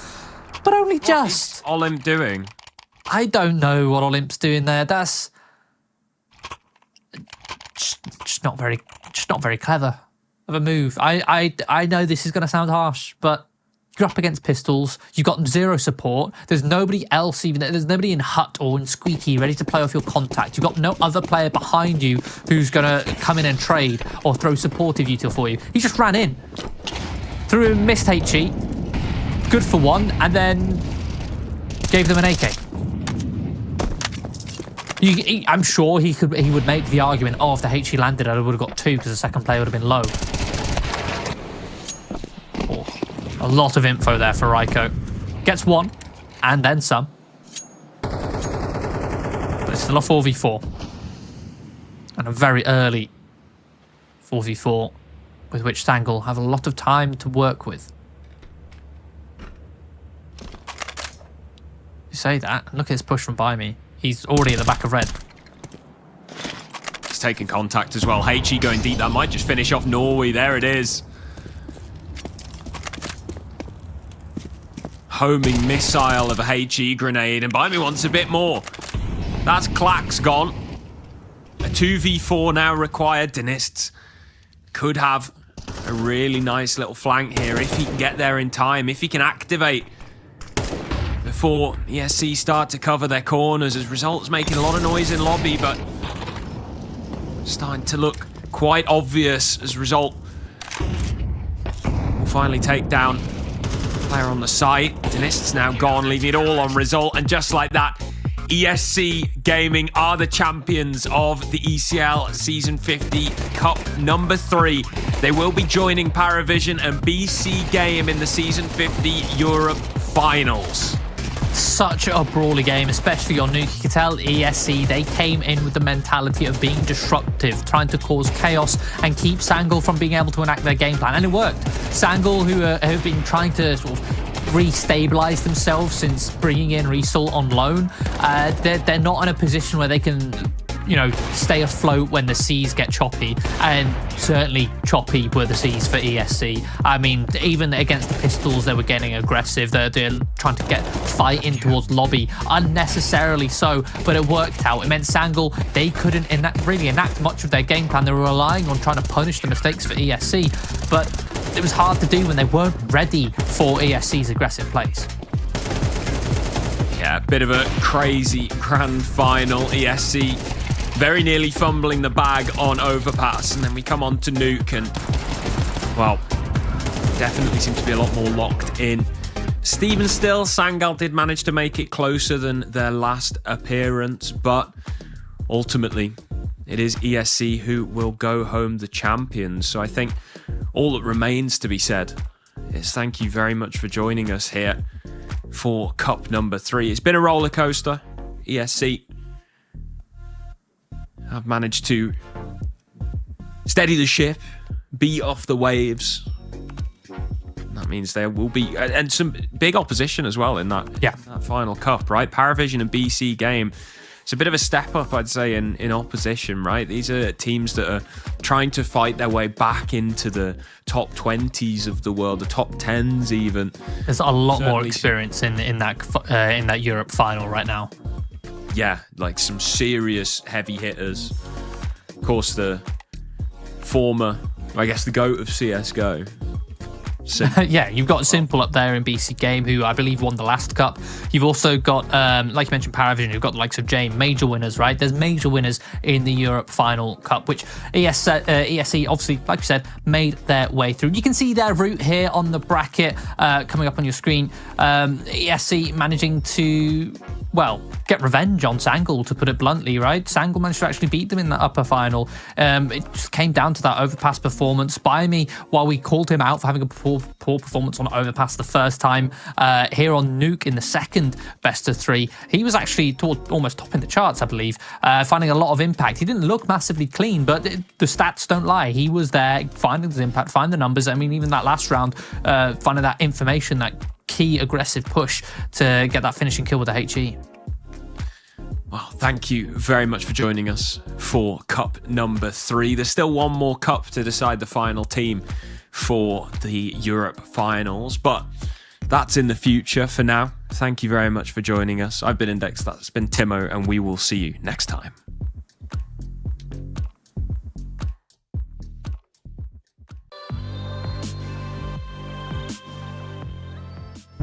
But only just. What is Olymp doing? I don't know what Olymp's doing there. That's just not very just not very clever of a move. I know this is going to sound harsh, but you're up against pistols. You've got zero support. There's nobody else even. There's nobody in hut or in squeaky ready to play off your contact. You've got no other player behind you who's going to come in and trade or throw supportive util for you. He just ran in, threw a missed HE, good for one, and then gave them an AK. I'm sure he would make the argument, oh, if the HE landed, I would have got 2 because the second player would have been low. Oh, a lot of info there for Raiko. Gets 1 and then some. But it's still a 4v4. And a very early 4v4 with which Sangal have a lot of time to work with. You say that, look at this push from by me. He's already at the back of red. He's taking contact as well. HE going deep. That might just finish off Norway. There it is. Homing missile of a HE grenade. And By Me wants a bit more. That's Clax gone. A 2v4 now required. Denists could have a really nice little flank here if he can get there in time. If he can activate before ESC start to cover their corners, as results making a lot of noise in lobby, but starting to look quite obvious as result will finally take down player on the site. Denist's now gone, leaving it all on result, and just like that, ESC Gaming are the champions of the ECL Season 50 Cup number 3. They will be joining Paravision and BC Game in the Season 50 Europe Finals. Such a brawly game, especially on Nuke. You can tell ESC, they came in with the mentality of being disruptive, trying to cause chaos and keep Sangal from being able to enact their game plan, and it worked. Sangal, who have been trying to sort of re-stabilize themselves since bringing in Resol on loan, they're not in a position where they can, you know, stay afloat when the seas get choppy, and certainly choppy were the seas for ESC. I mean, even against the pistols, they were getting aggressive. They're trying to fight in towards lobby, unnecessarily so, but it worked out. It meant Sangal, they couldn't really enact much of their game plan. They were relying on trying to punish the mistakes for ESC, but it was hard to do when they weren't ready for ESC's aggressive plays. Yeah, a bit of a crazy grand final. ESC very nearly fumbling the bag on Overpass, and then we come on to Nuke, and, well, definitely seems to be a lot more locked in. Steven still, Sangal did manage to make it closer than their last appearance, but ultimately it is ESC who will go home the champions. So I think all that remains to be said is thank you very much for joining us here for Cup number 3. It's been a roller coaster. ESC have managed to steady the ship, beat off the waves. That means there will be, and some big opposition as well in that final cup, right? Paravision and BC Game. It's a bit of a step up, I'd say, in opposition, right? These are teams that are trying to fight their way back into the top 20s of the world, the top 10s even. There's a lot more experience in that Europe final right now. Yeah, like some serious heavy hitters. Of course, the former, I guess, the GOAT of CSGO. Yeah, you've got Simple up there in BC Game, who I believe won the last cup. You've also got, like you mentioned, Paravision, who've got the likes of Jane, major winners, right? There's major winners in the Europe Final Cup, which ESC, obviously, like you said, made their way through. You can see their route here on the bracket coming up on your screen. ESC managing to, well, get revenge on Sangal, to put it bluntly, right? Sangal managed to actually beat them in that upper final. It just came down to that Overpass performance. By me, while we called him out for having a poor performance on Overpass the first time, here on Nuke in the second best of 3, he was actually almost topping the charts, I believe, finding a lot of impact. He didn't look massively clean, but the stats don't lie. He was there, finding his impact, finding the numbers. I mean, even that last round, finding that information, that key aggressive push to get that finishing kill with the HE. Well, thank you very much for joining us for Cup number 3. There's still one more cup to decide the final team for the Europe Finals, but that's in the future. For now, thank you very much for joining us. I've been Index, that's been Timo, and we will see you next time.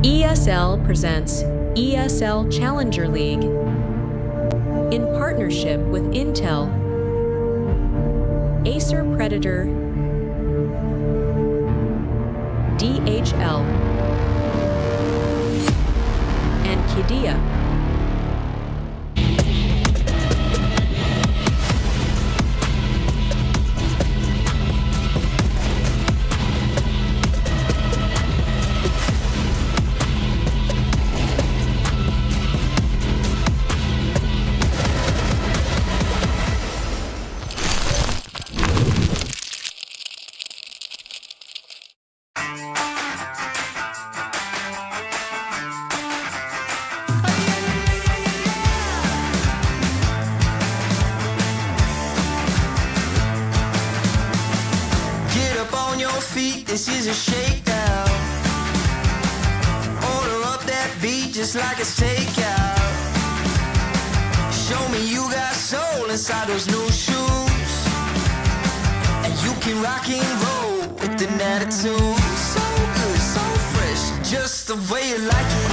ESL presents ESL Challenger League in partnership with Intel, Acer Predator, DHL, and Qiddiya. This is a shakedown. Order up that beat just like it's takeout. Show me you got soul inside those new shoes, and you can rock and roll with an attitude. So good, so fresh, just the way you like it.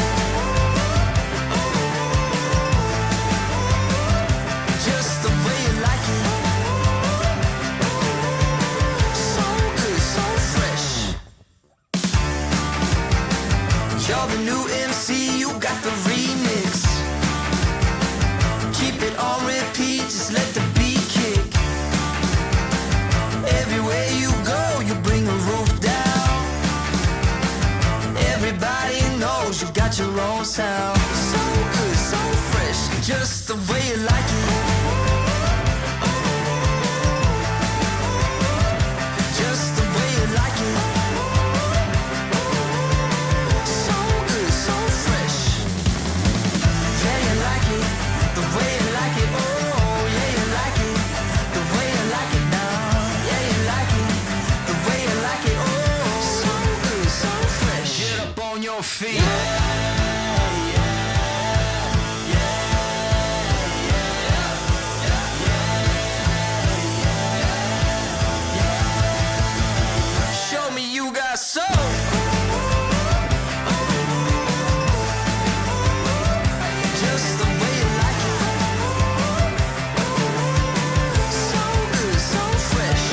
Just the way you like it. You're the new MC, you got the remix. Keep it on repeat, just let the beat kick. Everywhere you go, you bring a roof down. Everybody knows you got your own sound. So good, so fresh, just the way you like it. Just the way you like it. Feet. Show me you got soul. Just the way you like it. So good, so fresh.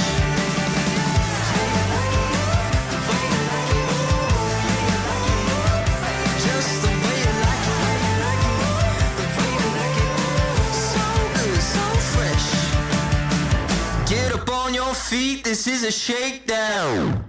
Just the way you like it. The way you like it. So good, so fresh. Get up on your feet, this is a shakedown.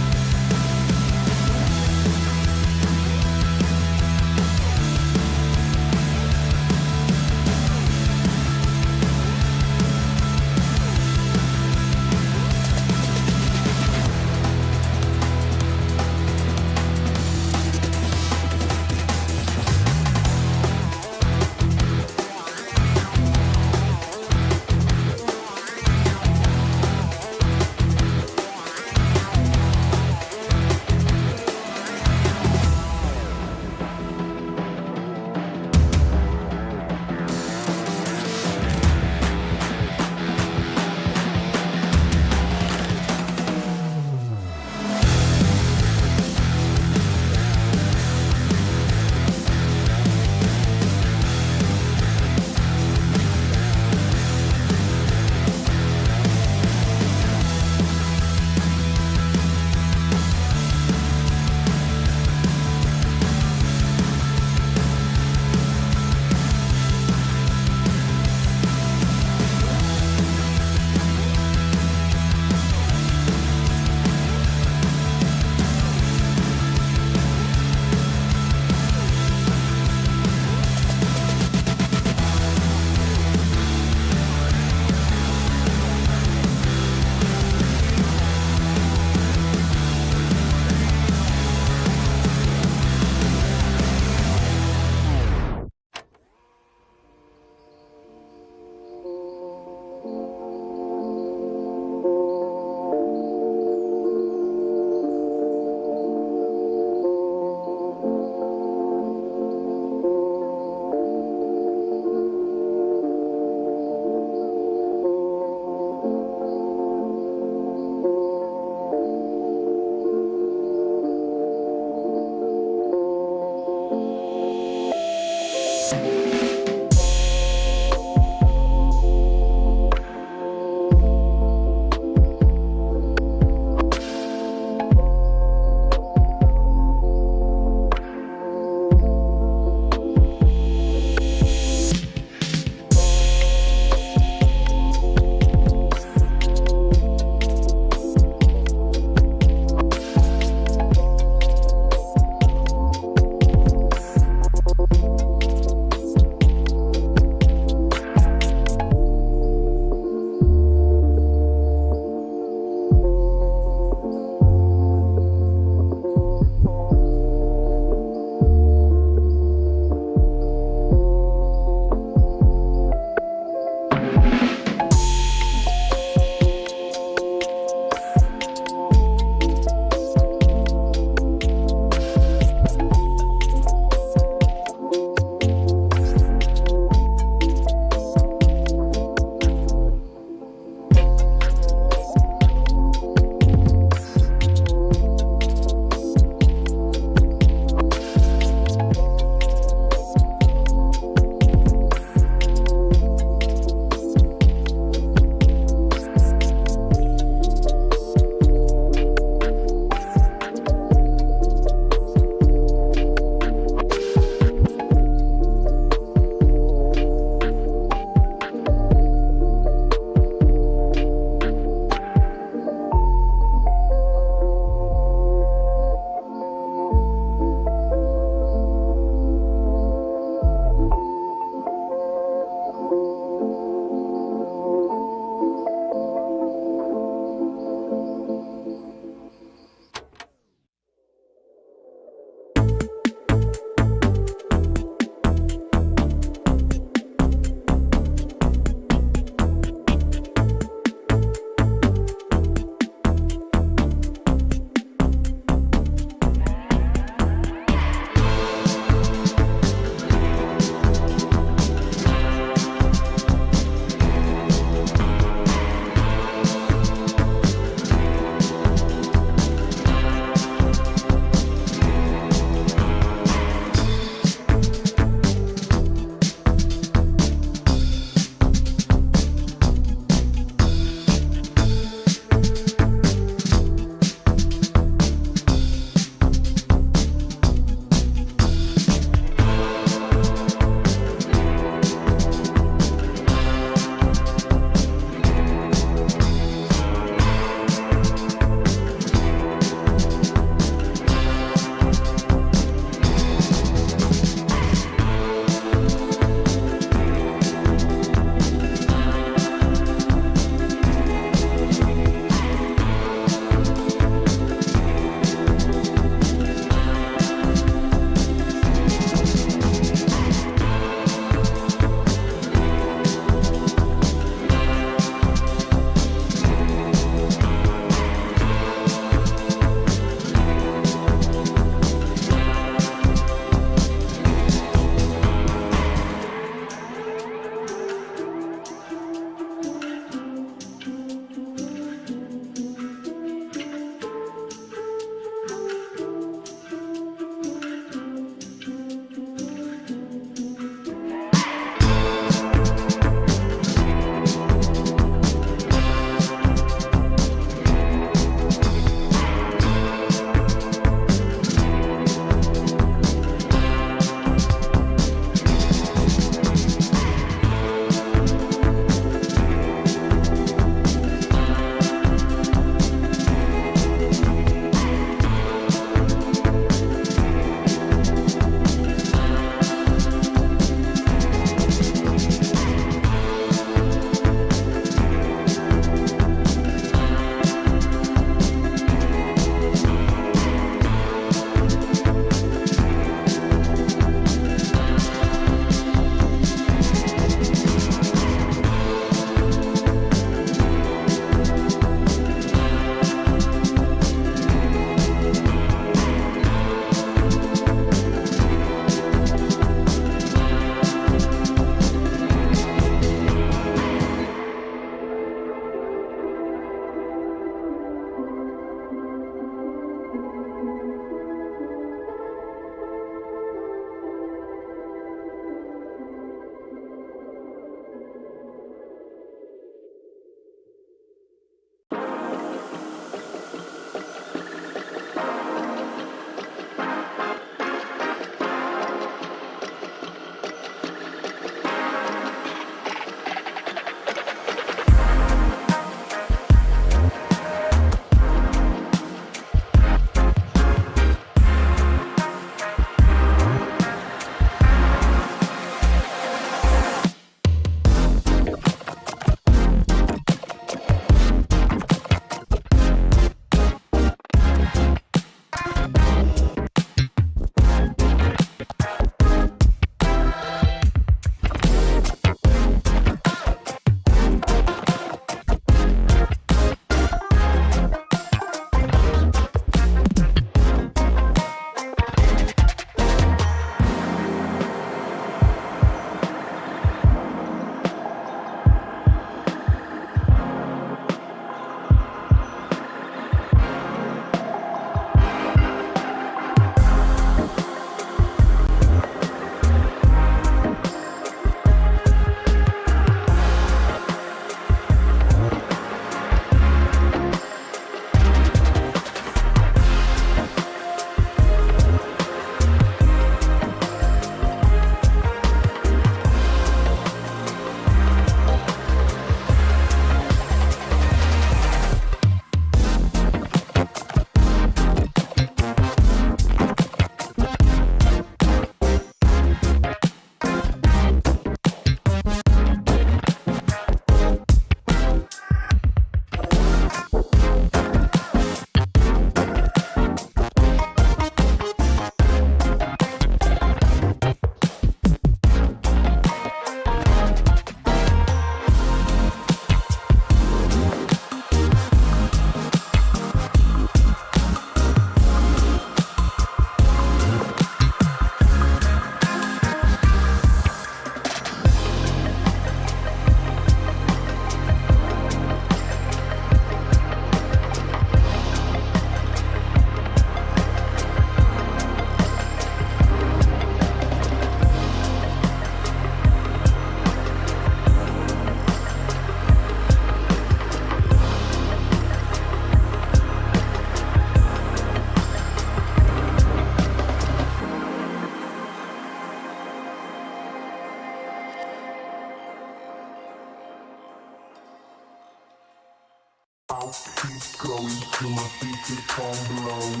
keep going till my feet become blown.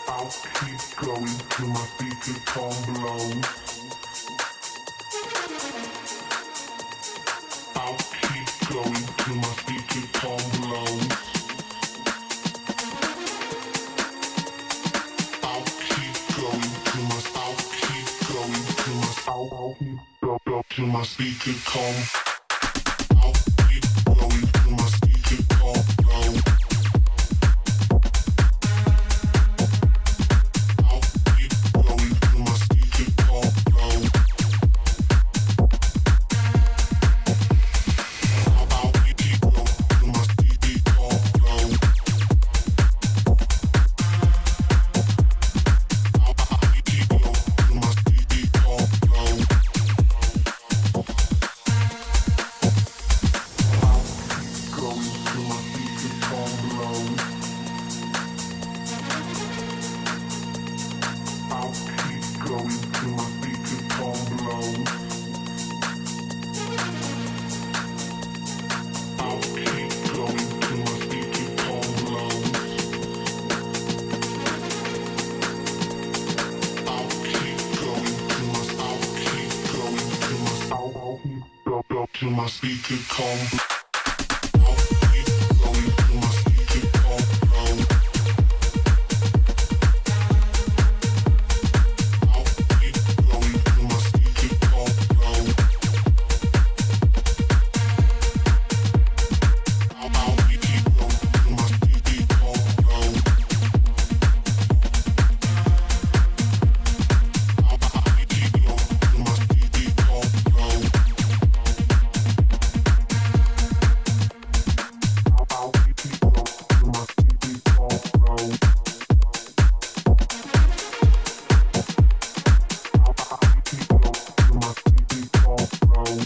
I'll keep going till my feet become blown. I'll keep going till my feet become blown. I'll keep going till my till my speaker come. I'll keep going till my speaker come blown. I'll keep going till my speaker come blown. I'll keep going till my speaker come blown. I'll keep going till my speaker come blown. Till my speaker come. I'll keep going till my speaker come blown. I'll keep going till my speaker come blown. I'll keep going till my speaker come blown. I'll keep going till my speaker come blown.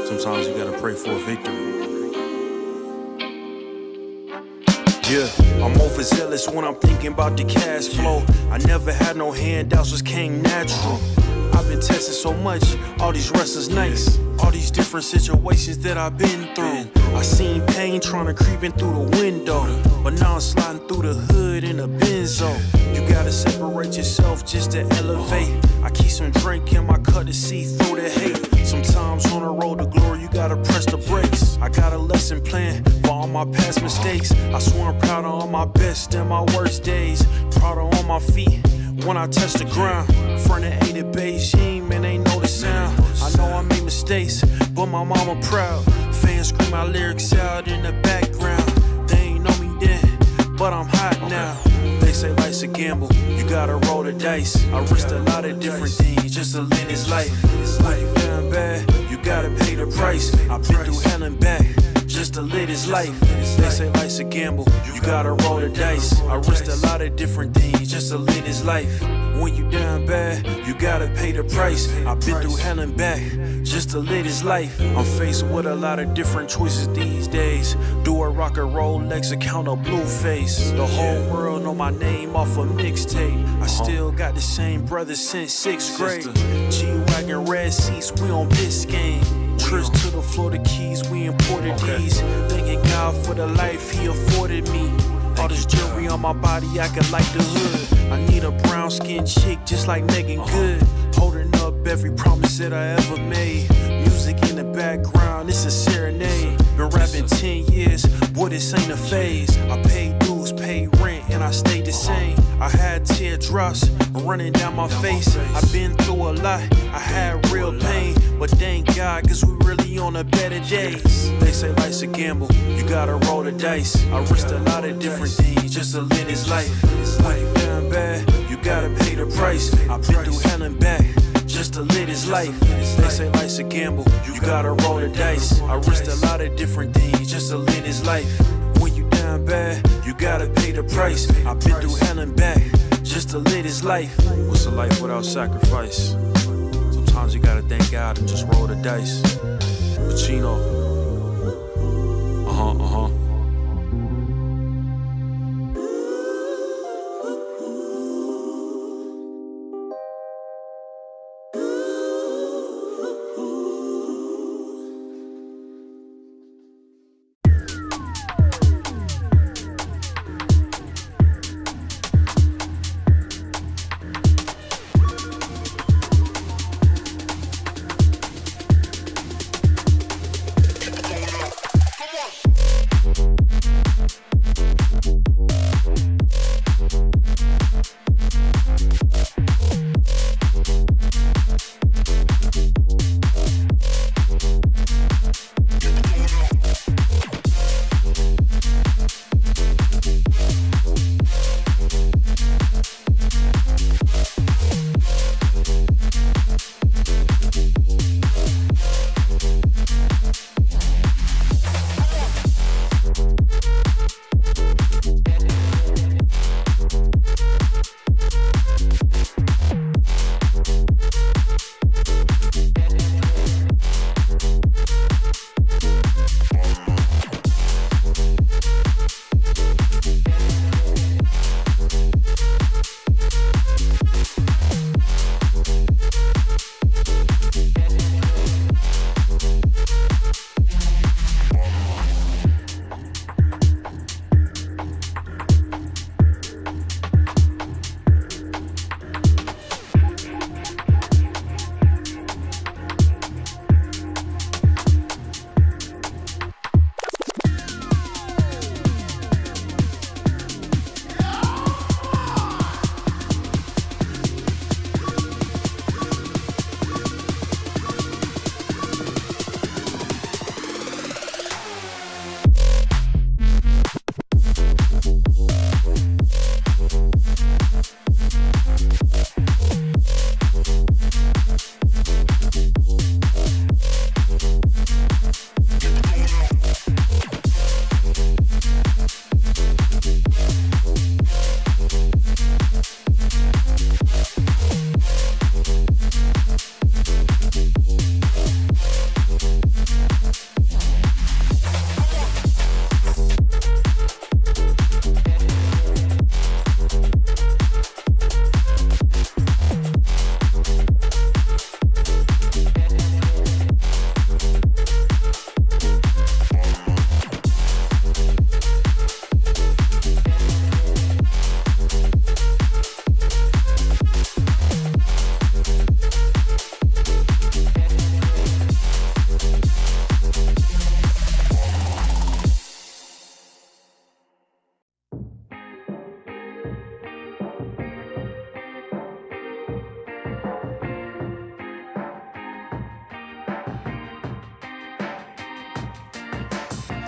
Sometimes you gotta pray for a victory. Yeah, I'm overzealous when I'm thinking about the cash flow. I never had no handouts, just came natural. I've been tested so much, all these wrestlers nice. All these different situations that I've been through. I seen pain trying to creep in through the window, but now I'm sliding through the hood in a Benzo. You gotta separate yourself just to elevate. I keep some drink in my cup to see through the hate. Sometimes on the road to glory, you gotta press the brakes. I got a lesson plan for all my past mistakes. I swear I'm proud of all my best and my worst days. Proud of all my feet when I touch the ground. Front of 8 at Beijing, man, they know the sound. I know I made mistakes, but my mama proud. Fans scream my lyrics out in the background. They ain't know me then, but I'm hot now. They say life's a gamble, you gotta roll the dice. I risked a lot of different things just to live this life. When you down bad, you gotta pay the price. I've been through hell and back just to live this life. They say life's a gamble, you gotta roll the dice. I risked a lot of different things just to live this life. When you down bad, you gotta pay the price. I've been through hell and back just to live this life. I'm faced with a lot of different choices these days. Do a rock and roll, Lex account a blue face. The whole world know my name off a mixtape. I still got the same brothers since 6th grade. G-Wagon, red seats, we on Biscayne. Trips to the Florida Keys, we imported these. Thanking God for the life he afforded me. All this jewelry on my body, I could like the hood. I need a brown skinned chick just like Megan Good. Holding up every promise that I ever made. Music in the background, it's a serenade. Been rapping 10 years, boy, this ain't a phase. I paid dues, paid rent, and I stayed the same. I had teardrops running down my face. I've been through a lot, I had real pain. But thank God, cause we really on the better days. They say life's a gamble, you gotta roll the dice. I risked a lot of different things just to live this life. When you down bad, you gotta pay the price. I've been through hell and back just to live this life. They say life's a gamble, you gotta roll the dice. I risked a lot of different things just to live this life. When you down bad, you gotta pay the price. I've been through hell and back just to live this life. What's a life without sacrifice? Sometimes Sometimes you gotta thank God and just roll the dice. Pacino. Uh-huh.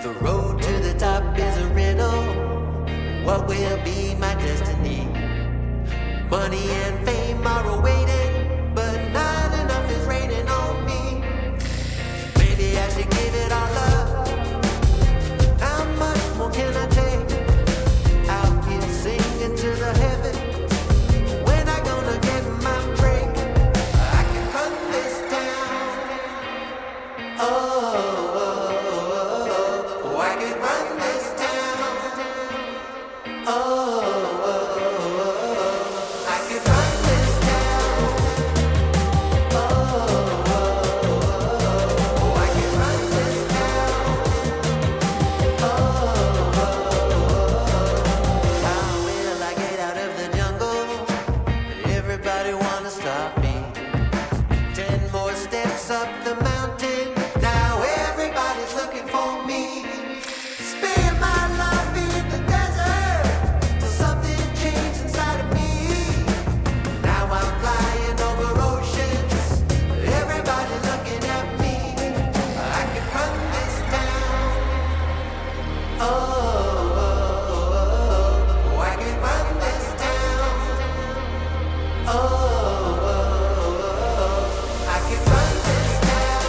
The road to the top is a riddle. What will be my destiny? Money and fame are awaiting, but not enough is raining on me. Maybe I should give it all up. How much more can I take? Out here singing to the heavens. When I gonna get my break? I can run this town. Oh, I can run this town. Oh, I can run this town. Oh, I can run this town. How will I get out of the jungle? Everybody wanna stop me. 10 more steps up the mountain. Now everybody's looking for me. Spend my life in the desert till something changed inside of me. Now I'm flying over oceans. Everybody looking at me. I can run this town. Oh, I can run this town. Oh, I can run this town.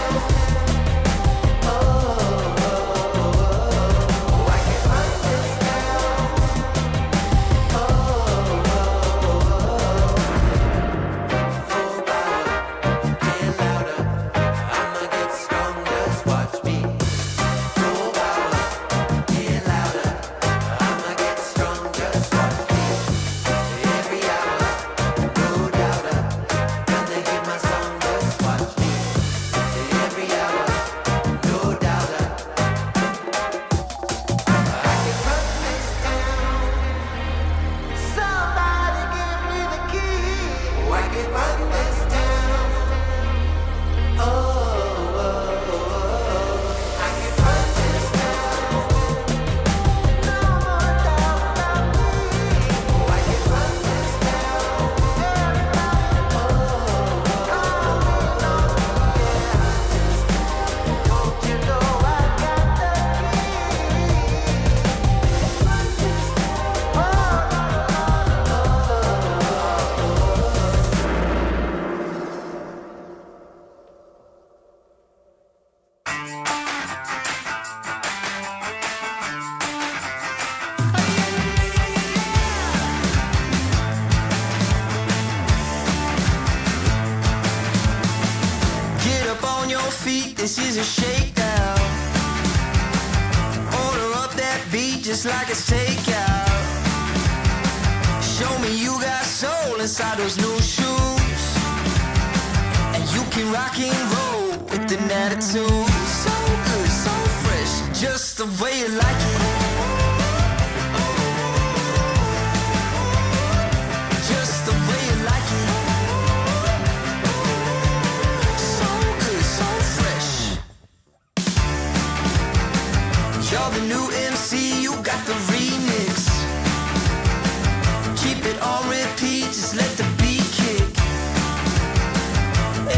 can run this town. Oh, oh, oh, oh. I can run this town. No more doubt about me. Oh, I can run this town. Oh, oh, oh, yeah. Don't you know I got the Get up on your feet, this is a shakedown. Order up that beat just like it's takeout. Show me you got soul inside those new shoes. And you can rock and roll with an attitude. So good, so fresh, just the way you like it. Just the way you like it. So good, so fresh. You're the new MC, you got the remix. Keep it on repeat, just let the beat kick.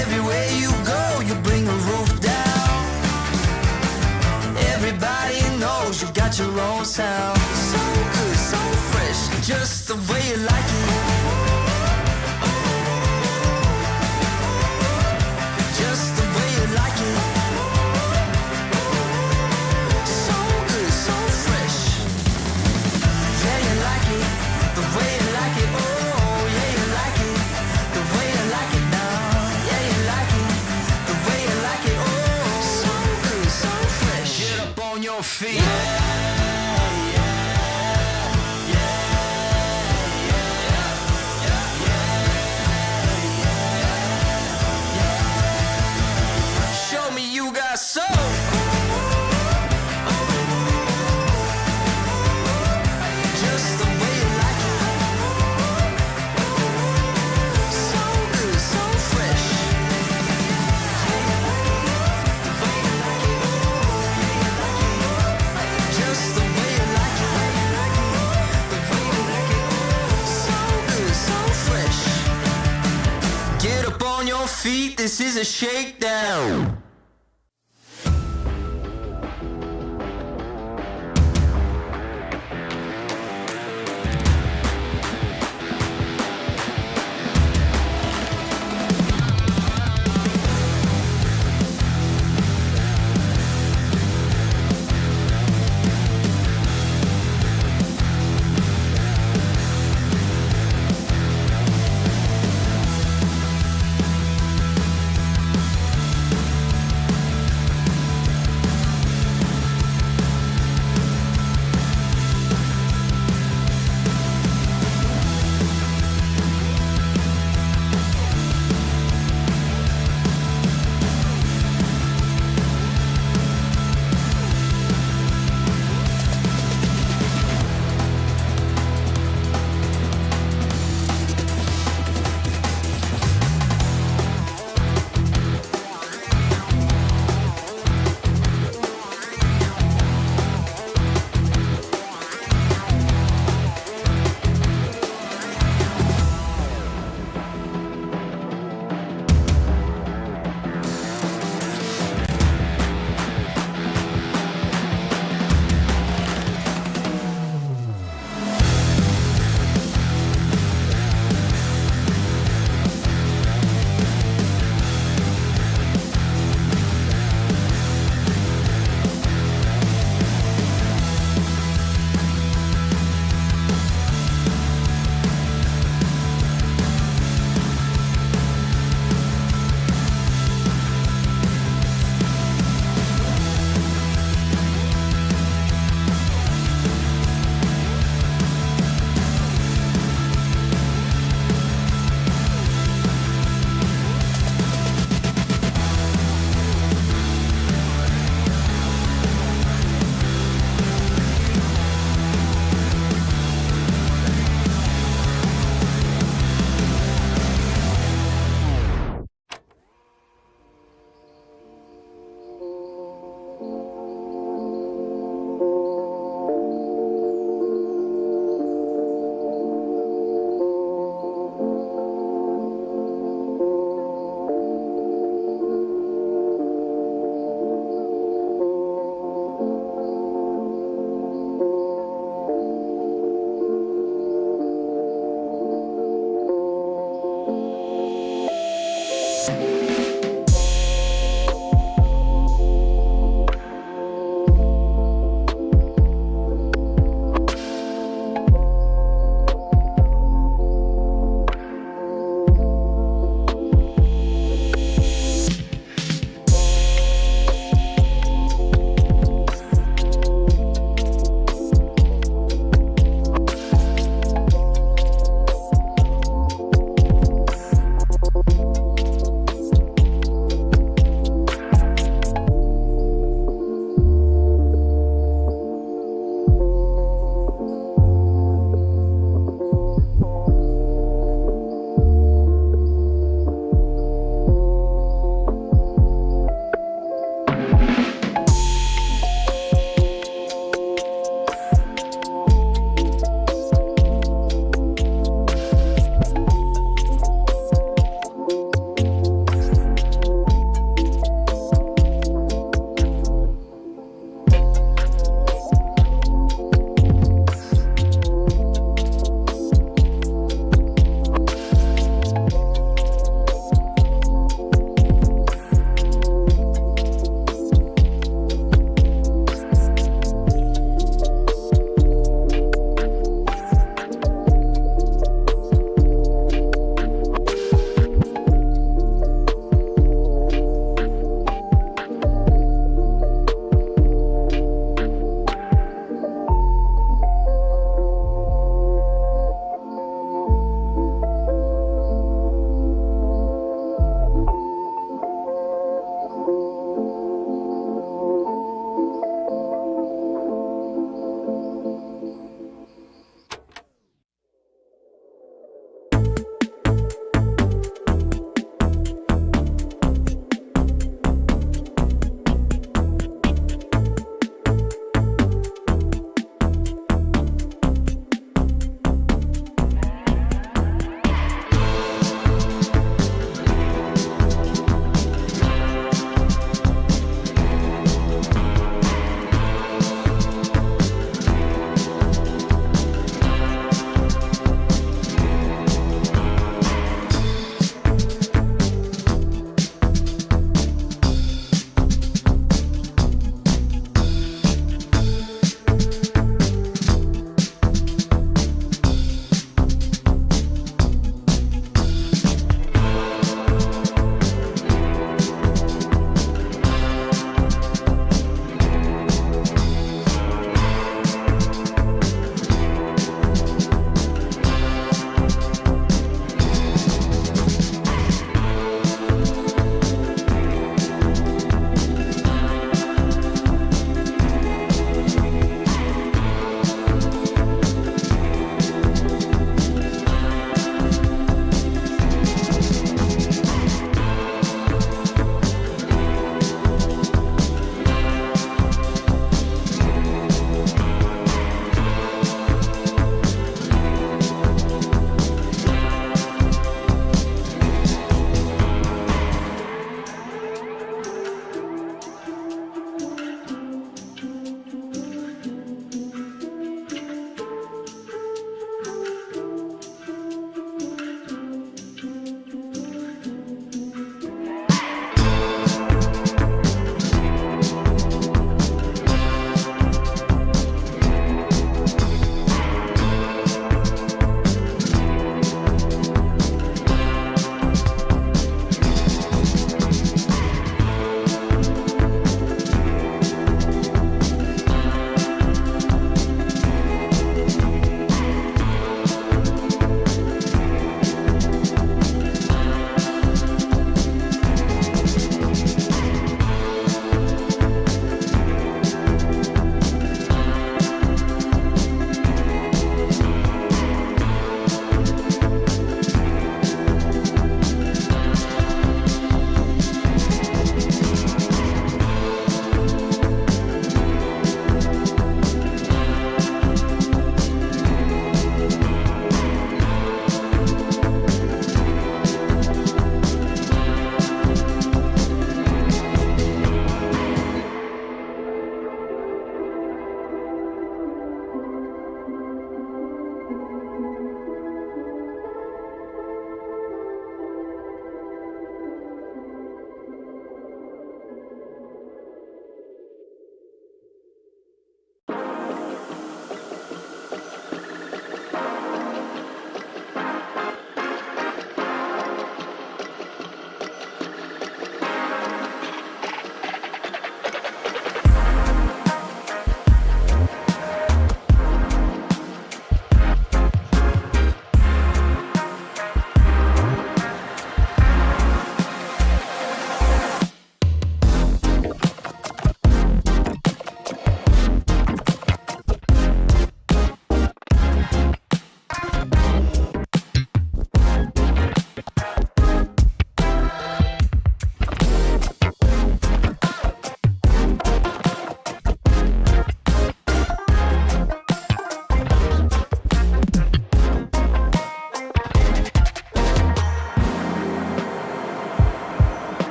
Everywhere you go, you bring the roof down. Everybody knows you got your own sound. So good, so fresh, just the way you like it. Just the way you like it. So good, so fresh. Yeah, you like it, the way you like it. Oh, yeah, you like it, the way you like it now. Yeah, you like it, the way you like it. Oh, so good, so fresh. Get up on your feet. Show me you got soul. Just the way you like it. So good, so fresh. Just the way you like it. The way you like it. So good, so fresh. Get up on your feet, this is a shakedown.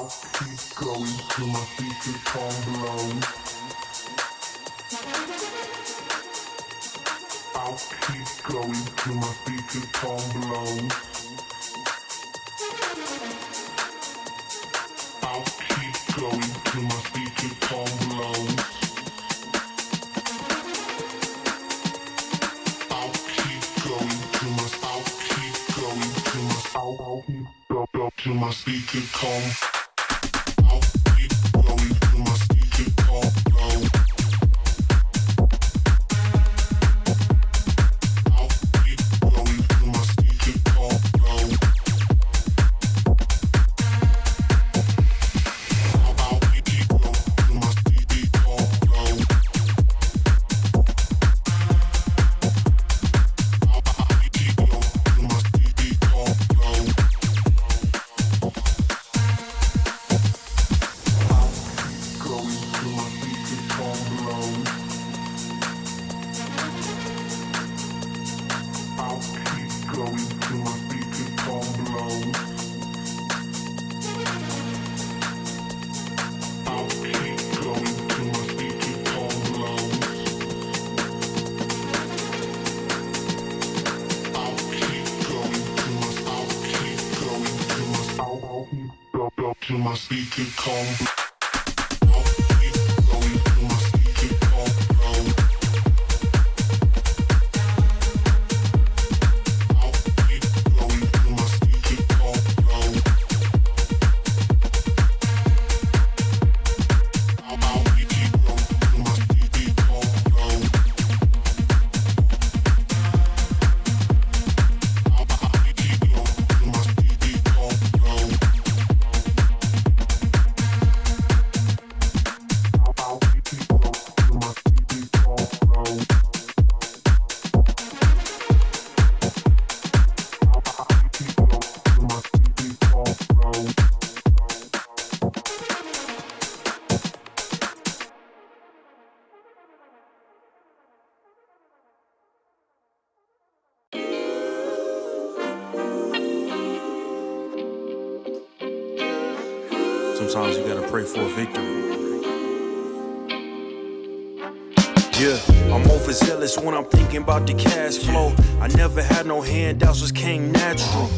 I'll keep going till my speakerphone blows. I'll keep going till my speakerphone blows. I'll keep going till my speakerphone blows. I'll keep going till my I'll keep going till my I'll keep go till my speakerphone. I'll keep going till my speakerphone blows. I'll keep going till my speakerphone blows. I'll keep going till my speakerphone blows. I'll keep going till my speakerphone blows. Going till my speakerphone blows. I'll keep going till my speakerphone blows. I'll keep going till my speakerphone blows. I'll keep going till my I'll keep going till my I'll keep go till my speakerphone. I'll keep going till my speakerphone blows. I'll keep going till my speakerphone blows. I'll keep going till my speakerphone blows. I'll keep going till my speakerphone blows. I'll keep going till my speakerphone blows. I'll keep going till my speakerphone blows. Sometimes you gotta pray for a victory. Yeah, I'm overzealous when I'm thinking about the cash flow. I never had no handouts, just came natural.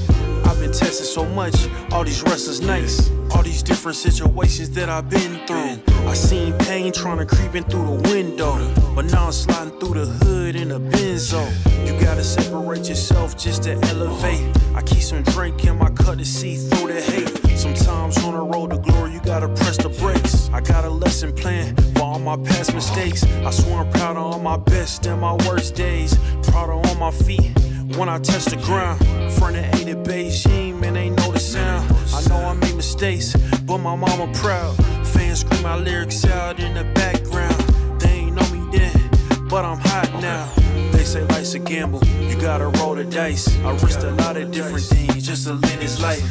I've been tested so much, all these restless nights, all these different situations that I've been through. I seen pain trying to creep in through the window, but now I'm sliding through the hood in a benzo. You gotta separate yourself just to elevate. I keep some drink in my cup to see through the hate. Sometimes on the road to glory, you gotta press the brakes. I got a lesson plan for all my past mistakes. I swear I'm proud of all my best and my worst days. Proud of all my feet when I touch the ground. Front of ain't it Beijing, man, ain't know the sound. I know I made mistakes, but my mama proud. Fans scream my lyrics out in the background. They ain't know me then, but I'm hot now. They say life's a gamble, you gotta roll the dice. I risked a lot of different things just to live this life.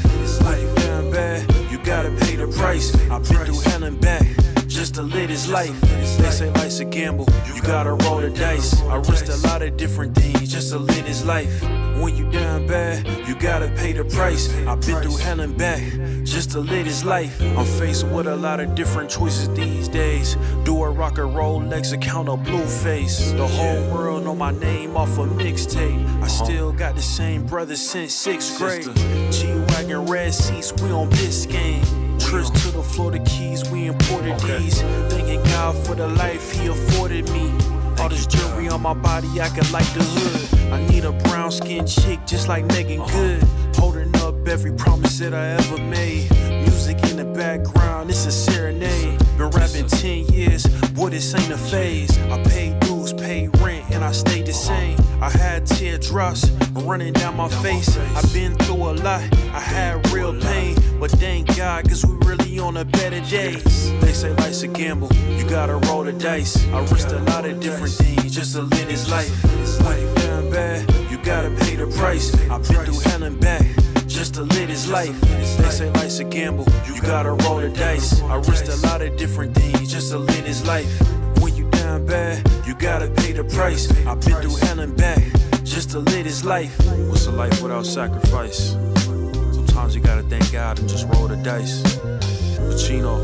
Life down bad, you gotta pay the price. I've been through hell and back just to live this life. They say life's a gamble, you gotta roll the dice. I risked a lot of different things just to live this life. When you down bad, you gotta pay the price. I've been through hell and back just to live this life. I'm faced with a lot of different choices these days. Do a rock and roll Lex account of Blueface. The whole world know my name off a mixtape. I still got the same brothers since 6th grade. G-Wagon red seats, we on Biscayne. Trips to the Florida Keys, we imported these. Thanking God for the life he afforded me. All this jewelry on my body, I could light the hood. I need a brown skinned chick just like Megan Good. Holding up every promise that I ever made. Music in the background, it's a serenade. Been rapping 10 years, boy, this ain't a phase. I paid dues, paid rent, and I stayed the same. I had teardrops running down my face. I've been through a lot, I had real pain. But thank God, cause we really on a better days. They say life's a gamble, you gotta roll the dice. I risked a lot of different things just to live this life. Life down bad, you gotta pay the price. I've been through hell and back just to live this life. They say life's a gamble, you gotta roll the dice. I risked a lot of different things just to live this life. When you down bad, you gotta pay the price. I've been through hell and back just to live this life. What's a life without sacrifice? Sometimes you gotta thank God and just roll the dice. Pacino.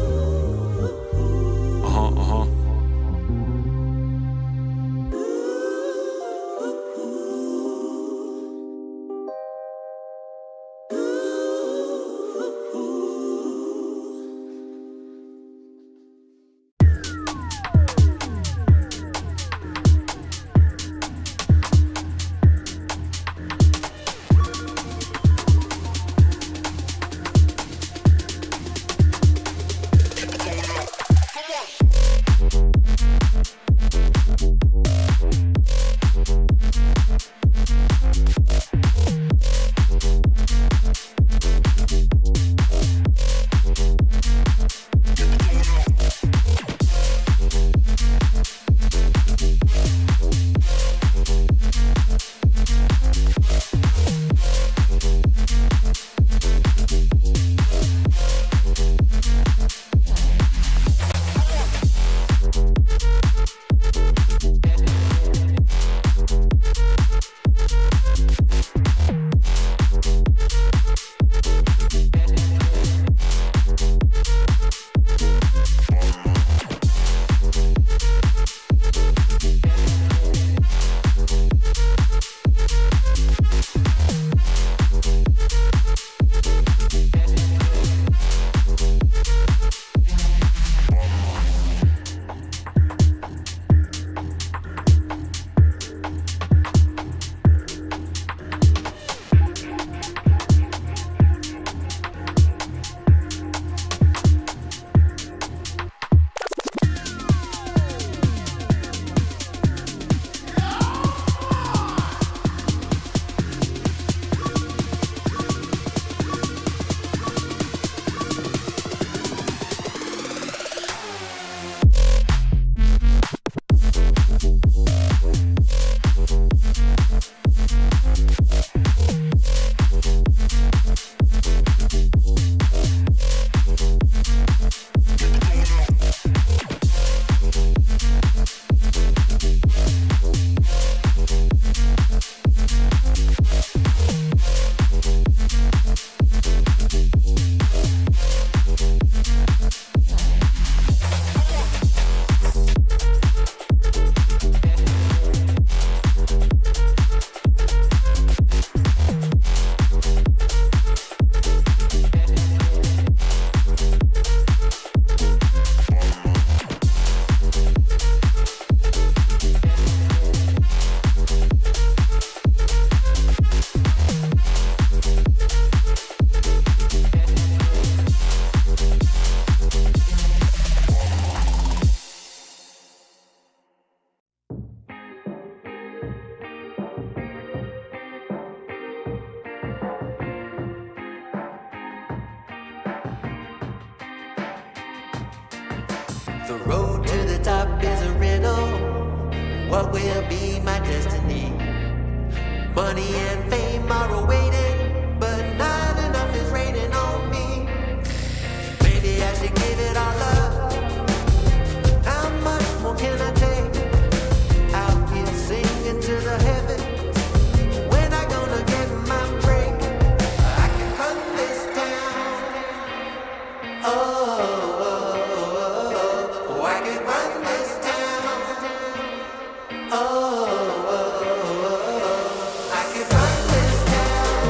The road to the top is a riddle. What will be my destiny? Money and fame are awaiting, but not enough is raining on me. Maybe I should give it all up. How much more can I take? Out here singing to the heavens. When I gonna get my break? I can run this town. Oh, I can run this town. Oh, I can run this town.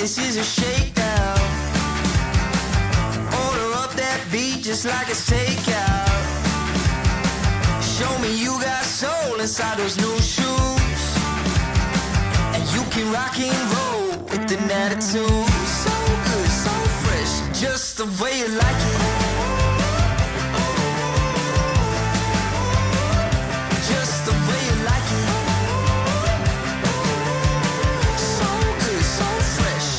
this is a shakedown. Order up that beat just like it's takeout. Show me you got soul inside those new shoes, and you can rock and roll with an attitude. So good, so fresh, just the way you like it. Just the way you like it. So good, so fresh.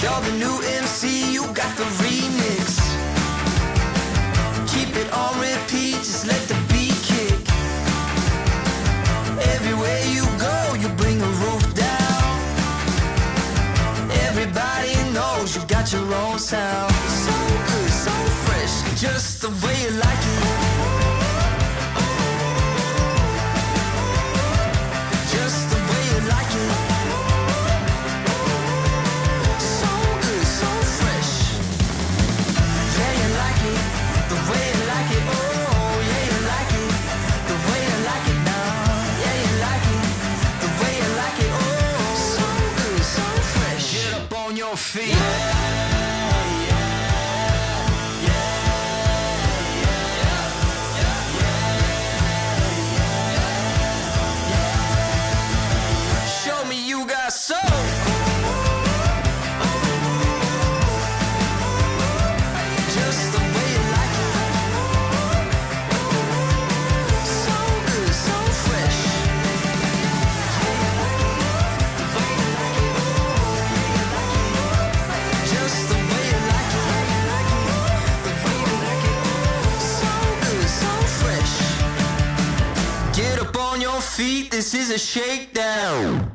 You're the new MC, you got the remix. Keep it on repeat, just let the beat kick. Everywhere you go, you bring the roof down. Everybody knows you got your own sound. So good, so fresh, just the way you like it. Just the way you like it. So good, so fresh. Yeah, you like it, the way you like it. Oh, yeah, you like it, the way you like it now. Yeah, you like it, the way you like it. Oh, so good, so fresh. Get up on your feet. Show me you got soul. Just the way you like it. So good, so fresh. Just the way you like it. So good, so fresh. Get up on your feet, this is a shakedown.